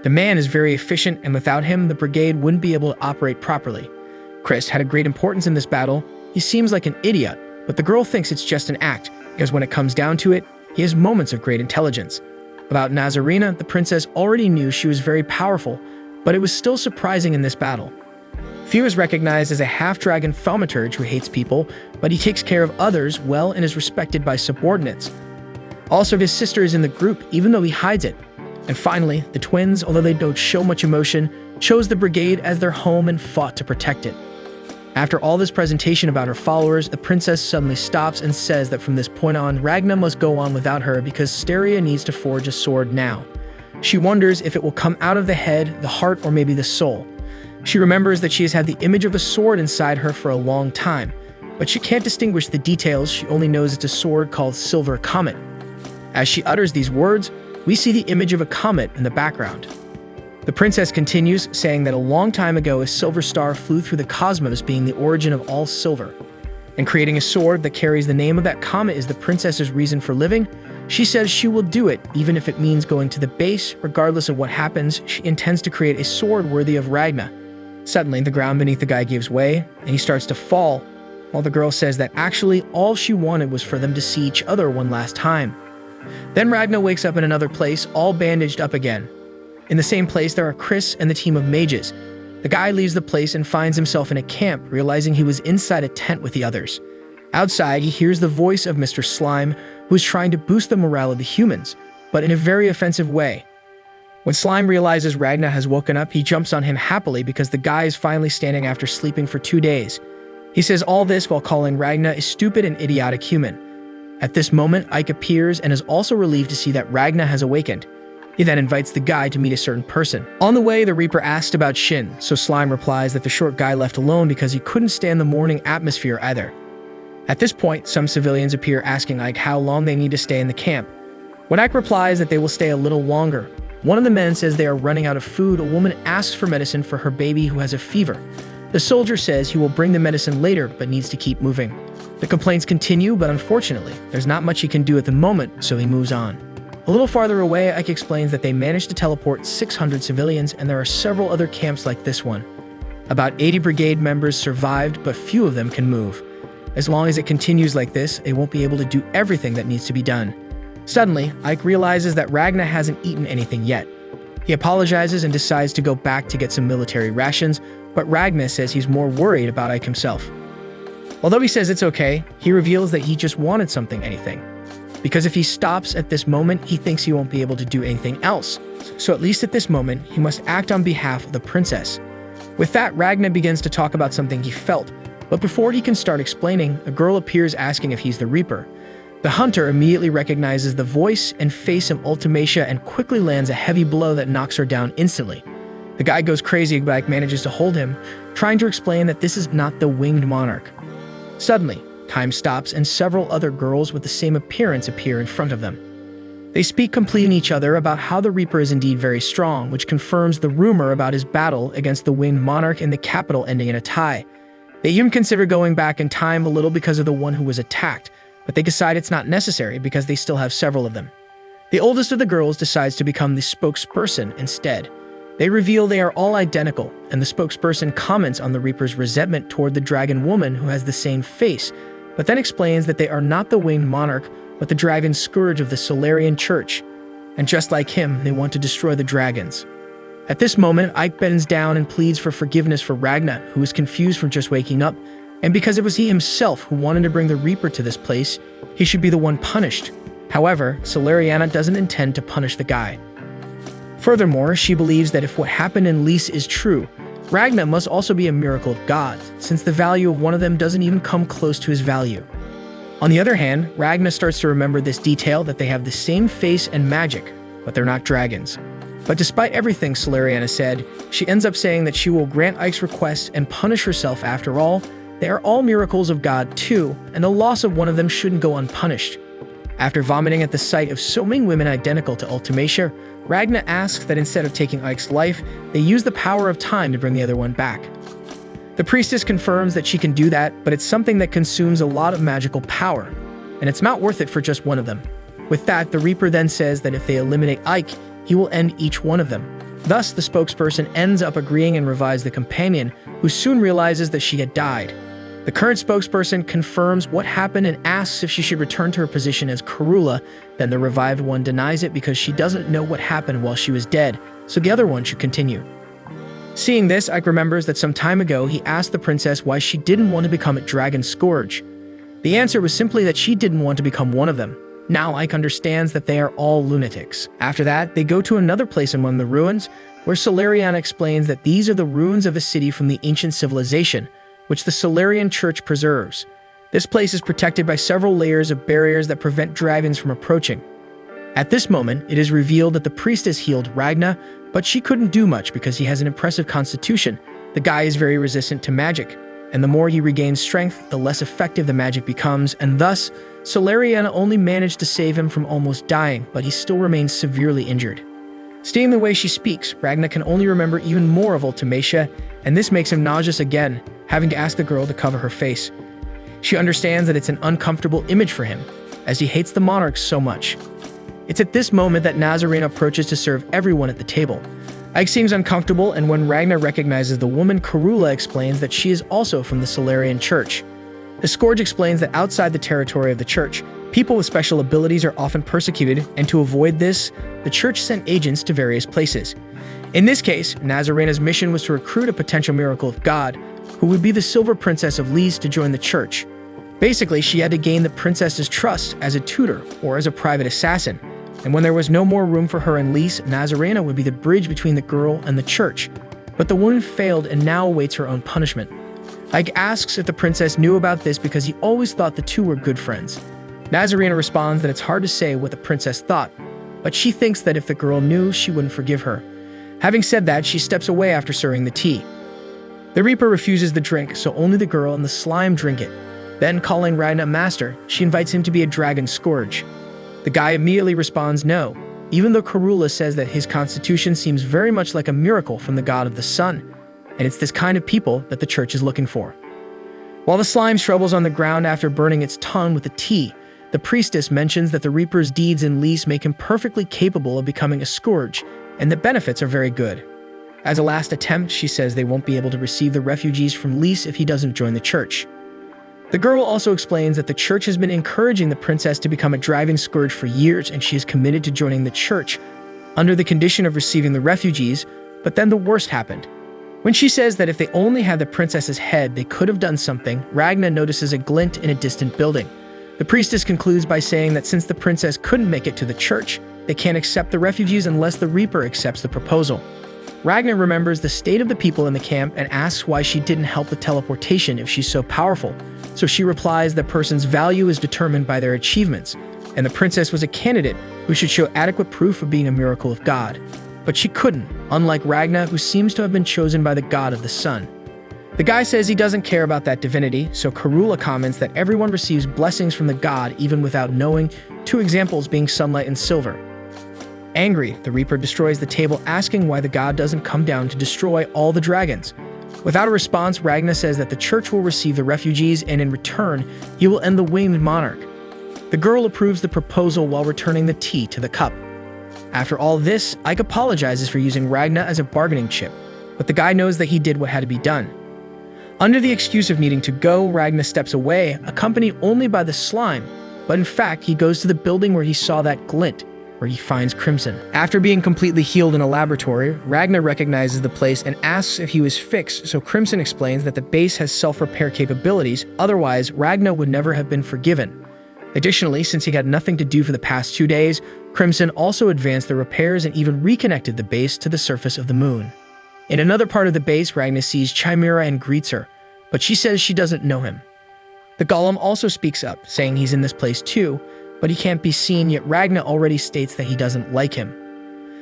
The man is very efficient, and without him, the brigade wouldn't be able to operate properly. Chris had a great importance in this battle. He seems like an idiot, but the girl thinks it's just an act, because when it comes down to it, he has moments of great intelligence. About Nazarena, the princess already knew she was very powerful, but it was still surprising in this battle. Few is recognized as a half-dragon thaumaturge who hates people, but he takes care of others well and is respected by subordinates. Also, his sister is in the group, even though he hides it. And finally, the twins, although they don't show much emotion, chose the brigade as their home and fought to protect it. After all this presentation about her followers, the princess suddenly stops and says that from this point on, Ragna must go on without her because Steria needs to forge a sword now. She wonders if it will come out of the head, the heart, or maybe the soul. She remembers that she has had the image of a sword inside her for a long time, but she can't distinguish the details. She only knows it's a sword called Silver Comet. As she utters these words, we see the image of a comet in the background. The princess continues, saying that a long time ago a silver star flew through the cosmos, being the origin of all silver. And creating a sword that carries the name of that comet is the princess's reason for living. She says she will do it, even if it means going to the base. Regardless of what happens, she intends to create a sword worthy of Ragna. Suddenly, the ground beneath the guy gives way, and he starts to fall, while the girl says that actually all she wanted was for them to see each other one last time. Then Ragna wakes up in another place, all bandaged up again. In the same place, there are Chris and the team of mages. The guy leaves the place and finds himself in a camp, realizing he was inside a tent with the others. Outside, he hears the voice of Mr. Slime, who is trying to boost the morale of the humans, but in a very offensive way. When Slime realizes Ragna has woken up, he jumps on him happily because the guy is finally standing after sleeping for 2 days. He says all this while calling Ragna a stupid and idiotic human. At this moment, Ike appears and is also relieved to see that Ragna has awakened. He then invites the guy to meet a certain person. On the way, the Reaper asked about Shin, so Slime replies that the short guy left alone because he couldn't stand the morning atmosphere either. At this point, some civilians appear asking Ike how long they need to stay in the camp. When Ike replies that they will stay a little longer, one of the men says they are running out of food. A woman asks for medicine for her baby who has a fever. The soldier says he will bring the medicine later but needs to keep moving. The complaints continue, but unfortunately, there's not much he can do at the moment, so he moves on. A little farther away, Ike explains that they managed to teleport 600 civilians, and there are several other camps like this one. About 80 brigade members survived, but few of them can move. As long as it continues like this, they won't be able to do everything that needs to be done. Suddenly, Ike realizes that Ragna hasn't eaten anything yet. He apologizes and decides to go back to get some military rations, but Ragna says he's more worried about Ike himself. Although he says it's okay, he reveals that he just wanted anything. Because if he stops at this moment, he thinks he won't be able to do anything else. So at least at this moment, he must act on behalf of the princess. With that, Ragna begins to talk about something he felt, but before he can start explaining, a girl appears asking if he's the Reaper. The hunter immediately recognizes the voice and face of Ultimacia and quickly lands a heavy blow that knocks her down instantly. The guy goes crazy, but Ike manages to hold him, trying to explain that this is not the winged monarch. Suddenly, time stops and several other girls with the same appearance appear in front of them. They speak completing each other about how the Reaper is indeed very strong, which confirms the rumor about his battle against the winged monarch in the capital ending in a tie. They even consider going back in time a little because of the one who was attacked, but they decide it's not necessary because they still have several of them. The oldest of the girls decides to become the spokesperson instead. They reveal they are all identical, and the spokesperson comments on the Reaper's resentment toward the dragon woman who has the same face, but then explains that they are not the winged monarch, but the dragon scourge of the Solarian Church. And just like him, they want to destroy the dragons. At this moment, Ike bends down and pleads for forgiveness for Ragna, who is confused from just waking up, and because it was he himself who wanted to bring the Reaper to this place, he should be the one punished. However, Solariana doesn't intend to punish the guy. Furthermore, she believes that if what happened in Lys is true, Ragna must also be a miracle of God, since the value of one of them doesn't even come close to his value. On the other hand, Ragna starts to remember this detail that they have the same face and magic, but they're not dragons. But despite everything Solariana said, she ends up saying that she will grant Ike's request and punish herself after all. They are all miracles of God too, and the loss of one of them shouldn't go unpunished. After vomiting at the sight of so many women identical to Ultimacia, Ragna asks that instead of taking Ike's life, they use the power of time to bring the other one back. The priestess confirms that she can do that, but it's something that consumes a lot of magical power, and it's not worth it for just one of them. With that, the Reaper then says that if they eliminate Ike, he will end each one of them. Thus, the spokesperson ends up agreeing and revives the companion, who soon realizes that she had died. The current spokesperson confirms what happened and asks if she should return to her position as Karula. Then the revived one denies it because she doesn't know what happened while she was dead, so the other one should continue. Seeing this, Ike remembers that some time ago he asked the princess why she didn't want to become a dragon scourge. The answer was simply that she didn't want to become one of them. Now Ike understands that they are all lunatics. After that, they go to another place in one of the ruins, where Solariana explains that these are the ruins of a city from the ancient civilization, which the Solarian Church preserves. This place is protected by several layers of barriers that prevent dragons from approaching. At this moment, it is revealed that the priestess healed Ragna, but she couldn't do much because he has an impressive constitution. The guy is very resistant to magic, and the more he regains strength, the less effective the magic becomes, and thus, Solariana only managed to save him from almost dying, but he still remains severely injured. Seeing the way she speaks, Ragna can only remember even more of Ultimacia, and this makes him nauseous again, having to ask the girl to cover her face. She understands that it's an uncomfortable image for him, as he hates the monarchs so much. It's at this moment that Nazarena approaches to serve everyone at the table. Ike seems uncomfortable, and when Ragna recognizes the woman, Karula explains that she is also from the Solarian Church. The Scourge explains that outside the territory of the church, people with special abilities are often persecuted, and to avoid this, the church sent agents to various places. In this case, Nazarena's mission was to recruit a potential miracle of God, who would be the Silver Princess of Lys, to join the church. Basically, she had to gain the princess's trust as a tutor or as a private assassin, and when there was no more room for her in Lys, Nazarena would be the bridge between the girl and the church. But the woman failed and now awaits her own punishment. Ike asks if the princess knew about this because he always thought the two were good friends. Nazarena responds that it's hard to say what the princess thought, but she thinks that if the girl knew, she wouldn't forgive her. Having said that, she steps away after serving the tea. The Reaper refuses the drink, so only the girl and the slime drink it. Then, calling Ragna master, she invites him to be a dragon scourge. The guy immediately responds no, even though Karula says that his constitution seems very much like a miracle from the god of the sun, and it's this kind of people that the church is looking for. While the slime shrivels on the ground after burning its tongue with the tea, the priestess mentions that the Reaper's deeds in Lys make him perfectly capable of becoming a scourge, and the benefits are very good. As a last attempt, she says they won't be able to receive the refugees from Lys if he doesn't join the church. The girl also explains that the church has been encouraging the princess to become a driving scourge for years, and she is committed to joining the church under the condition of receiving the refugees, but then the worst happened. When she says that if they only had the princess's head, they could have done something, Ragna notices a glint in a distant building. The priestess concludes by saying that since the princess couldn't make it to the church, they can't accept the refugees unless the Reaper accepts the proposal. Ragna remembers the state of the people in the camp and asks why she didn't help with teleportation if she's so powerful. So she replies that person's value is determined by their achievements, and the princess was a candidate who should show adequate proof of being a miracle of God. But she couldn't, unlike Ragna, who seems to have been chosen by the god of the sun. The guy says he doesn't care about that divinity, so Karula comments that everyone receives blessings from the god even without knowing, two examples being sunlight and silver. Angry, the Reaper destroys the table, asking why the god doesn't come down to destroy all the dragons. Without a response, Ragna says that the church will receive the refugees, and in return, he will end the winged monarch. The girl approves the proposal while returning the tea to the cup. After all this, Ike apologizes for using Ragna as a bargaining chip, but the guy knows that he did what had to be done. Under the excuse of needing to go, Ragna steps away, accompanied only by the slime, but in fact, he goes to the building where he saw that glint, where he finds Crimson. After being completely healed in a laboratory, Ragna recognizes the place and asks if he was fixed, so Crimson explains that the base has self-repair capabilities, otherwise Ragna would never have been forgiven. Additionally, since he had nothing to do for the past 2 days, Crimson also advanced the repairs and even reconnected the base to the surface of the moon. In another part of the base, Ragna sees Chimera and greets her, but she says she doesn't know him. The Golem also speaks up, saying he's in this place too, but he can't be seen, yet Ragna already states that he doesn't like him.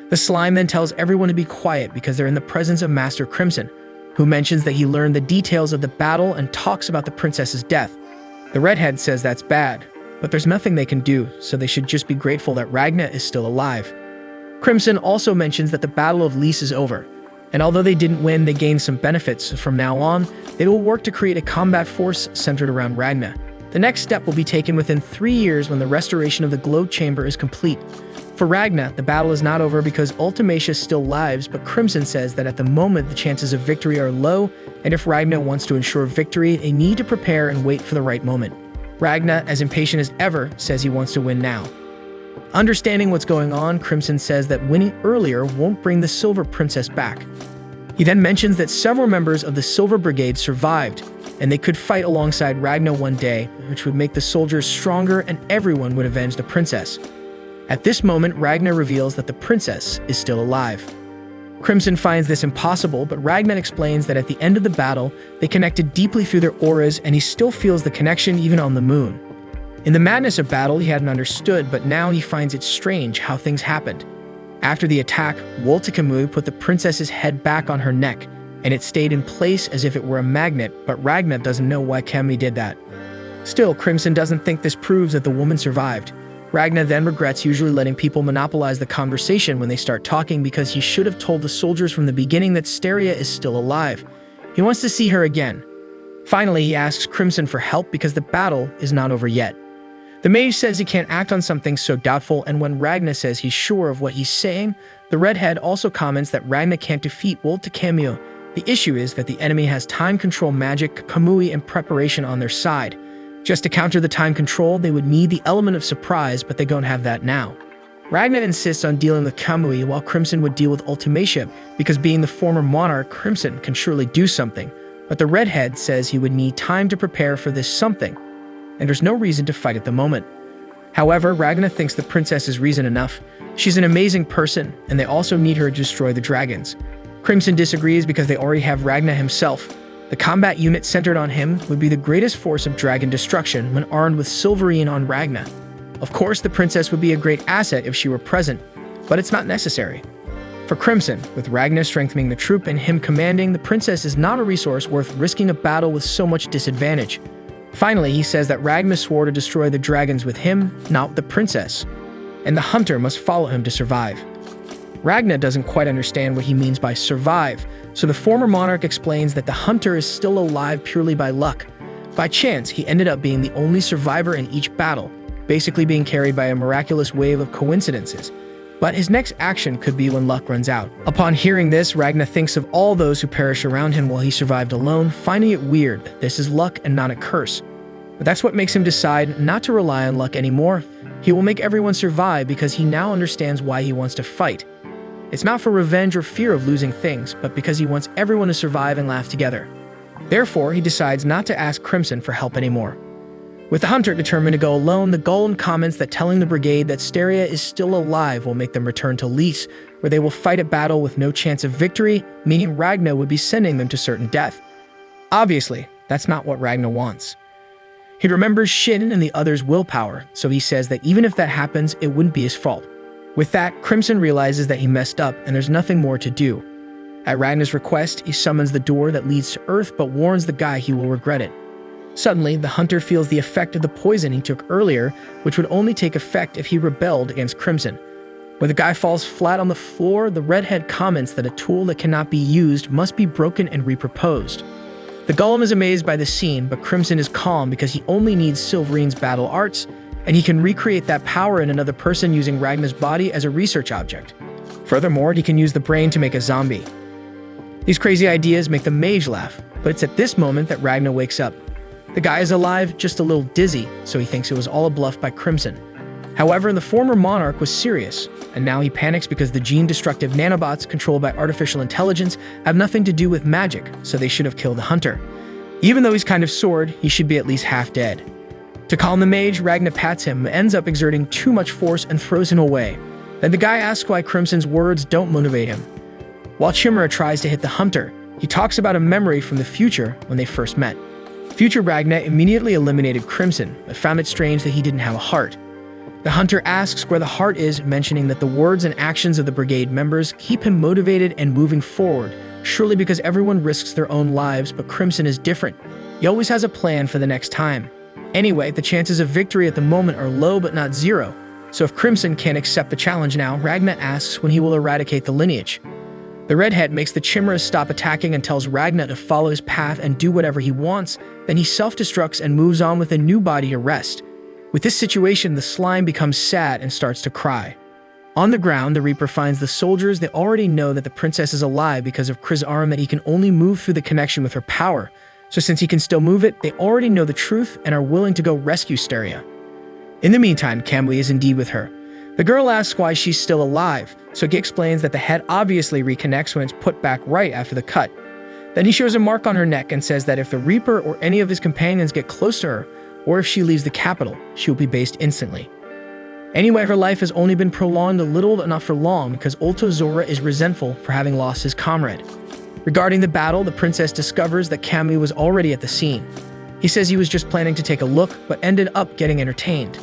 The slime then tells everyone to be quiet because they're in the presence of Master Crimson, who mentions that he learned the details of the battle and talks about the princess's death. The redhead says that's bad, but there's nothing they can do, so they should just be grateful that Ragna is still alive. Crimson also mentions that the Battle of Lys is over, and although they didn't win, they gained some benefits. From now on, they will work to create a combat force centered around Ragna. The next step will be taken within 3 years when the restoration of the glow chamber is complete. For Ragna, the battle is not over because Ultimacia still lives, but Crimson says that at the moment the chances of victory are low, and if Ragna wants to ensure victory, they need to prepare and wait for the right moment. Ragna, as impatient as ever, says he wants to win now. Understanding what's going on, Crimson says that winning earlier won't bring the Silver Princess back. He then mentions that several members of the Silver Brigade survived, and they could fight alongside Ragna one day, which would make the soldiers stronger and everyone would avenge the princess. At this moment, Ragna reveals that the princess is still alive. Crimson finds this impossible, but Ragna explains that at the end of the battle, they connected deeply through their auras and he still feels the connection even on the moon. In the madness of battle, he hadn't understood, but now he finds it strange how things happened. After the attack, Woltikamu put the princess's head back on her neck, and it stayed in place as if it were a magnet, but Ragna doesn't know why Kemi did that. Still, Crimson doesn't think this proves that the woman survived. Ragna then regrets usually letting people monopolize the conversation when they start talking because he should have told the soldiers from the beginning that Steria is still alive. He wants to see her again. Finally, he asks Crimson for help because the battle is not over yet. The mage says he can't act on something so doubtful, and when Ragna says he's sure of what he's saying, the redhead also comments that Ragna can't defeat Woltikamu. The issue is that the enemy has time control magic, Kamui, and preparation on their side. Just to counter the time control, they would need the element of surprise, but they don't have that now. Ragna insists on dealing with Kamui while Crimson would deal with Ultimacia, because being the former monarch, Crimson can surely do something. But the redhead says he would need time to prepare for this something, and there's no reason to fight at the moment. However, Ragna thinks the princess is reason enough. She's an amazing person, and they also need her to destroy the dragons. Crimson disagrees because they already have Ragna himself. The combat unit centered on him would be the greatest force of dragon destruction when armed with Silverine on Ragna. Of course, the princess would be a great asset if she were present, but it's not necessary. For Crimson, with Ragna strengthening the troop and him commanding, the princess is not a resource worth risking a battle with so much disadvantage. Finally, he says that Ragna swore to destroy the dragons with him, not the princess, and the hunter must follow him to survive. Ragna doesn't quite understand what he means by survive, so the former monarch explains that the hunter is still alive purely by luck. By chance, he ended up being the only survivor in each battle, basically being carried by a miraculous wave of coincidences. But his next action could be when luck runs out. Upon hearing this, Ragna thinks of all those who perished around him while he survived alone, finding it weird that this is luck and not a curse. But that's what makes him decide not to rely on luck anymore. He will make everyone survive because he now understands why he wants to fight. It's not for revenge or fear of losing things, but because he wants everyone to survive and laugh together. Therefore, he decides not to ask Crimson for help anymore. With the hunter determined to go alone, the golem comments that telling the brigade that Steria is still alive will make them return to Lys, where they will fight a battle with no chance of victory, meaning Ragna would be sending them to certain death. Obviously, that's not what Ragna wants. He remembers Shin and the others' willpower, so he says that even if that happens, it wouldn't be his fault. With that, Crimson realizes that he messed up and there's nothing more to do. At Ragna's request, he summons the door that leads to Earth but warns the guy he will regret it. Suddenly, the hunter feels the effect of the poison he took earlier, which would only take effect if he rebelled against Crimson. When the guy falls flat on the floor, the redhead comments that a tool that cannot be used must be broken and reproposed. The golem is amazed by the scene, but Crimson is calm because he only needs Silverine's battle arts, and he can recreate that power in another person using Ragna's body as a research object. Furthermore, he can use the brain to make a zombie. These crazy ideas make the mage laugh, but it's at this moment that Ragna wakes up. The guy is alive, just a little dizzy, so he thinks it was all a bluff by Crimson. However, the former monarch was serious, and now he panics because the gene-destructive nanobots controlled by artificial intelligence have nothing to do with magic, so they should have killed the hunter. Even though he's kind of sored, he should be at least half dead. To calm the mage, Ragna pats him, ends up exerting too much force and throws him away. Then the guy asks why Crimson's words don't motivate him. While Chimera tries to hit the hunter, he talks about a memory from the future when they first met. Future Ragna immediately eliminated Crimson, but found it strange that he didn't have a heart. The hunter asks where the heart is, mentioning that the words and actions of the brigade members keep him motivated and moving forward, surely because everyone risks their own lives, but Crimson is different. He always has a plan for the next time. Anyway, the chances of victory at the moment are low but not zero, so if Crimson can't accept the challenge now, Ragna asks when he will eradicate the lineage. The redhead makes the Chimeras stop attacking and tells Ragna to follow his path and do whatever he wants, then he self-destructs and moves on with a new body to rest. With this situation, the slime becomes sad and starts to cry. On the ground, the Reaper finds the soldiers. They already know that the princess is alive because of Kri's arm, that he can only move through the connection with her power. So since he can still move it, they already know the truth and are willing to go rescue Steria. In the meantime, Kamui is indeed with her. The girl asks why she's still alive, so he explains that the head obviously reconnects when it's put back right after the cut. Then he shows a mark on her neck and says that if the Reaper or any of his companions get close to her, or if she leaves the capital, she will be based instantly. Anyway, her life has only been prolonged a little but not for long because Ulto Zora is resentful for having lost his comrade. Regarding the battle, the princess discovers that Kamui was already at the scene. He says he was just planning to take a look, but ended up getting entertained.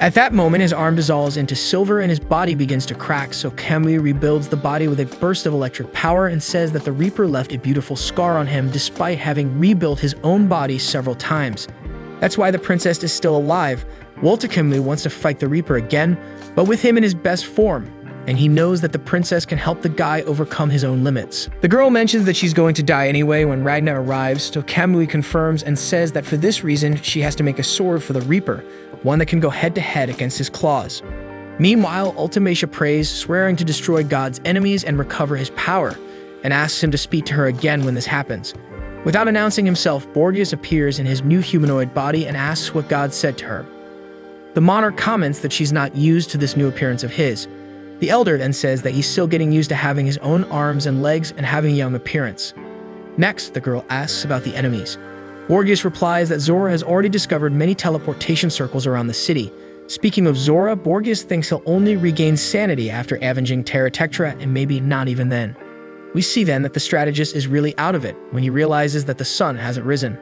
At that moment, his arm dissolves into silver and his body begins to crack, so Kamui rebuilds the body with a burst of electric power and says that the Reaper left a beautiful scar on him despite having rebuilt his own body several times. That's why the princess is still alive. Walter Kamui wants to fight the Reaper again, but with him in his best form, and he knows that the princess can help the guy overcome his own limits. The girl mentions that she's going to die anyway when Ragna arrives, so Kamui confirms and says that for this reason, she has to make a sword for the Reaper, one that can go head-to-head against his claws. Meanwhile, Ultimacia prays, swearing to destroy God's enemies and recover his power, and asks him to speak to her again when this happens. Without announcing himself, Borgias appears in his new humanoid body and asks what God said to her. The monarch comments that she's not used to this new appearance of his. The elder then says that he's still getting used to having his own arms and legs and having a young appearance. Next, the girl asks about the enemies. Borgias replies that Zora has already discovered many teleportation circles around the city. Speaking of Zora, Borgias thinks he'll only regain sanity after avenging Terra Tectra, and maybe not even then. We see then that the strategist is really out of it when he realizes that the sun hasn't risen.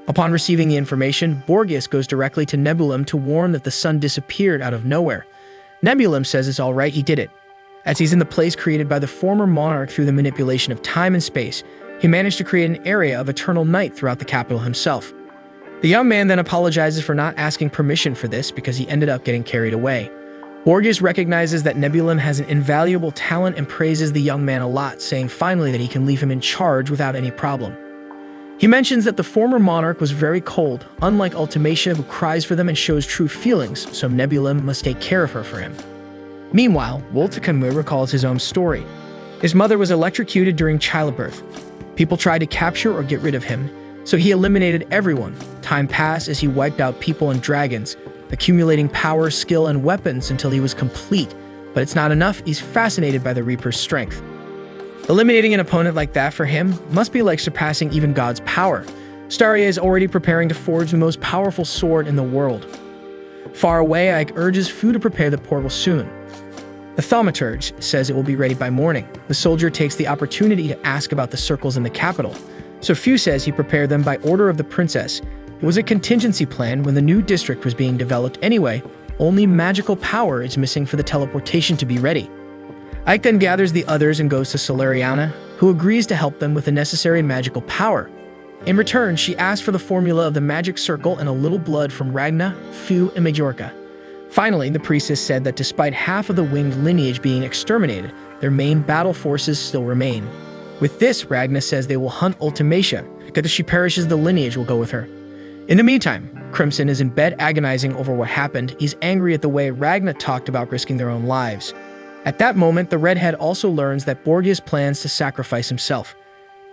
Upon receiving the information, Borgias goes directly to Nebulum to warn that the sun disappeared out of nowhere. Nebulum says it's alright, he did it. As he's in the place created by the former monarch through the manipulation of time and space, he managed to create an area of eternal night throughout the capital himself. The young man then apologizes for not asking permission for this because he ended up getting carried away. Borgias recognizes that Nebulum has an invaluable talent and praises the young man a lot, saying finally that he can leave him in charge without any problem. He mentions that the former monarch was very cold, unlike Ultimacia, who cries for them and shows true feelings, so Nebulum must take care of her for him. Meanwhile, Walter Kamui recalls his own story. His mother was electrocuted during childbirth. People tried to capture or get rid of him, So he eliminated everyone. Time passed as he wiped out people and dragons, accumulating power, skill, and weapons until he was complete. But it's not enough, he's fascinated by the Reaper's strength. Eliminating an opponent like that for him must be like surpassing even God's power. Staria is already preparing to forge the most powerful sword in the world. Far away, Ike urges Fu to prepare the portal soon. The thaumaturge says it will be ready by morning. The soldier takes the opportunity to ask about the circles in the capital. So Fu says he prepared them by order of the princess. It was a contingency plan when the new district was being developed anyway. Only magical power is missing for the teleportation to be ready. Ike then gathers the others and goes to Solariana, who agrees to help them with the necessary magical power. In return, she asks for the formula of the magic circle and a little blood from Ragna, Fu, and Majorca. Finally, the priestess said that despite half of the winged lineage being exterminated, their main battle forces still remain. With this, Ragna says they will hunt Ultimacia, because if she perishes, the lineage will go with her. In the meantime, Crimson is in bed agonizing over what happened. He's angry at the way Ragna talked about risking their own lives. At that moment, the redhead also learns that Borgias plans to sacrifice himself.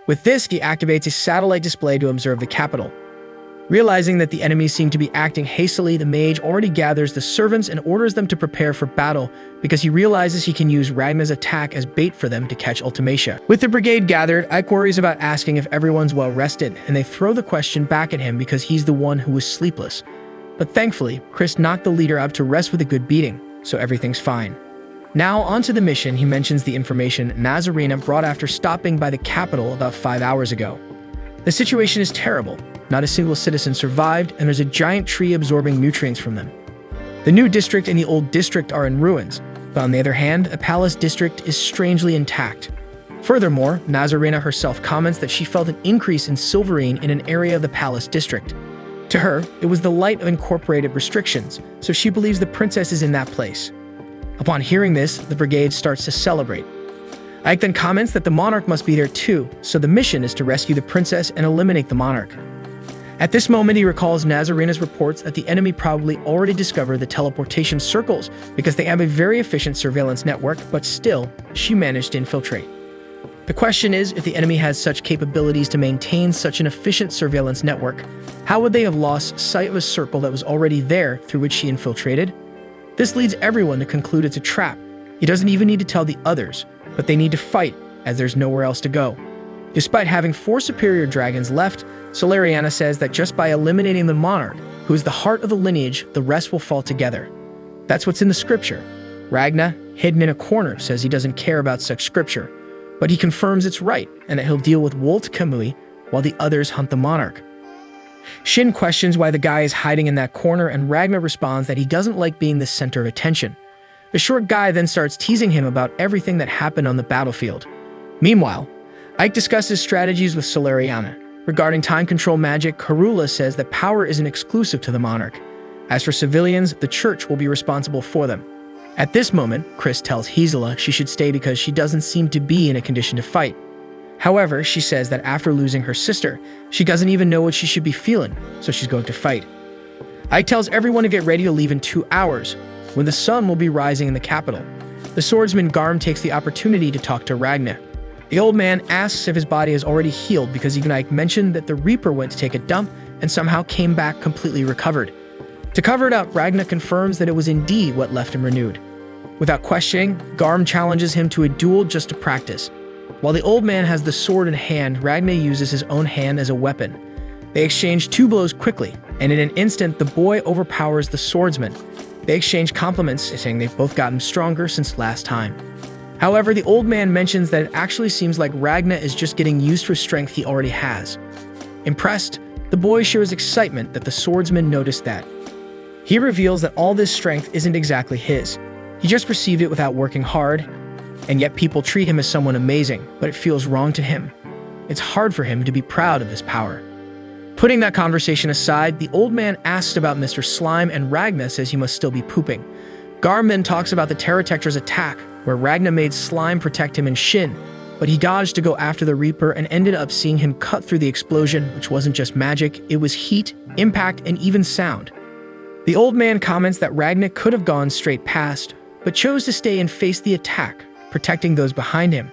With this, he activates a satellite display to observe the capital. Realizing that the enemies seem to be acting hastily, the mage already gathers the servants and orders them to prepare for battle because he realizes he can use Ragna's attack as bait for them to catch Ultimacia. With the brigade gathered, Ike worries about asking if everyone's well rested, and they throw the question back at him because he's the one who was sleepless. But thankfully, Chris knocked the leader up to rest with a good beating, so everything's fine. Now, onto the mission. He mentions the information Nazarena brought after stopping by the capital about 5 hours ago. The situation is terrible. Not a single citizen survived, and there's a giant tree absorbing nutrients from them. The new district and the old district are in ruins, but on the other hand, a palace district is strangely intact. Furthermore, Nazarena herself comments that she felt an increase in silverine in an area of the palace district. To her, it was the light of incorporated restrictions, so she believes the princess is in that place. Upon hearing this, the brigade starts to celebrate. Ike then comments that the monarch must be there too, so the mission is to rescue the princess and eliminate the monarch. At this moment, he recalls Nazarena's reports that the enemy probably already discovered the teleportation circles because they have a very efficient surveillance network, but still, she managed to infiltrate. The question is, if the enemy has such capabilities to maintain such an efficient surveillance network, how would they have lost sight of a circle that was already there through which she infiltrated? This leads everyone to conclude it's a trap. He doesn't even need to tell the others, but they need to fight, as there's nowhere else to go. Despite having 4 superior dragons left, Solariana says that just by eliminating the monarch, who is the heart of the lineage, the rest will fall together. That's what's in the scripture. Ragna, hidden in a corner, says he doesn't care about such scripture, but he confirms it's right and that he'll deal with Wolt Kamui while the others hunt the monarch. Shin questions why the guy is hiding in that corner, and Ragna responds that he doesn't like being the center of attention. The short guy then starts teasing him about everything that happened on the battlefield. Meanwhile, Ike discusses strategies with Solariana. Regarding time control magic, Karula says that power isn't exclusive to the monarch. As for civilians, the church will be responsible for them. At this moment, Chris tells Gisela she should stay because she doesn't seem to be in a condition to fight. However, she says that after losing her sister, she doesn't even know what she should be feeling, so she's going to fight. Ike tells everyone to get ready to leave in 2 hours, when the sun will be rising in the capital. The swordsman Garm takes the opportunity to talk to Ragna. The old man asks if his body is already healed because even Ike mentioned that the Reaper went to take a dump and somehow came back completely recovered. To cover it up, Ragna confirms that it was indeed what left him renewed. Without questioning, Garm challenges him to a duel just to practice. While the old man has the sword in hand, Ragna uses his own hand as a weapon. They exchange 2 blows quickly, and in an instant, the boy overpowers the swordsman. They exchange compliments, saying they've both gotten stronger since last time. However, the old man mentions that it actually seems like Ragna is just getting used to strength he already has. Impressed, the boy shows excitement that the swordsman noticed that. He reveals that all this strength isn't exactly his. He just received it without working hard, and yet people treat him as someone amazing, but it feels wrong to him. It's hard for him to be proud of this power. Putting that conversation aside, the old man asks about Mr. Slime, and Ragna says he must still be pooping. Garm then talks about the Terratectra's attack, where Ragna made Slime protect him in Shin, but he dodged to go after the Reaper and ended up seeing him cut through the explosion, which wasn't just magic, it was heat, impact, and even sound. The old man comments that Ragna could have gone straight past, but chose to stay and face the attack, protecting those behind him.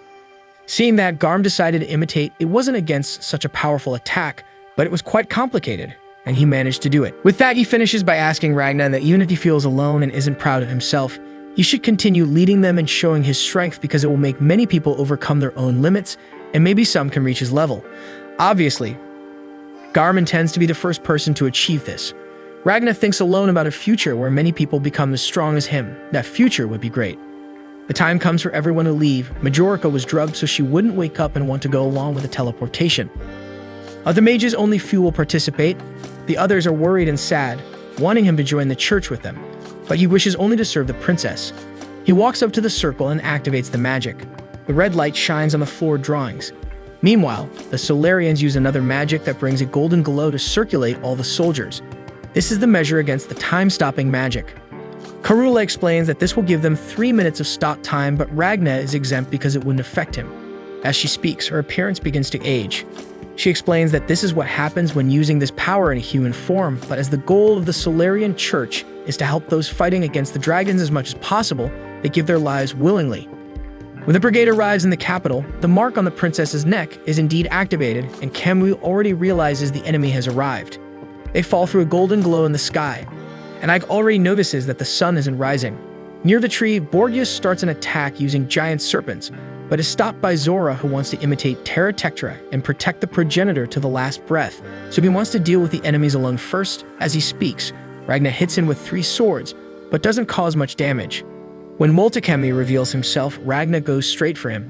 Seeing that, Garm decided to imitate. It wasn't against such a powerful attack, but it was quite complicated, and he managed to do it. With that, he finishes by asking Ragnar that even if he feels alone and isn't proud of himself, he should continue leading them and showing his strength because it will make many people overcome their own limits, and maybe some can reach his level. Obviously, Garm intends to be the first person to achieve this. Ragnar thinks alone about a future where many people become as strong as him. That future would be great. The time comes for everyone to leave. Majorica was drugged so she wouldn't wake up and want to go along with the teleportation. Of the mages, only few will participate. The others are worried and sad, wanting him to join the church with them, but he wishes only to serve the princess. He walks up to the circle and activates the magic. The red light shines on the floor drawings. Meanwhile, the Solarians use another magic that brings a golden glow to circulate all the soldiers. This is the measure against the time-stopping magic. Karula explains that this will give them 3 minutes of stock time, but Ragnar is exempt because it wouldn't affect him. As she speaks, her appearance begins to age. She explains that this is what happens when using this power in a human form, but as the goal of the Solarian Church is to help those fighting against the dragons as much as possible, they give their lives willingly. When the brigade arrives in the capital, the mark on the princess's neck is indeed activated, and Kamui already realizes the enemy has arrived. They fall through a golden glow in the sky, and Ike already notices that the sun isn't rising. Near the tree, Borgias starts an attack using giant serpents, but is stopped by Zora, who wants to imitate Terra Tectra and protect the progenitor to the last breath, so he wants to deal with the enemies alone first. As he speaks, Ragnar hits him with 3 swords, but doesn't cause much damage. When Multikemi reveals himself, Ragnar goes straight for him.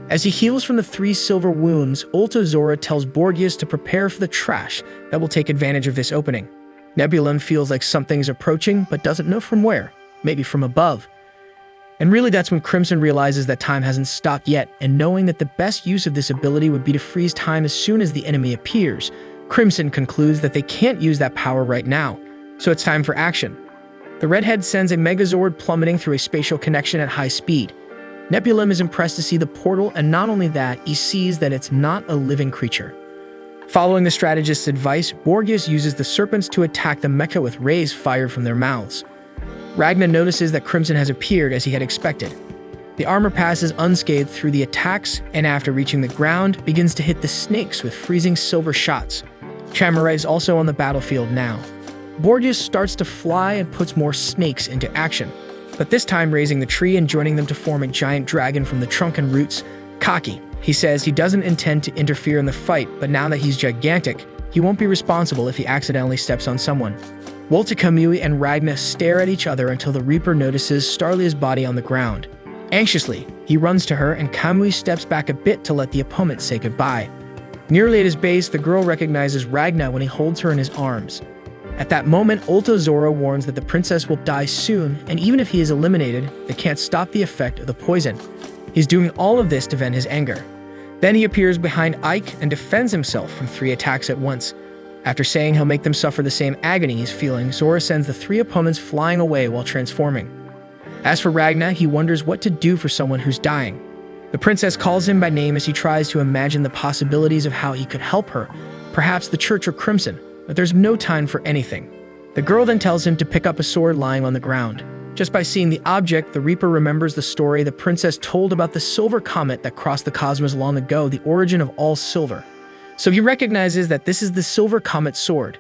As he heals from the 3 silver wounds, Ulta Zora tells Borgias to prepare for the trash that will take advantage of this opening. Nebulum feels like something's approaching, but doesn't know from where, maybe from above. And really that's when Crimson realizes that time hasn't stopped yet, and knowing that the best use of this ability would be to freeze time as soon as the enemy appears, Crimson concludes that they can't use that power right now, so it's time for action. The Redhead sends a Megazord plummeting through a spatial connection at high speed. Nebulum is impressed to see the portal, and not only that, he sees that it's not a living creature. Following the strategist's advice, Borgias uses the serpents to attack the mecha with rays fired from their mouths. Ragnar notices that Crimson has appeared as he had expected. The armor passes unscathed through the attacks, and after reaching the ground, begins to hit the snakes with freezing silver shots. Chamara is also on the battlefield now. Borgias starts to fly and puts more snakes into action, but this time raising the tree and joining them to form a giant dragon from the trunk and roots. Cocky, he says he doesn't intend to interfere in the fight, but now that he's gigantic, he won't be responsible if he accidentally steps on someone. Walter Kamui and Ragnar stare at each other until the Reaper notices Starlia's body on the ground. Anxiously, he runs to her, and Kamui steps back a bit to let the opponent say goodbye. Nearly at his base, the girl recognizes Ragnar when he holds her in his arms. At that moment, Ulta Zora warns that the princess will die soon, and even if he is eliminated, they can't stop the effect of the poison. He's doing all of this to vent his anger. Then he appears behind Ike and defends himself from 3 attacks at once. After saying he'll make them suffer the same agony he's feeling, Zora sends the 3 opponents flying away while transforming. As for Ragnar, he wonders what to do for someone who's dying. The princess calls him by name as he tries to imagine the possibilities of how he could help her, perhaps the church or Crimson, but there's no time for anything. The girl then tells him to pick up a sword lying on the ground. Just by seeing the object, the Reaper remembers the story the princess told about the silver comet that crossed the cosmos long ago, the origin of all silver. So he recognizes that this is the silver comet sword.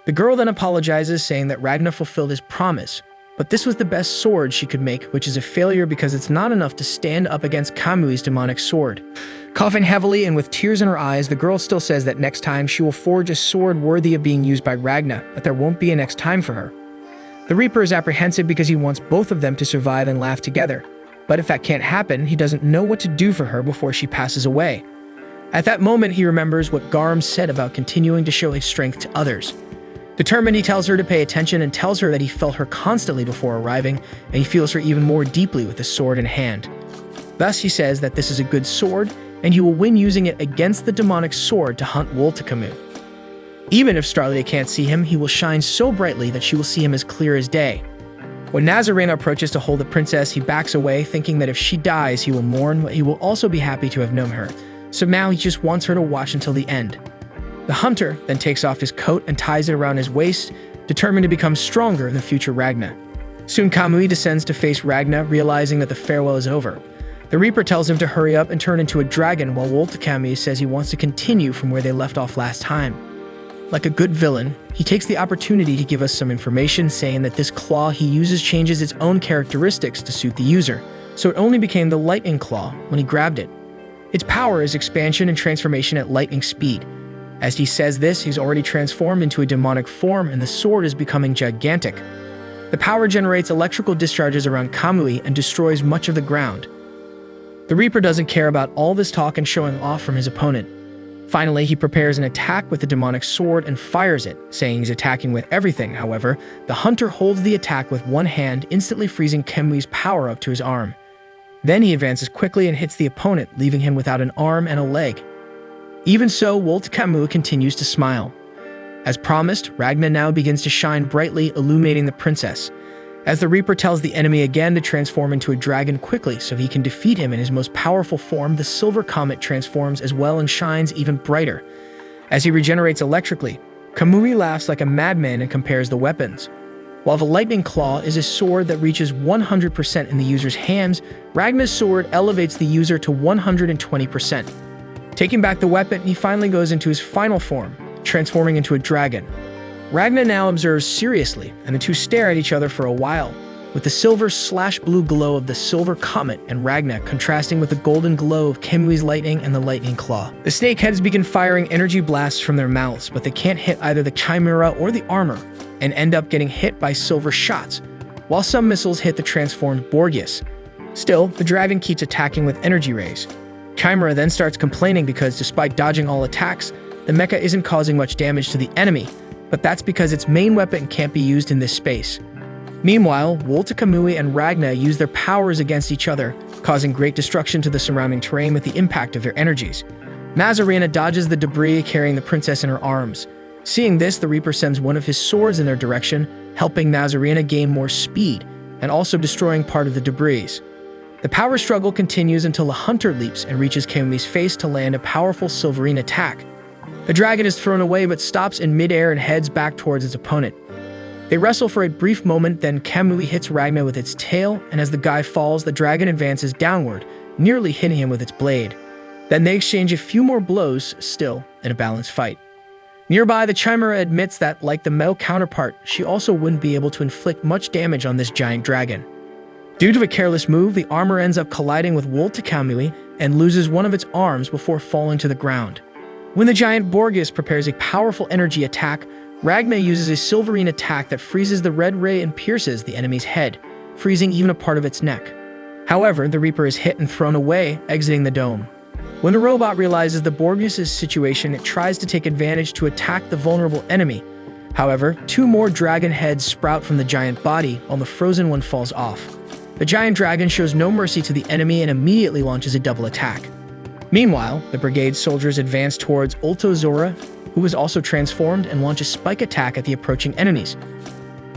The girl then apologizes, saying that Ragnar fulfilled his promise, but this was the best sword she could make, which is a failure because it's not enough to stand up against Kamui's demonic sword. Coughing heavily and with tears in her eyes, the girl still says that next time she will forge a sword worthy of being used by Ragnar, but there won't be a next time for her. The Reaper is apprehensive because he wants both of them to survive and laugh together, but if that can't happen, he doesn't know what to do for her before she passes away. At that moment, he remembers what Garm said about continuing to show his strength to others. Determined, he tells her to pay attention and tells her that he felt her constantly before arriving, and he feels her even more deeply with the sword in hand. Thus, he says that this is a good sword, and he will win using it against the demonic sword to hunt Woltakamu. Even if Starlia can't see him, he will shine so brightly that she will see him as clear as day. When Nazarena approaches to hold the princess, he backs away, thinking that if she dies, he will mourn, but he will also be happy to have known her. So now he just wants her to watch until the end. The hunter then takes off his coat and ties it around his waist, determined to become stronger in the future Ragnar. Soon Kamui descends to face Ragnar, realizing that the farewell is over. The Reaper tells him to hurry up and turn into a dragon, while Woltakami says he wants to continue from where they left off last time. like a good villain, he takes the opportunity to give us some information, saying that this claw he uses changes its own characteristics to suit the user, so it only became the lightning claw when he grabbed it. Its power is expansion and transformation at lightning speed. As he says this, he's already transformed into a demonic form and the sword is becoming gigantic. The power generates electrical discharges around Kamui and destroys much of the ground. The Reaper doesn't care about all this talk and showing off from his opponent. Finally, he prepares an attack with the demonic sword and fires it, saying he's attacking with everything. However, the hunter holds the attack with one hand, instantly freezing Kamui's power up to his arm. Then he advances quickly and hits the opponent, leaving him without an arm and a leg. Even so, Wolta Kamui continues to smile. As promised, Ragna now begins to shine brightly, illuminating the princess. As the Reaper tells the enemy again to transform into a dragon quickly so he can defeat him in his most powerful form, the silver comet transforms as well and shines even brighter. As he regenerates electrically, Kamui laughs like a madman and compares the weapons. While the lightning claw is a sword that reaches 100% in the user's hands, Ragna's sword elevates the user to 120%. Taking back the weapon, he finally goes into his final form, transforming into a dragon. Ragna now observes seriously, and the two stare at each other for a while, with the silver/blue glow of the silver comet and Ragna contrasting with the golden glow of Kamui's lightning and the lightning claw. The snakeheads begin firing energy blasts from their mouths, but they can't hit either the chimera or the armor, and end up getting hit by silver shots, while some missiles hit the transformed Borgias. Still, the dragon keeps attacking with energy rays. Chimera then starts complaining because despite dodging all attacks, the mecha isn't causing much damage to the enemy, but that's because its main weapon can't be used in this space. Meanwhile, Wolta Kamui and Ragna use their powers against each other, causing great destruction to the surrounding terrain with the impact of their energies. Nazarena dodges the debris, carrying the princess in her arms. Seeing this, the Reaper sends one of his swords in their direction, helping Nazarena gain more speed, and also destroying part of the debris. The power struggle continues until a hunter leaps and reaches Kamui's face to land a powerful silverine attack. The dragon is thrown away but stops in midair and heads back towards its opponent. They wrestle for a brief moment, then Kamui hits Ragna with its tail, and as the guy falls, the dragon advances downward, nearly hitting him with its blade. Then they exchange a few more blows, still in a balanced fight. Nearby, the Chimera admits that, like the male counterpart, she also wouldn't be able to inflict much damage on this giant dragon. Due to a careless move, the armor ends up colliding with Wolta Kamui and loses one of its arms before falling to the ground. When the giant Borgias prepares a powerful energy attack, Ragna uses a silverine attack that freezes the red ray and pierces the enemy's head, freezing even a part of its neck. However, the Reaper is hit and thrown away, exiting the dome. When the robot realizes the Borgias' situation, it tries to take advantage to attack the vulnerable enemy. However, two more dragon heads sprout from the giant body, while the frozen one falls off. The giant dragon shows no mercy to the enemy and immediately launches a double attack. Meanwhile, the brigade soldiers advance towards Ultozora, who is also transformed, and launch a spike attack at the approaching enemies.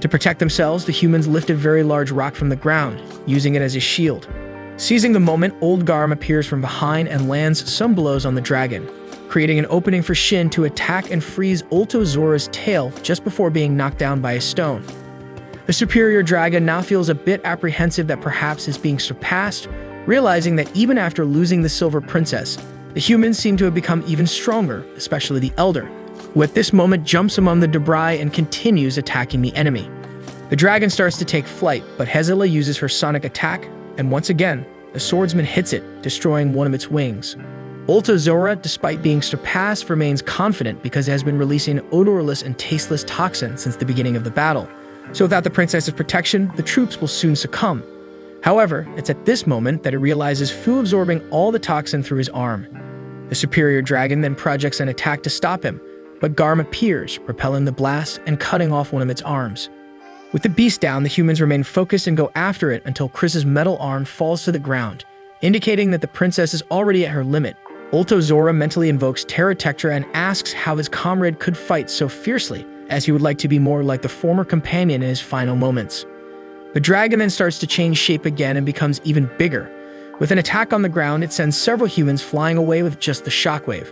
To protect themselves, the humans lift a very large rock from the ground, using it as a shield. Seizing the moment, Old Garm appears from behind and lands some blows on the dragon, creating an opening for Shin to attack and freeze Ultozora's tail just before being knocked down by a stone. The superior dragon now feels a bit apprehensive that perhaps is being surpassed, realizing that even after losing the Silver Princess, the humans seem to have become even stronger, especially the Elder, who at this moment jumps among the debris and continues attacking the enemy. The dragon starts to take flight, but Hezela uses her sonic attack, and once again, the swordsman hits it, destroying one of its wings. Ultozora, despite being surpassed, remains confident because it has been releasing an odorless and tasteless toxin since the beginning of the battle. So without the princess's protection, the troops will soon succumb. However, it's at this moment that it realizes Fu absorbing all the toxin through his arm. The superior dragon then projects an attack to stop him, but Garm appears, repelling the blast and cutting off one of its arms. With the beast down, the humans remain focused and go after it until Chris's metal arm falls to the ground, indicating that the princess is already at her limit. Ultozora mentally invokes Terra Tectra and asks how his comrade could fight so fiercely, as he would like to be more like the former companion in his final moments. The dragon then starts to change shape again and becomes even bigger. With an attack on the ground, it sends several humans flying away with just the shockwave.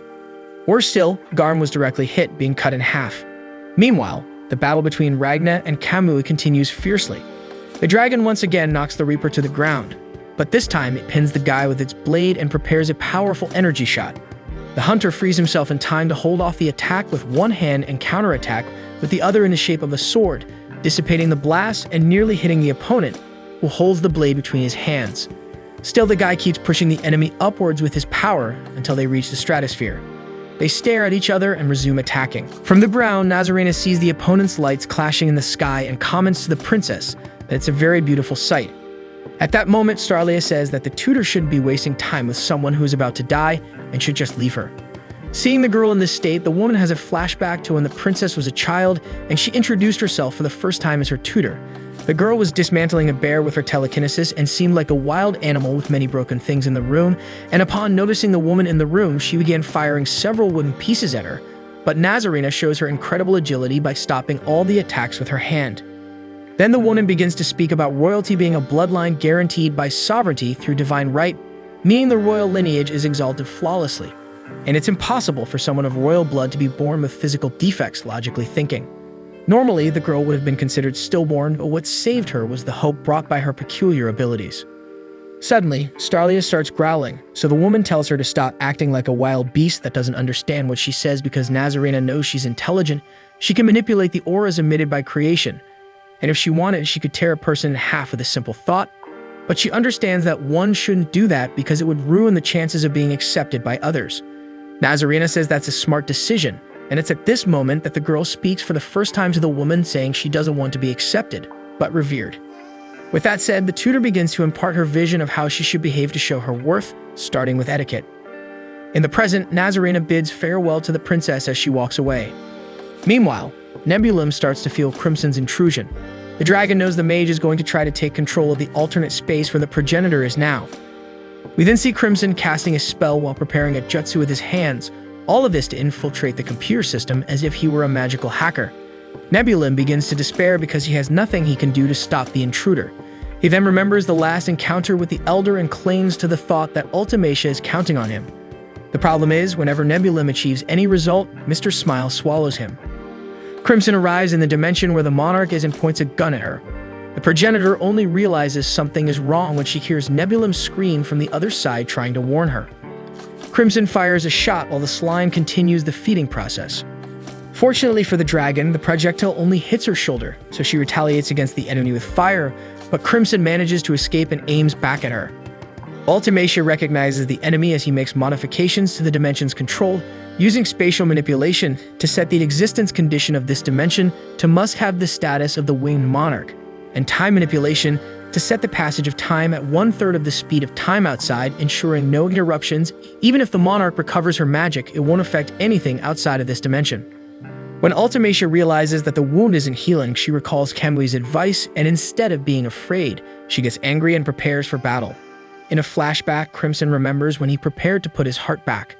Worse still, Garm was directly hit, being cut in half. Meanwhile, the battle between Ragna and Kamui continues fiercely. The dragon once again knocks the Reaper to the ground, but this time it pins the guy with its blade and prepares a powerful energy shot. The The hunter frees himself in time to hold off the attack with one hand and counterattack with the other in the shape of a sword, dissipating the blast and nearly hitting the opponent, who holds the blade between his hands. Still, the guy keeps pushing the enemy upwards with his power until they reach the stratosphere. They stare at each other and resume attacking. From the ground, Nazarena sees the opponent's lights clashing in the sky and comments to the princess that it's a very beautiful sight. At that moment, Starlia says that the tutor shouldn't be wasting time with someone who is about to die and should just leave her. Seeing the girl in this state, the woman has a flashback to when the princess was a child and she introduced herself for the first time as her tutor. The girl was dismantling a bear with her telekinesis and seemed like a wild animal with many broken things in the room, and upon noticing the woman in the room, she began firing several wooden pieces at her, but Nazarena shows her incredible agility by stopping all the attacks with her hand. Then the woman begins to speak about royalty being a bloodline guaranteed by sovereignty through divine right, meaning the royal lineage is exalted flawlessly, and it's impossible for someone of royal blood to be born with physical defects, logically thinking. Normally, the girl would have been considered stillborn, but what saved her was the hope brought by her peculiar abilities. Suddenly, Starlia starts growling, so the woman tells her to stop acting like a wild beast that doesn't understand what she says because Nazarena knows she's intelligent. She can manipulate the auras emitted by creation, and if she wanted, she could tear a person in half with a simple thought, but she understands that one shouldn't do that because it would ruin the chances of being accepted by others. Nazarena says that's a smart decision, and it's at this moment that the girl speaks for the first time to the woman, saying she doesn't want to be accepted, but revered. With that said, the tutor begins to impart her vision of how she should behave to show her worth, starting with etiquette. In the present, Nazarena bids farewell to the princess as she walks away. Meanwhile, Nebulum starts to feel Crimson's intrusion. The dragon knows the mage is going to try to take control of the alternate space where the progenitor is now. We then see Crimson casting a spell while preparing a jutsu with his hands, all of this to infiltrate the computer system as if he were a magical hacker. Nebulum begins to despair because he has nothing he can do to stop the intruder. He then remembers the last encounter with the Elder and clings to the thought that Ultimacia is counting on him. The problem is, whenever Nebulum achieves any result, Mr. Smile swallows him. Crimson arrives in the dimension where the monarch is and points a gun at her. The progenitor only realizes something is wrong when she hears Nebulum scream from the other side trying to warn her. Crimson fires a shot while the slime continues the feeding process. Fortunately for the dragon, the projectile only hits her shoulder, so she retaliates against the enemy with fire, but Crimson manages to escape and aims back at her. Ultimacia recognizes the enemy as he makes modifications to the dimension's control, using spatial manipulation to set the existence condition of this dimension to must have the status of the winged monarch, and time manipulation to set the passage of time at 1/3 of the speed of time outside, ensuring no interruptions. Even if the monarch recovers her magic, it won't affect anything outside of this dimension. When Ultimacia realizes that the wound isn't healing, she recalls Kemui's advice, and instead of being afraid, she gets angry and prepares for battle. In a flashback, Crimson remembers when he prepared to put his heart back.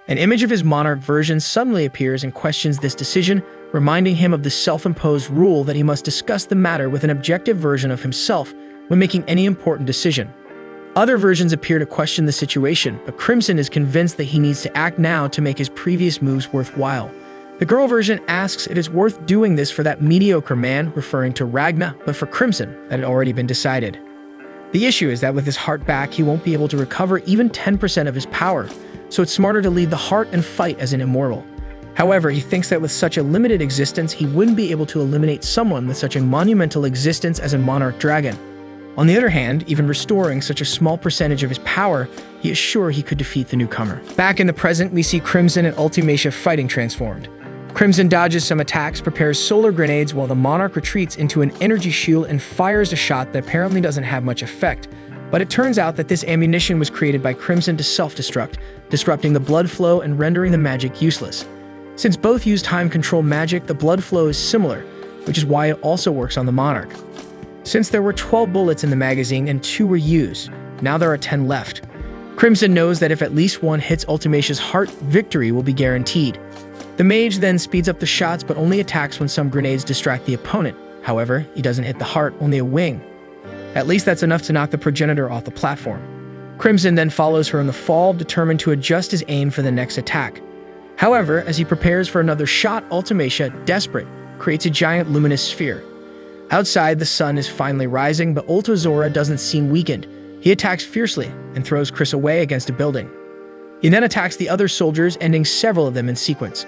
An image of his monarch version suddenly appears and questions this decision, reminding him of the self-imposed rule that he must discuss the matter with an objective version of himself when making any important decision. Other versions appear to question the situation, but Crimson is convinced that he needs to act now to make his previous moves worthwhile. The girl version asks if it's worth doing this for that mediocre man, referring to Ragna, but for Crimson, that had already been decided. The issue is that with his heart back, he won't be able to recover even 10% of his power, so it's smarter to leave the heart and fight as an immortal. However, he thinks that with such a limited existence, he wouldn't be able to eliminate someone with such a monumental existence as a monarch dragon. On the other hand, even restoring such a small percentage of his power, he is sure he could defeat the newcomer. Back in the present, we see Crimson and Ultimacia fighting transformed. Crimson dodges some attacks, prepares solar grenades while the monarch retreats into an energy shield and fires a shot that apparently doesn't have much effect. But it turns out that this ammunition was created by Crimson to self-destruct, disrupting the blood flow and rendering the magic useless. Since both use time control magic, the blood flow is similar, which is why it also works on the monarch. Since there were 12 bullets in the magazine and 2 were used, now there are 10 left. Crimson knows that if at least one hits Ultimacia's heart, victory will be guaranteed. The mage then speeds up the shots but only attacks when some grenades distract the opponent. However, he doesn't hit the heart, only a wing. At least that's enough to knock the progenitor off the platform. Crimson then follows her in the fall, determined to adjust his aim for the next attack. However, as he prepares for another shot, Ultimacia, desperate, creates a giant luminous sphere. Outside, the sun is finally rising, but Ultozora doesn't seem weakened. He attacks fiercely and throws Chris away against a building. He then attacks the other soldiers, ending several of them in sequence.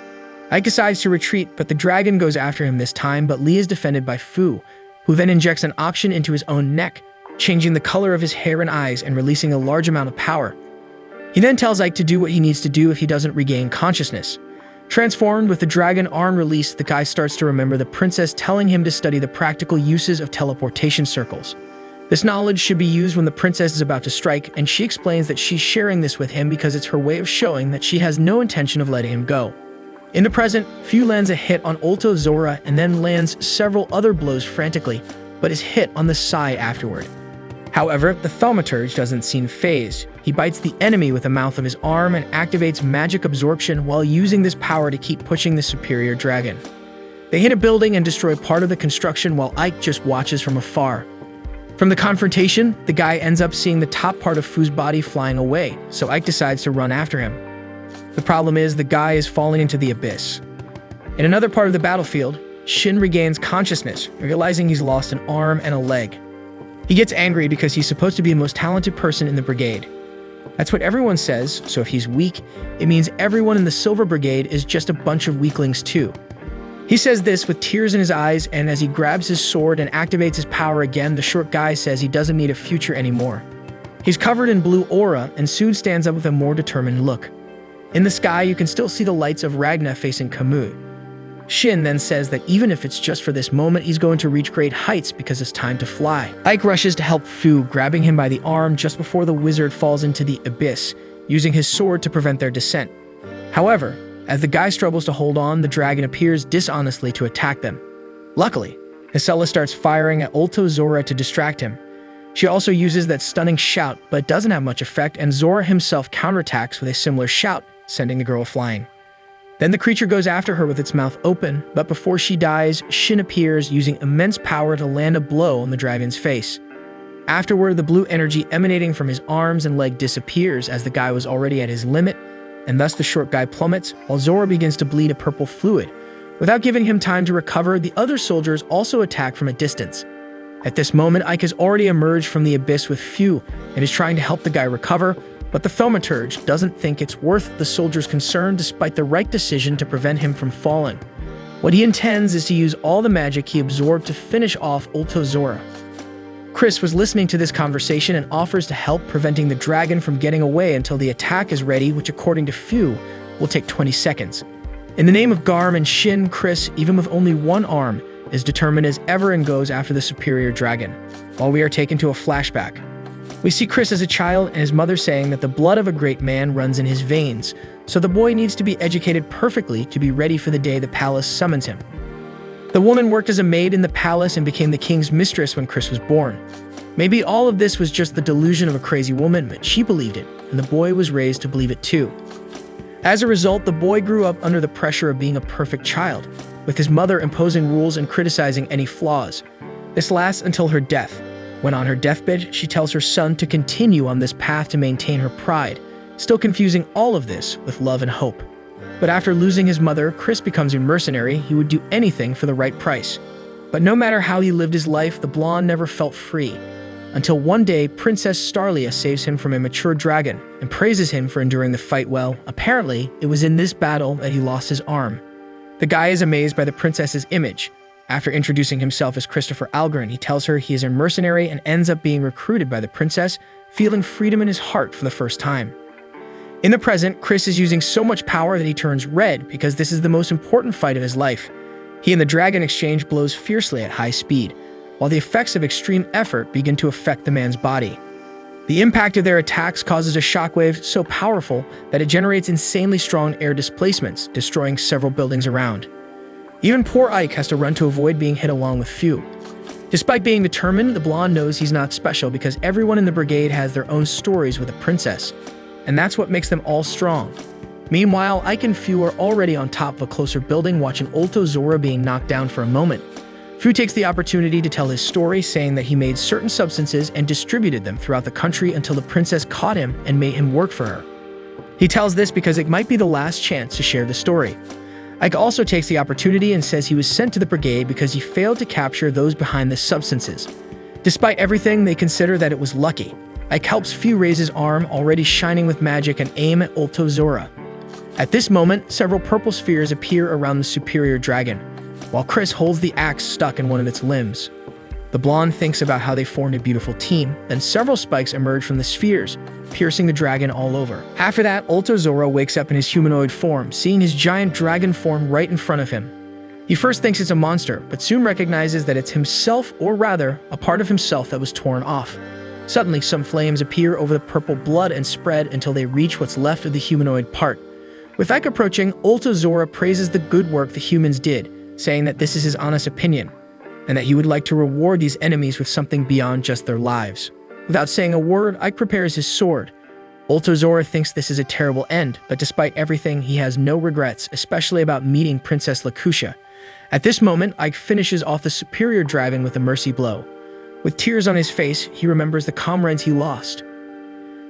Ike decides to retreat, but the dragon goes after him this time, but Lee is defended by Fu, who then injects an oxygen into his own neck, changing the color of his hair and eyes and releasing a large amount of power. He then tells Ike to do what he needs to do if he doesn't regain consciousness. Transformed with the dragon arm released, the guy starts to remember the princess telling him to study the practical uses of teleportation circles. This knowledge should be used when the princess is about to strike, and she explains that she's sharing this with him because it's her way of showing that she has no intention of letting him go. In the present, Fu lands a hit on Ulto Zora and then lands several other blows frantically, but is hit on the side afterward. However, the thaumaturge doesn't seem phased. He bites the enemy with the mouth of his arm and activates magic absorption while using this power to keep pushing the superior dragon. They hit a building and destroy part of the construction while Ike just watches from afar. From the confrontation, the guy ends up seeing the top part of Fu's body flying away, so Ike decides to run after him. The problem is the guy is falling into the abyss. In another part of the battlefield, Shin regains consciousness, realizing he's lost an arm and a leg. He gets angry because he's supposed to be the most talented person in the brigade. That's what everyone says, so if he's weak, it means everyone in the Silver Brigade is just a bunch of weaklings too. He says this with tears in his eyes, and as he grabs his sword and activates his power again, the short guy says he doesn't need a future anymore. He's covered in blue aura, and soon stands up with a more determined look. In the sky, you can still see the lights of Ragna facing Kamui. Shin then says that even if it's just for this moment, he's going to reach great heights because it's time to fly. Ike rushes to help Fu, grabbing him by the arm just before the wizard falls into the abyss, using his sword to prevent their descent. However, as the guy struggles to hold on, the dragon appears dishonestly to attack them. Luckily, Hisela starts firing at Ulto Zora to distract him. She also uses that stunning shout, but it doesn't have much effect, and Zora himself counterattacks with a similar shout, sending the girl flying. Then the creature goes after her with its mouth open, but before she dies, Shin appears using immense power to land a blow on the dragon's face. Afterward, the blue energy emanating from his arms and leg disappears as the guy was already at his limit, and thus the short guy plummets while Zora begins to bleed a purple fluid. Without giving him time to recover, the other soldiers also attack from a distance. At this moment, Ike has already emerged from the abyss with Fu and is trying to help the guy recover, but the thaumaturge doesn't think it's worth the soldier's concern despite the right decision to prevent him from falling. What he intends is to use all the magic he absorbed to finish off Ulto Zora. Chris was listening to this conversation and offers to help, preventing the dragon from getting away until the attack is ready, which according to Fu, will take 20 seconds. In the name of Garm and Shin, Chris, even with only one arm, is determined as ever and goes after the superior dragon. While we are taken to a flashback, we see Chris as a child and his mother saying that the blood of a great man runs in his veins, so the boy needs to be educated perfectly to be ready for the day the palace summons him. The woman worked as a maid in the palace and became the king's mistress when Chris was born. Maybe all of this was just the delusion of a crazy woman, but she believed it, and the boy was raised to believe it too. As a result, the boy grew up under the pressure of being a perfect child, with his mother imposing rules and criticizing any flaws. This lasts until her death. When on her deathbed, she tells her son to continue on this path to maintain her pride, still confusing all of this with love and hope. But after losing his mother, Chris becomes a mercenary. He would do anything for the right price. But no matter how he lived his life, the blonde never felt free. Until one day, Princess Starlia saves him from a mature dragon and praises him for enduring the fight well. Apparently, it was in this battle that he lost his arm. The guy is amazed by the princess's image. After introducing himself as Christopher Algren, he tells her he is a mercenary and ends up being recruited by the princess, feeling freedom in his heart for the first time. In the present, Chris is using so much power that he turns red because this is the most important fight of his life. He and the dragon exchange blows fiercely at high speed, while the effects of extreme effort begin to affect the man's body. The impact of their attacks causes a shockwave so powerful that it generates insanely strong air displacements, destroying several buildings around. Even poor Ike has to run to avoid being hit along with Fu. Despite being determined, the blonde knows he's not special because everyone in the brigade has their own stories with a princess, and that's what makes them all strong. Meanwhile, Ike and Fu are already on top of a closer building watching Ulto Zora being knocked down for a moment. Fu takes the opportunity to tell his story, saying that he made certain substances and distributed them throughout the country until the princess caught him and made him work for her. He tells this because it might be the last chance to share the story. Ike also takes the opportunity and says he was sent to the brigade because he failed to capture those behind the substances. Despite everything, they consider that it was lucky. Ike helps Few raise his arm, already shining with magic, and aim at Ultozora. At this moment, several purple spheres appear around the superior dragon, while Chris holds the axe stuck in one of its limbs. The blonde thinks about how they formed a beautiful team, then several spikes emerge from the spheres, piercing the dragon all over. After that, Ultozora wakes up in his humanoid form, seeing his giant dragon form right in front of him. He first thinks it's a monster, but soon recognizes that it's himself, or rather, a part of himself that was torn off. Suddenly, some flames appear over the purple blood and spread until they reach what's left of the humanoid part. With Ike approaching, Ultozora praises the good work the humans did, saying that this is his honest opinion, and that he would like to reward these enemies with something beyond just their lives. Without saying a word, Ike prepares his sword. Ultozora thinks this is a terrible end, but despite everything, he has no regrets, especially about meeting Princess Lakusha. At this moment, Ike finishes off the superior dragon with a mercy blow. With tears on his face, he remembers the comrades he lost.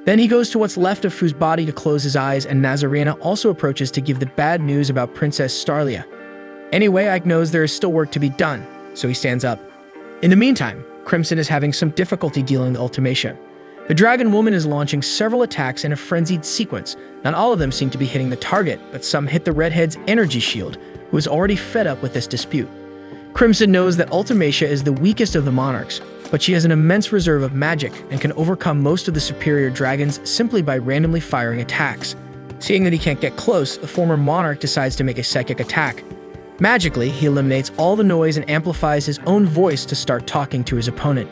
Then he goes to what's left of Fu's body to close his eyes, and Nazarena also approaches to give the bad news about Princess Starlia. Anyway, Ike knows there is still work to be done, so he stands up. In the meantime, Crimson is having some difficulty dealing with Ultimacia. The dragon woman is launching several attacks in a frenzied sequence. Not all of them seem to be hitting the target, but some hit the redhead's energy shield, who is already fed up with this dispute. Crimson knows that Ultimacia is the weakest of the monarchs, but she has an immense reserve of magic and can overcome most of the superior dragons simply by randomly firing attacks. Seeing that he can't get close, the former monarch decides to make a psychic attack. Magically, he eliminates all the noise and amplifies his own voice to start talking to his opponent.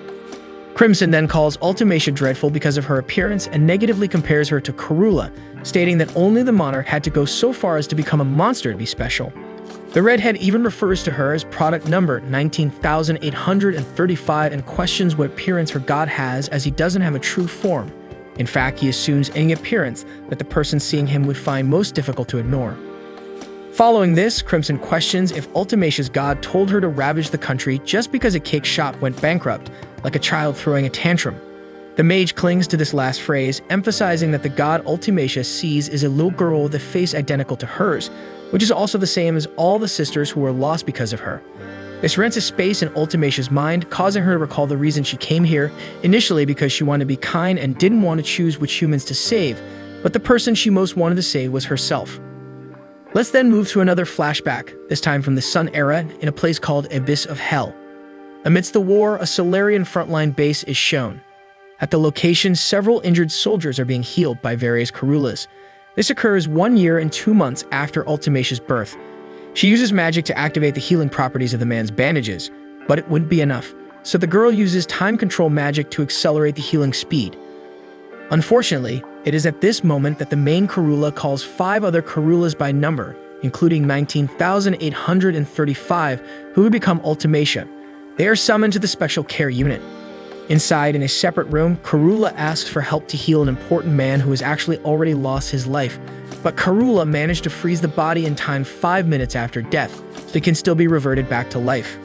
Crimson then calls Ultimacia dreadful because of her appearance and negatively compares her to Karula, stating that only the monarch had to go so far as to become a monster to be special. The redhead even refers to her as product number 19,835 and questions what appearance her god has, as he doesn't have a true form. In fact, he assumes any appearance that the person seeing him would find most difficult to ignore. Following this, Crimson questions if Ultimacia's god told her to ravage the country just because a cake shop went bankrupt, like a child throwing a tantrum. The mage clings to this last phrase, emphasizing that the god Ultimacia sees is a little girl with a face identical to hers, which is also the same as all the sisters who were lost because of her. This rents a space in Ultimacia's mind, causing her to recall the reason she came here, initially because she wanted to be kind and didn't want to choose which humans to save, but the person she most wanted to save was herself. Let's then move to another flashback, this time from the Sun Era, in a place called Abyss of Hell. Amidst the war, a Solarian frontline base is shown. At the location, several injured soldiers are being healed by various Karulas. This occurs 1 year and 2 months after Ultimacia's birth. She uses magic to activate the healing properties of the man's bandages, but it wouldn't be enough, so the girl uses time control magic to accelerate the healing speed. Unfortunately, it is at this moment that the main Karula calls 5 other Karulas by number, including 19,835, who would become Ultimacia. They are summoned to the Special Care Unit. Inside, in a separate room, Karula asks for help to heal an important man who has actually already lost his life, but Karula managed to freeze the body in time 5 minutes after death, so he can still be reverted back to life.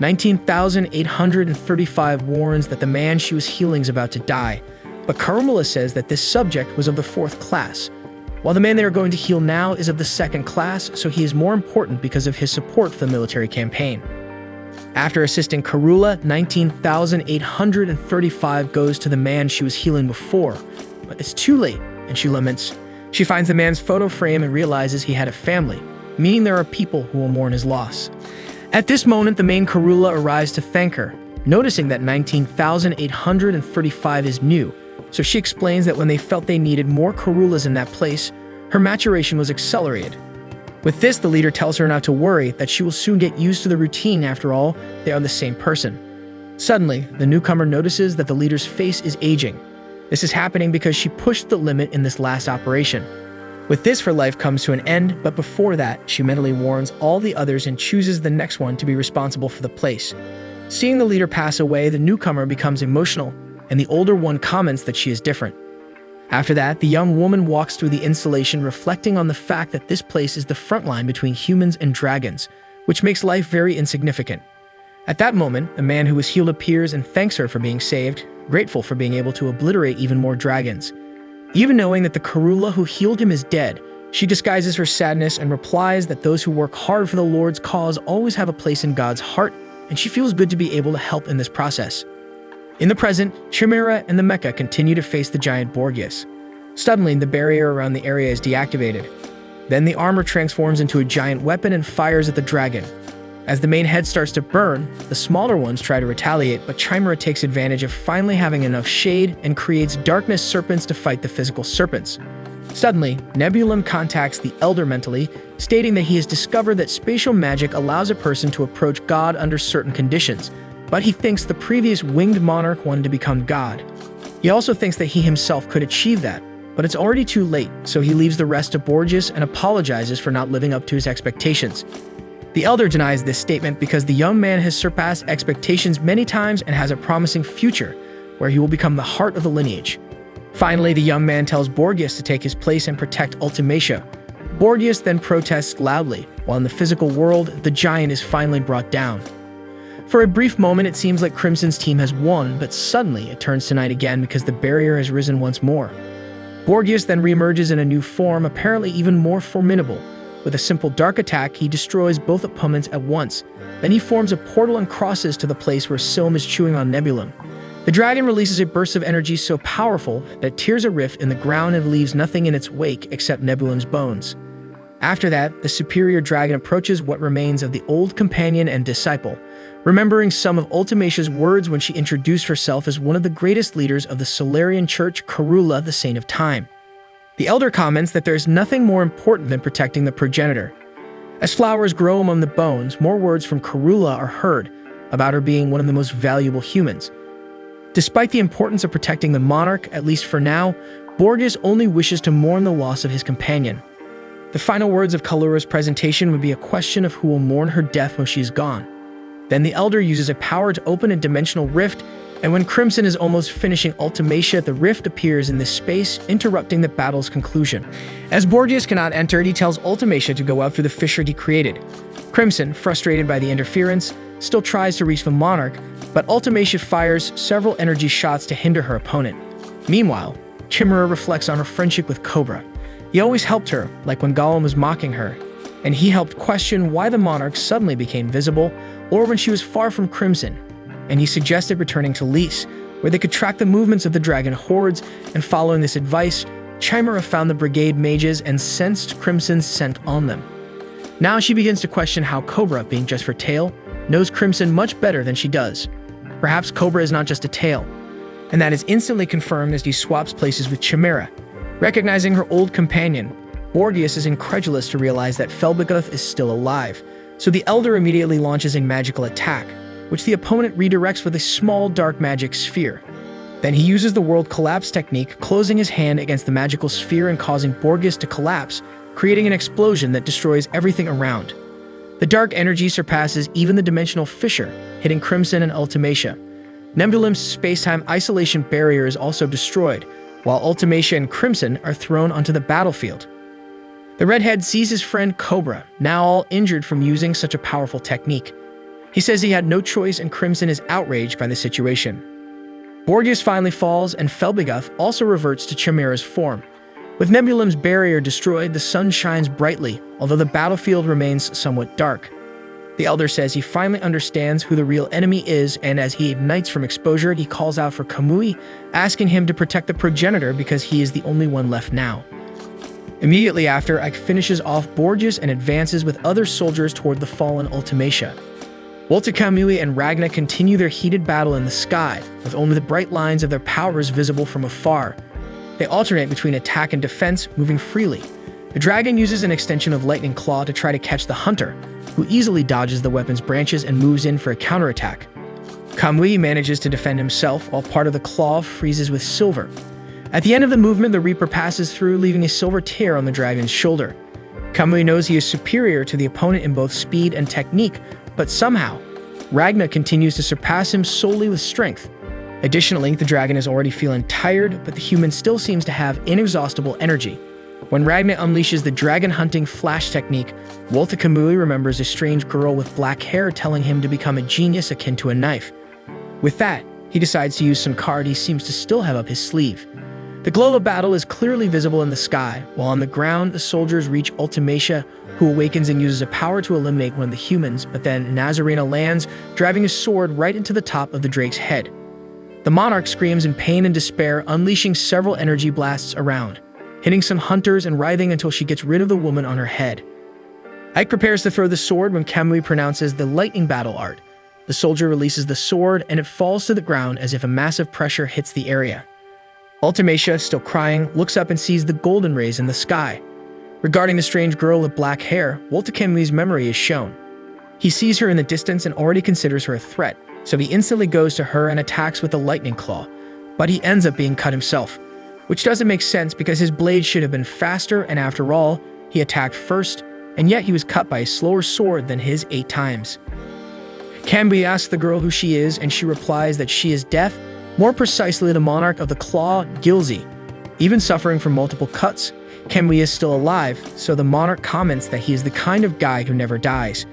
19,835 warns that the man she was healing is about to die, but Karula says that this subject was of the 4th class, while the man they are going to heal now is of the 2nd class, so he is more important because of his support for the military campaign. After assisting Karula, 19,835 goes to the man she was healing before, but it's too late, and she laments. She finds the man's photo frame and realizes he had a family, meaning there are people who will mourn his loss. At this moment, the main Karula arrives to thank her, noticing that 19,835 is new, so she explains that when they felt they needed more Karulas in that place, her maturation was accelerated. With this, the leader tells her not to worry, that she will soon get used to the routine. After all, they are the same person. Suddenly, the newcomer notices that the leader's face is aging. This is happening because she pushed the limit in this last operation. With this, her life comes to an end, but before that, she mentally warns all the others and chooses the next one to be responsible for the place. Seeing the leader pass away, the newcomer becomes emotional, and the older one comments that she is different. After that, the young woman walks through the installation, reflecting on the fact that this place is the front line between humans and dragons, which makes life very insignificant. At that moment, the man who was healed appears and thanks her for being saved, grateful for being able to obliterate even more dragons. Even knowing that the Karula who healed him is dead, she disguises her sadness and replies that those who work hard for the Lord's cause always have a place in God's heart, and she feels good to be able to help in this process. In the present, Chimera and the mecha continue to face the giant Borgias. Suddenly, the barrier around the area is deactivated. Then the armor transforms into a giant weapon and fires at the dragon. As the main head starts to burn, the smaller ones try to retaliate, but Chimera takes advantage of finally having enough shade and creates darkness serpents to fight the physical serpents. Suddenly, Nebulum contacts the Elder mentally, stating that he has discovered that spatial magic allows a person to approach God under certain conditions, but he thinks the previous winged monarch wanted to become God. He also thinks that he himself could achieve that, but it's already too late, so he leaves the rest to Borgias and apologizes for not living up to his expectations. The Elder denies this statement because the young man has surpassed expectations many times and has a promising future, where he will become the heart of the lineage. Finally, the young man tells Borgias to take his place and protect Ultimacia. Borgias then protests loudly, while in the physical world, the giant is finally brought down. For a brief moment, it seems like Crimson's team has won, but suddenly it turns to night again because the barrier has risen once more. Borgias then reemerges in a new form, apparently even more formidable. With a simple dark attack, he destroys both opponents at once. Then he forms a portal and crosses to the place where Silm is chewing on Nebulum. The dragon releases a burst of energy so powerful that it tears a rift in the ground and leaves nothing in its wake except Nebulum's bones. After that, the superior dragon approaches what remains of the old companion and disciple, remembering some of Ultimacia's words when she introduced herself as one of the greatest leaders of the Solarian Church, Karula, the Saint of Time. The Elder comments that there is nothing more important than protecting the progenitor. As flowers grow among the bones, more words from Karula are heard about her being one of the most valuable humans. Despite the importance of protecting the monarch, at least for now, Borgias only wishes to mourn the loss of his companion. The final words of Kalura's presentation would be a question of who will mourn her death when she is gone. Then the Elder uses a power to open a dimensional rift, and when Crimson is almost finishing Ultimacia, the rift appears in this space, interrupting the battle's conclusion. As Borgias cannot enter, he tells Ultimacia to go out through the fissure he created. Crimson, frustrated by the interference, still tries to reach the monarch, but Ultimacia fires several energy shots to hinder her opponent. Meanwhile, Chimera reflects on her friendship with Cobra. He always helped her, like when Gollum was mocking her, and he helped question why the monarch suddenly became visible, or when she was far from Crimson, and he suggested returning to Lys, where they could track the movements of the dragon hordes, and following this advice, Chimera found the brigade mages and sensed Crimson's scent on them. Now she begins to question how Cobra, being just her tail, knows Crimson much better than she does. Perhaps Cobra is not just a tail, and that is instantly confirmed as he swaps places with Chimera. Recognizing her old companion, Borgias is incredulous to realize that Felbeguth is still alive, so the Elder immediately launches a magical attack, which the opponent redirects with a small dark magic sphere. Then he uses the world collapse technique, closing his hand against the magical sphere and causing Borgias to collapse, creating an explosion that destroys everything around. The dark energy surpasses even the dimensional fissure, hitting Crimson and Ultimacia. Nebulum's space-time isolation barrier is also destroyed, while Ultimacia and Crimson are thrown onto the battlefield. The redhead sees his friend Cobra, now all injured from using such a powerful technique. He says he had no choice and Crimson is outraged by the situation. Borgias finally falls and Felbeguth also reverts to Chimera's form. With Nebulum's barrier destroyed, the sun shines brightly, although the battlefield remains somewhat dark. The Elder says he finally understands who the real enemy is, and as he ignites from exposure, he calls out for Kamui, asking him to protect the progenitor because he is the only one left now. Immediately after, Ike finishes off Borgias and advances with other soldiers toward the fallen Ultimacia. Walter Kamui and Ragna continue their heated battle in the sky, with only the bright lines of their powers visible from afar. They alternate between attack and defense, moving freely. The dragon uses an extension of Lightning Claw to try to catch the hunter, who easily dodges the weapon's branches and moves in for a counterattack. Kamui manages to defend himself, while part of the claw freezes with silver. At the end of the movement, the Reaper passes through, leaving a silver tear on the dragon's shoulder. Kamui knows he is superior to the opponent in both speed and technique, but somehow, Ragna continues to surpass him solely with strength. Additionally, the dragon is already feeling tired, but the human still seems to have inexhaustible energy. When Ragna unleashes the dragon hunting flash technique, Walter Kamui remembers a strange girl with black hair telling him to become a genius akin to a knife. With that, he decides to use some card he seems to still have up his sleeve. The glow of battle is clearly visible in the sky, while on the ground, the soldiers reach Ultimacia, who awakens and uses a power to eliminate one of the humans, but then Nazarena lands, driving his sword right into the top of the drake's head. The monarch screams in pain and despair, unleashing several energy blasts around, hitting some hunters and writhing until she gets rid of the woman on her head. Ike prepares to throw the sword when Kamui pronounces the lightning battle art. The soldier releases the sword and it falls to the ground as if a massive pressure hits the area. Ultimacia, still crying, looks up and sees the golden rays in the sky. Regarding the strange girl with black hair, Walter Kamui's memory is shown. He sees her in the distance and already considers her a threat, so he instantly goes to her and attacks with a lightning claw, but he ends up being cut himself, which doesn't make sense because his blade should have been faster, and after all, he attacked first, and yet he was cut by a slower sword than his 8 times. Kamui asks the girl who she is, and she replies that she is Death, more precisely the monarch of the claw, Gilzy. Even suffering from multiple cuts, Kamui is still alive, so the monarch comments that he is the kind of guy who never dies.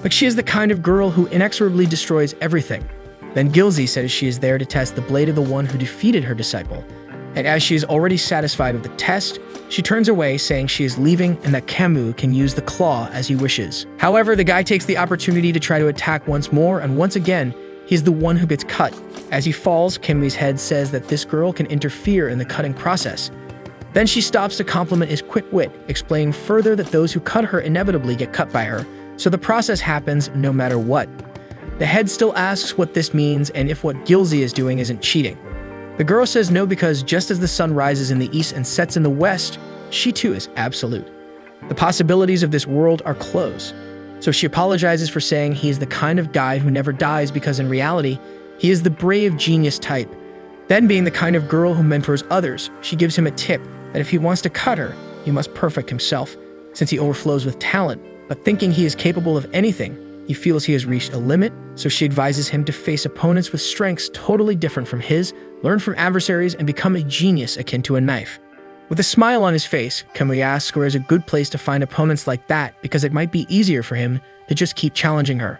But she is the kind of girl who inexorably destroys everything. Then Gilzy says she is there to test the blade of the one who defeated her disciple, and as she is already satisfied with the test, she turns away saying she is leaving and that Kamui can use the claw as he wishes. However, the guy takes the opportunity to try to attack once more, and once again, he is the one who gets cut. As he falls, Kamui's head says that this girl can interfere in the cutting process. Then she stops to compliment his quick wit, explaining further that those who cut her inevitably get cut by her, so the process happens no matter what. The head still asks what this means and if what Gilzy is doing isn't cheating. The girl says no because just as the sun rises in the east and sets in the west, she too is absolute. The possibilities of this world are closed. So she apologizes for saying he is the kind of guy who never dies because in reality, he is the brave genius type. Then being the kind of girl who mentors others, she gives him a tip that if he wants to cut her, he must perfect himself, since he overflows with talent, but thinking he is capable of anything, he feels he has reached a limit, so she advises him to face opponents with strengths totally different from his, learn from adversaries, and become a genius akin to a knife. With a smile on his face, Kamui asks where is a good place to find opponents like that because it might be easier for him to just keep challenging her.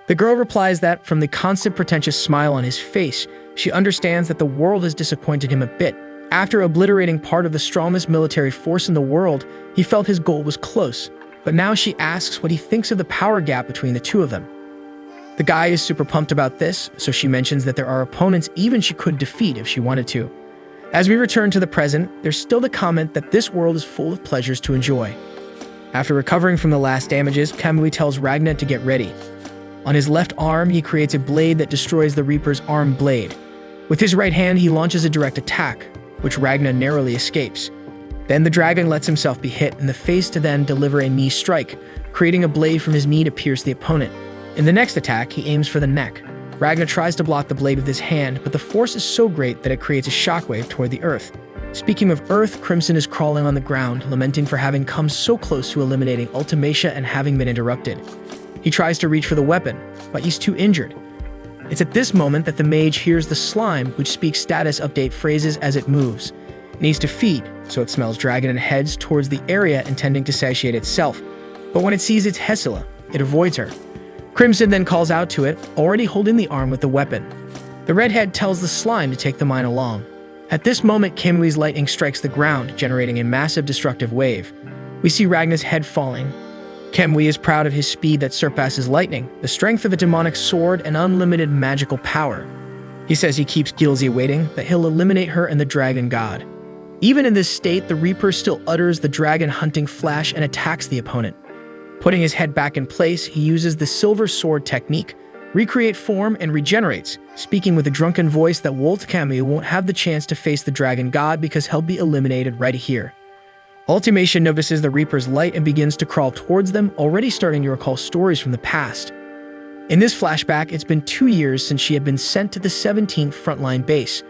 The girl replies that, from the constant pretentious smile on his face, she understands that the world has disappointed him a bit. After obliterating part of the strongest military force in the world, he felt his goal was close, but now she asks what he thinks of the power gap between the two of them. The guy is super pumped about this, so she mentions that there are opponents even she could defeat if she wanted to. As we return to the present, there's still the comment that this world is full of pleasures to enjoy. After recovering from the last damages, Kamui tells Ragna to get ready. On his left arm, he creates a blade that destroys the Reaper's arm blade. With his right hand, he launches a direct attack, which Ragna narrowly escapes. Then the dragon lets himself be hit in the face to then deliver a knee strike, creating a blade from his knee to pierce the opponent. In the next attack, he aims for the neck. Ragna tries to block the blade with his hand, but the force is so great that it creates a shockwave toward the earth. Speaking of earth, Crimson is crawling on the ground, lamenting for having come so close to eliminating Ultimacia and having been interrupted. He tries to reach for the weapon, but he's too injured. It's at this moment that the mage hears the slime, which speaks status update phrases as it moves. It needs to feed, so it smells dragon and heads towards the area intending to satiate itself. But when it sees its Hesila, it avoids her. Crimson then calls out to it, already holding the arm with the weapon. The redhead tells the slime to take the mine along. At this moment, Kamui's lightning strikes the ground, generating a massive destructive wave. We see Ragna's head falling. Kamui is proud of his speed that surpasses lightning, the strength of a demonic sword, and unlimited magical power. He says he keeps Gilzy waiting, that he'll eliminate her and the dragon god. Even in this state, the Reaper still utters the dragon hunting flash and attacks the opponent. Putting his head back in place, he uses the silver sword technique, recreate form, and regenerates, speaking with a drunken voice that Wolt Kamui won't have the chance to face the dragon god because he'll be eliminated right here. Ultimacia notices the Reaper's light and begins to crawl towards them, already starting to recall stories from the past. In this flashback, it's been 2 years since she had been sent to the 17th frontline base.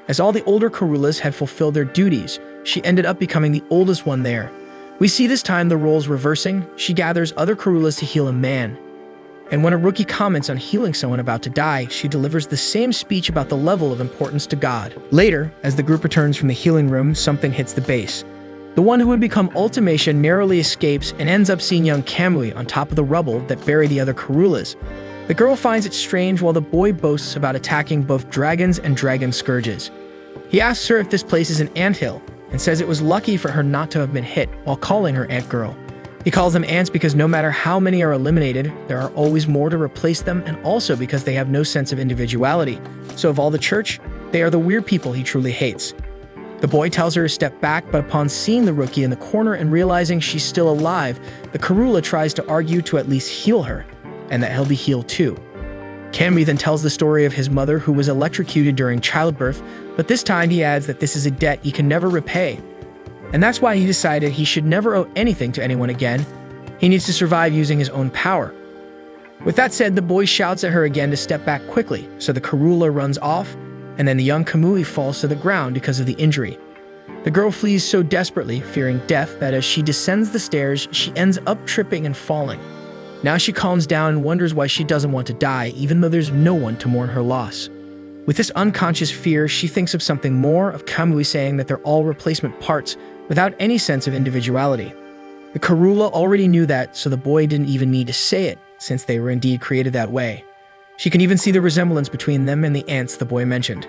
As all the older Karulas had fulfilled their duties, she ended up becoming the oldest one there. We see this time the roles reversing. She gathers other Karulas to heal a man. And when a rookie comments on healing someone about to die, she delivers the same speech about the level of importance to God. Later, as the group returns from the healing room, something hits the base. The one who would become Ultimacia narrowly escapes and ends up seeing young Kamui on top of the rubble that bury the other Karulas. The girl finds it strange while the boy boasts about attacking both dragons and dragon scourges. He asks her if this place is an anthill, and says it was lucky for her not to have been hit while calling her Ant Girl. He calls them ants because no matter how many are eliminated, there are always more to replace them, and also because they have no sense of individuality. So of all the church, they are the weird people he truly hates. The boy tells her to step back, but upon seeing the rookie in the corner and realizing she's still alive, the Karula tries to argue to at least heal her, and that he'll be healed too. Kamui then tells the story of his mother who was electrocuted during childbirth, but this time he adds that this is a debt he can never repay. And that's why he decided he should never owe anything to anyone again. He needs to survive using his own power. With that said, the boy shouts at her again to step back quickly, so the Karula runs off, and then the young Kamui falls to the ground because of the injury. The girl flees so desperately, fearing death, that as she descends the stairs, she ends up tripping and falling. Now she calms down and wonders why she doesn't want to die, even though there's no one to mourn her loss. With this unconscious fear, she thinks of something more, of Kamui saying that they're all replacement parts, without any sense of individuality. The Karula already knew that, so the boy didn't even need to say it, since they were indeed created that way. She can even see the resemblance between them and the ants the boy mentioned.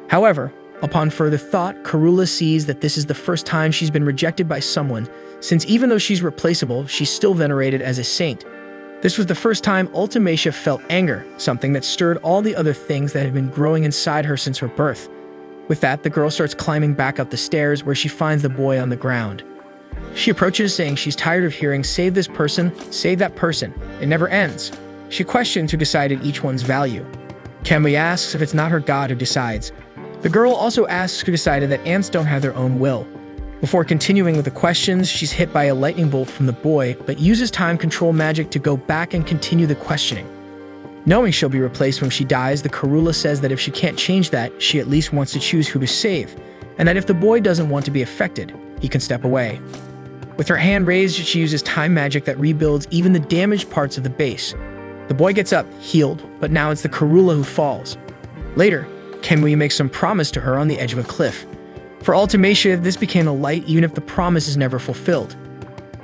However, upon further thought, Karula sees that this is the first time she's been rejected by someone, since even though she's replaceable, she's still venerated as a saint. This was the first time Ultimacia felt anger, something that stirred all the other things that had been growing inside her since her birth. With that, the girl starts climbing back up the stairs where she finds the boy on the ground. She approaches, saying she's tired of hearing, "Save this person, save that person. It never ends." She questions who decided each one's value. Kamui asks if it's not her god who decides. The girl also asks who decided that ants don't have their own will. Before continuing with the questions, she's hit by a lightning bolt from the boy, but uses time control magic to go back and continue the questioning. Knowing she'll be replaced when she dies, the Karula says that if she can't change that, she at least wants to choose who to save, and that if the boy doesn't want to be affected, he can step away. With her hand raised, she uses time magic that rebuilds even the damaged parts of the base. The boy gets up, healed, but now it's the Karula who falls. Later, Kamui makes some promise to her on the edge of a cliff. For Ultimacia, this became a light even if the promise is never fulfilled.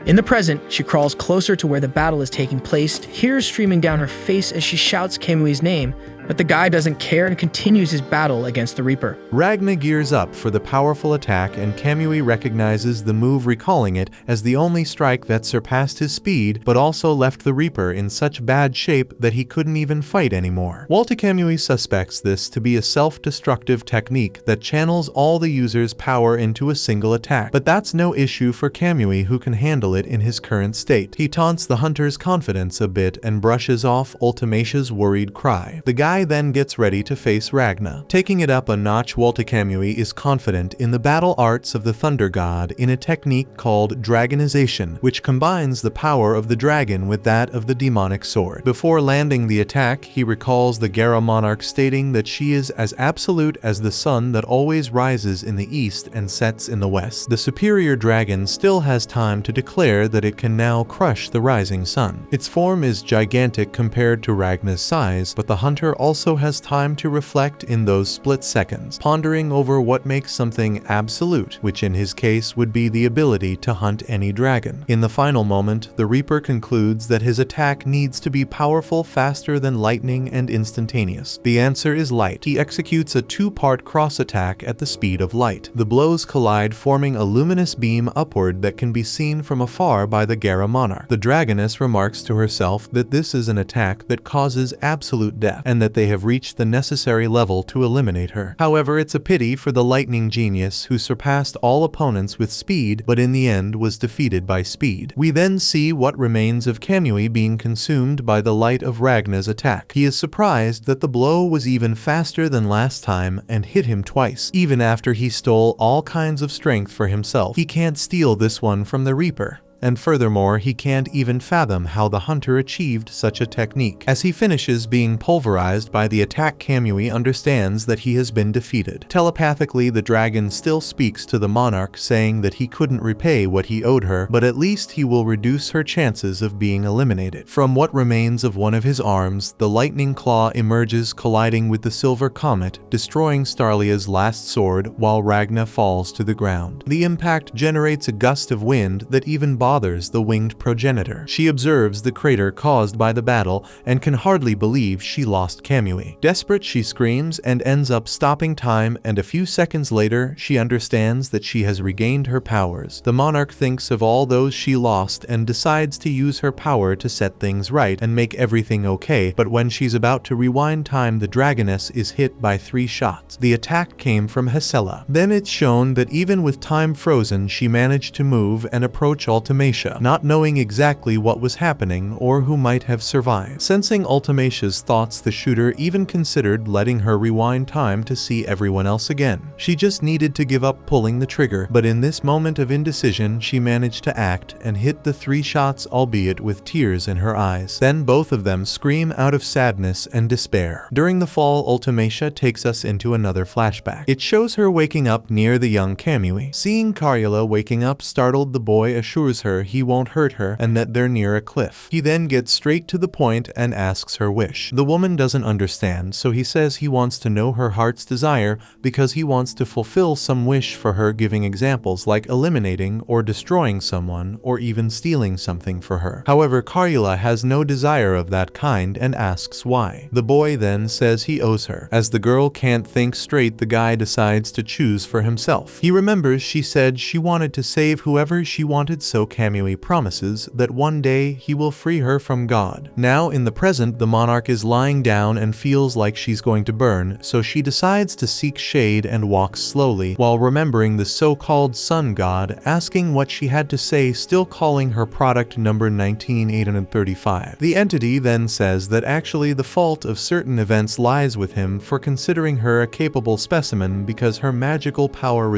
In the present, she crawls closer to where the battle is taking place, tears streaming down her face as she shouts Kamui's name, but the guy doesn't care and continues his battle against the Reaper. Ragna gears up for the powerful attack, and Kamui recognizes the move, recalling it as the only strike that surpassed his speed but also left the Reaper in such bad shape that he couldn't even fight anymore. Walter Kamui suspects this to be a self-destructive technique that channels all the user's power into a single attack, but that's no issue for Kamui, who can handle it in his current state. He taunts the hunter's confidence a bit and brushes off Ultimacia's worried cry. The guy then gets ready to face Ragna. Taking it up a notch, Walter Kamui is confident in the battle arts of the Thunder God in a technique called Dragonization, which combines the power of the dragon with that of the demonic sword. Before landing the attack, he recalls the Gara monarch stating that she is as absolute as the sun that always rises in the east and sets in the west. The superior dragon still has time to declare that it can now crush the rising sun. Its form is gigantic compared to Ragna's size, but the hunter also has time to reflect in those split seconds, pondering over what makes something absolute, which in his case would be the ability to hunt any dragon. In the final moment, the Reaper concludes that his attack needs to be powerful, faster than lightning, and instantaneous. The answer is light. He executes a two-part cross attack at the speed of light. The blows collide, forming a luminous beam upward that can be seen from afar by the Gara monarch. The dragoness remarks to herself that this is an attack that causes absolute death, and that they have reached the necessary level to eliminate her. However, it's a pity for the lightning genius, who surpassed all opponents with speed, but in the end was defeated by speed. We then see what remains of Kamui being consumed by the light of Ragna's attack. He is surprised that the blow was even faster than last time and hit him twice. Even after he stole all kinds of strength for himself, he can't steal this one from the Reaper. And furthermore, he can't even fathom how the hunter achieved such a technique. As he finishes being pulverized by the attack, Kamui understands that he has been defeated. Telepathically, the dragon still speaks to the monarch, saying that he couldn't repay what he owed her, but at least he will reduce her chances of being eliminated. From what remains of one of his arms, the lightning claw emerges, colliding with the silver comet, destroying Starlia's last sword while Ragna falls to the ground. The impact generates a gust of wind that even bothers the winged progenitor. She observes the crater caused by the battle and can hardly believe she lost Kamui. Desperate, she screams and ends up stopping time, and a few seconds later, she understands that she has regained her powers. The monarch thinks of all those she lost and decides to use her power to set things right and make everything okay, but when she's about to rewind time, the dragoness is hit by 3 shots. The attack came from Hesela. Then it's shown that even with time frozen, she managed to move and approach Ultimacia, not knowing exactly what was happening or who might have survived. Sensing Ultimacia's thoughts, the shooter even considered letting her rewind time to see everyone else again. She just needed to give up pulling the trigger, but in this moment of indecision, she managed to act and hit the 3 shots, albeit with tears in her eyes. Then both of them scream out of sadness and despair. During the fall, Ultimacia takes us into another flashback. It shows her waking up near the young Kamui. Seeing Karula waking up startled, the boy assures her he won't hurt her and that they're near a cliff. He then gets straight to the point and asks her wish. The woman doesn't understand, so he says he wants to know her heart's desire because he wants to fulfill some wish for her, giving examples like eliminating or destroying someone or even stealing something for her. However, Karula has no desire of that kind and asks why. The boy then says he owes her. As the girl can't think straight, the guy decides to choose for himself. He remembers she said she wanted to save whoever she wanted, so Kamui promises that one day he will free her from God. Now in the present, the monarch is lying down and feels like she's going to burn, so she decides to seek shade and walks slowly while remembering the so-called sun god, asking what she had to say, still calling her product number 19835. The entity then says that actually the fault of certain events lies with him for considering her a capable specimen because her magical power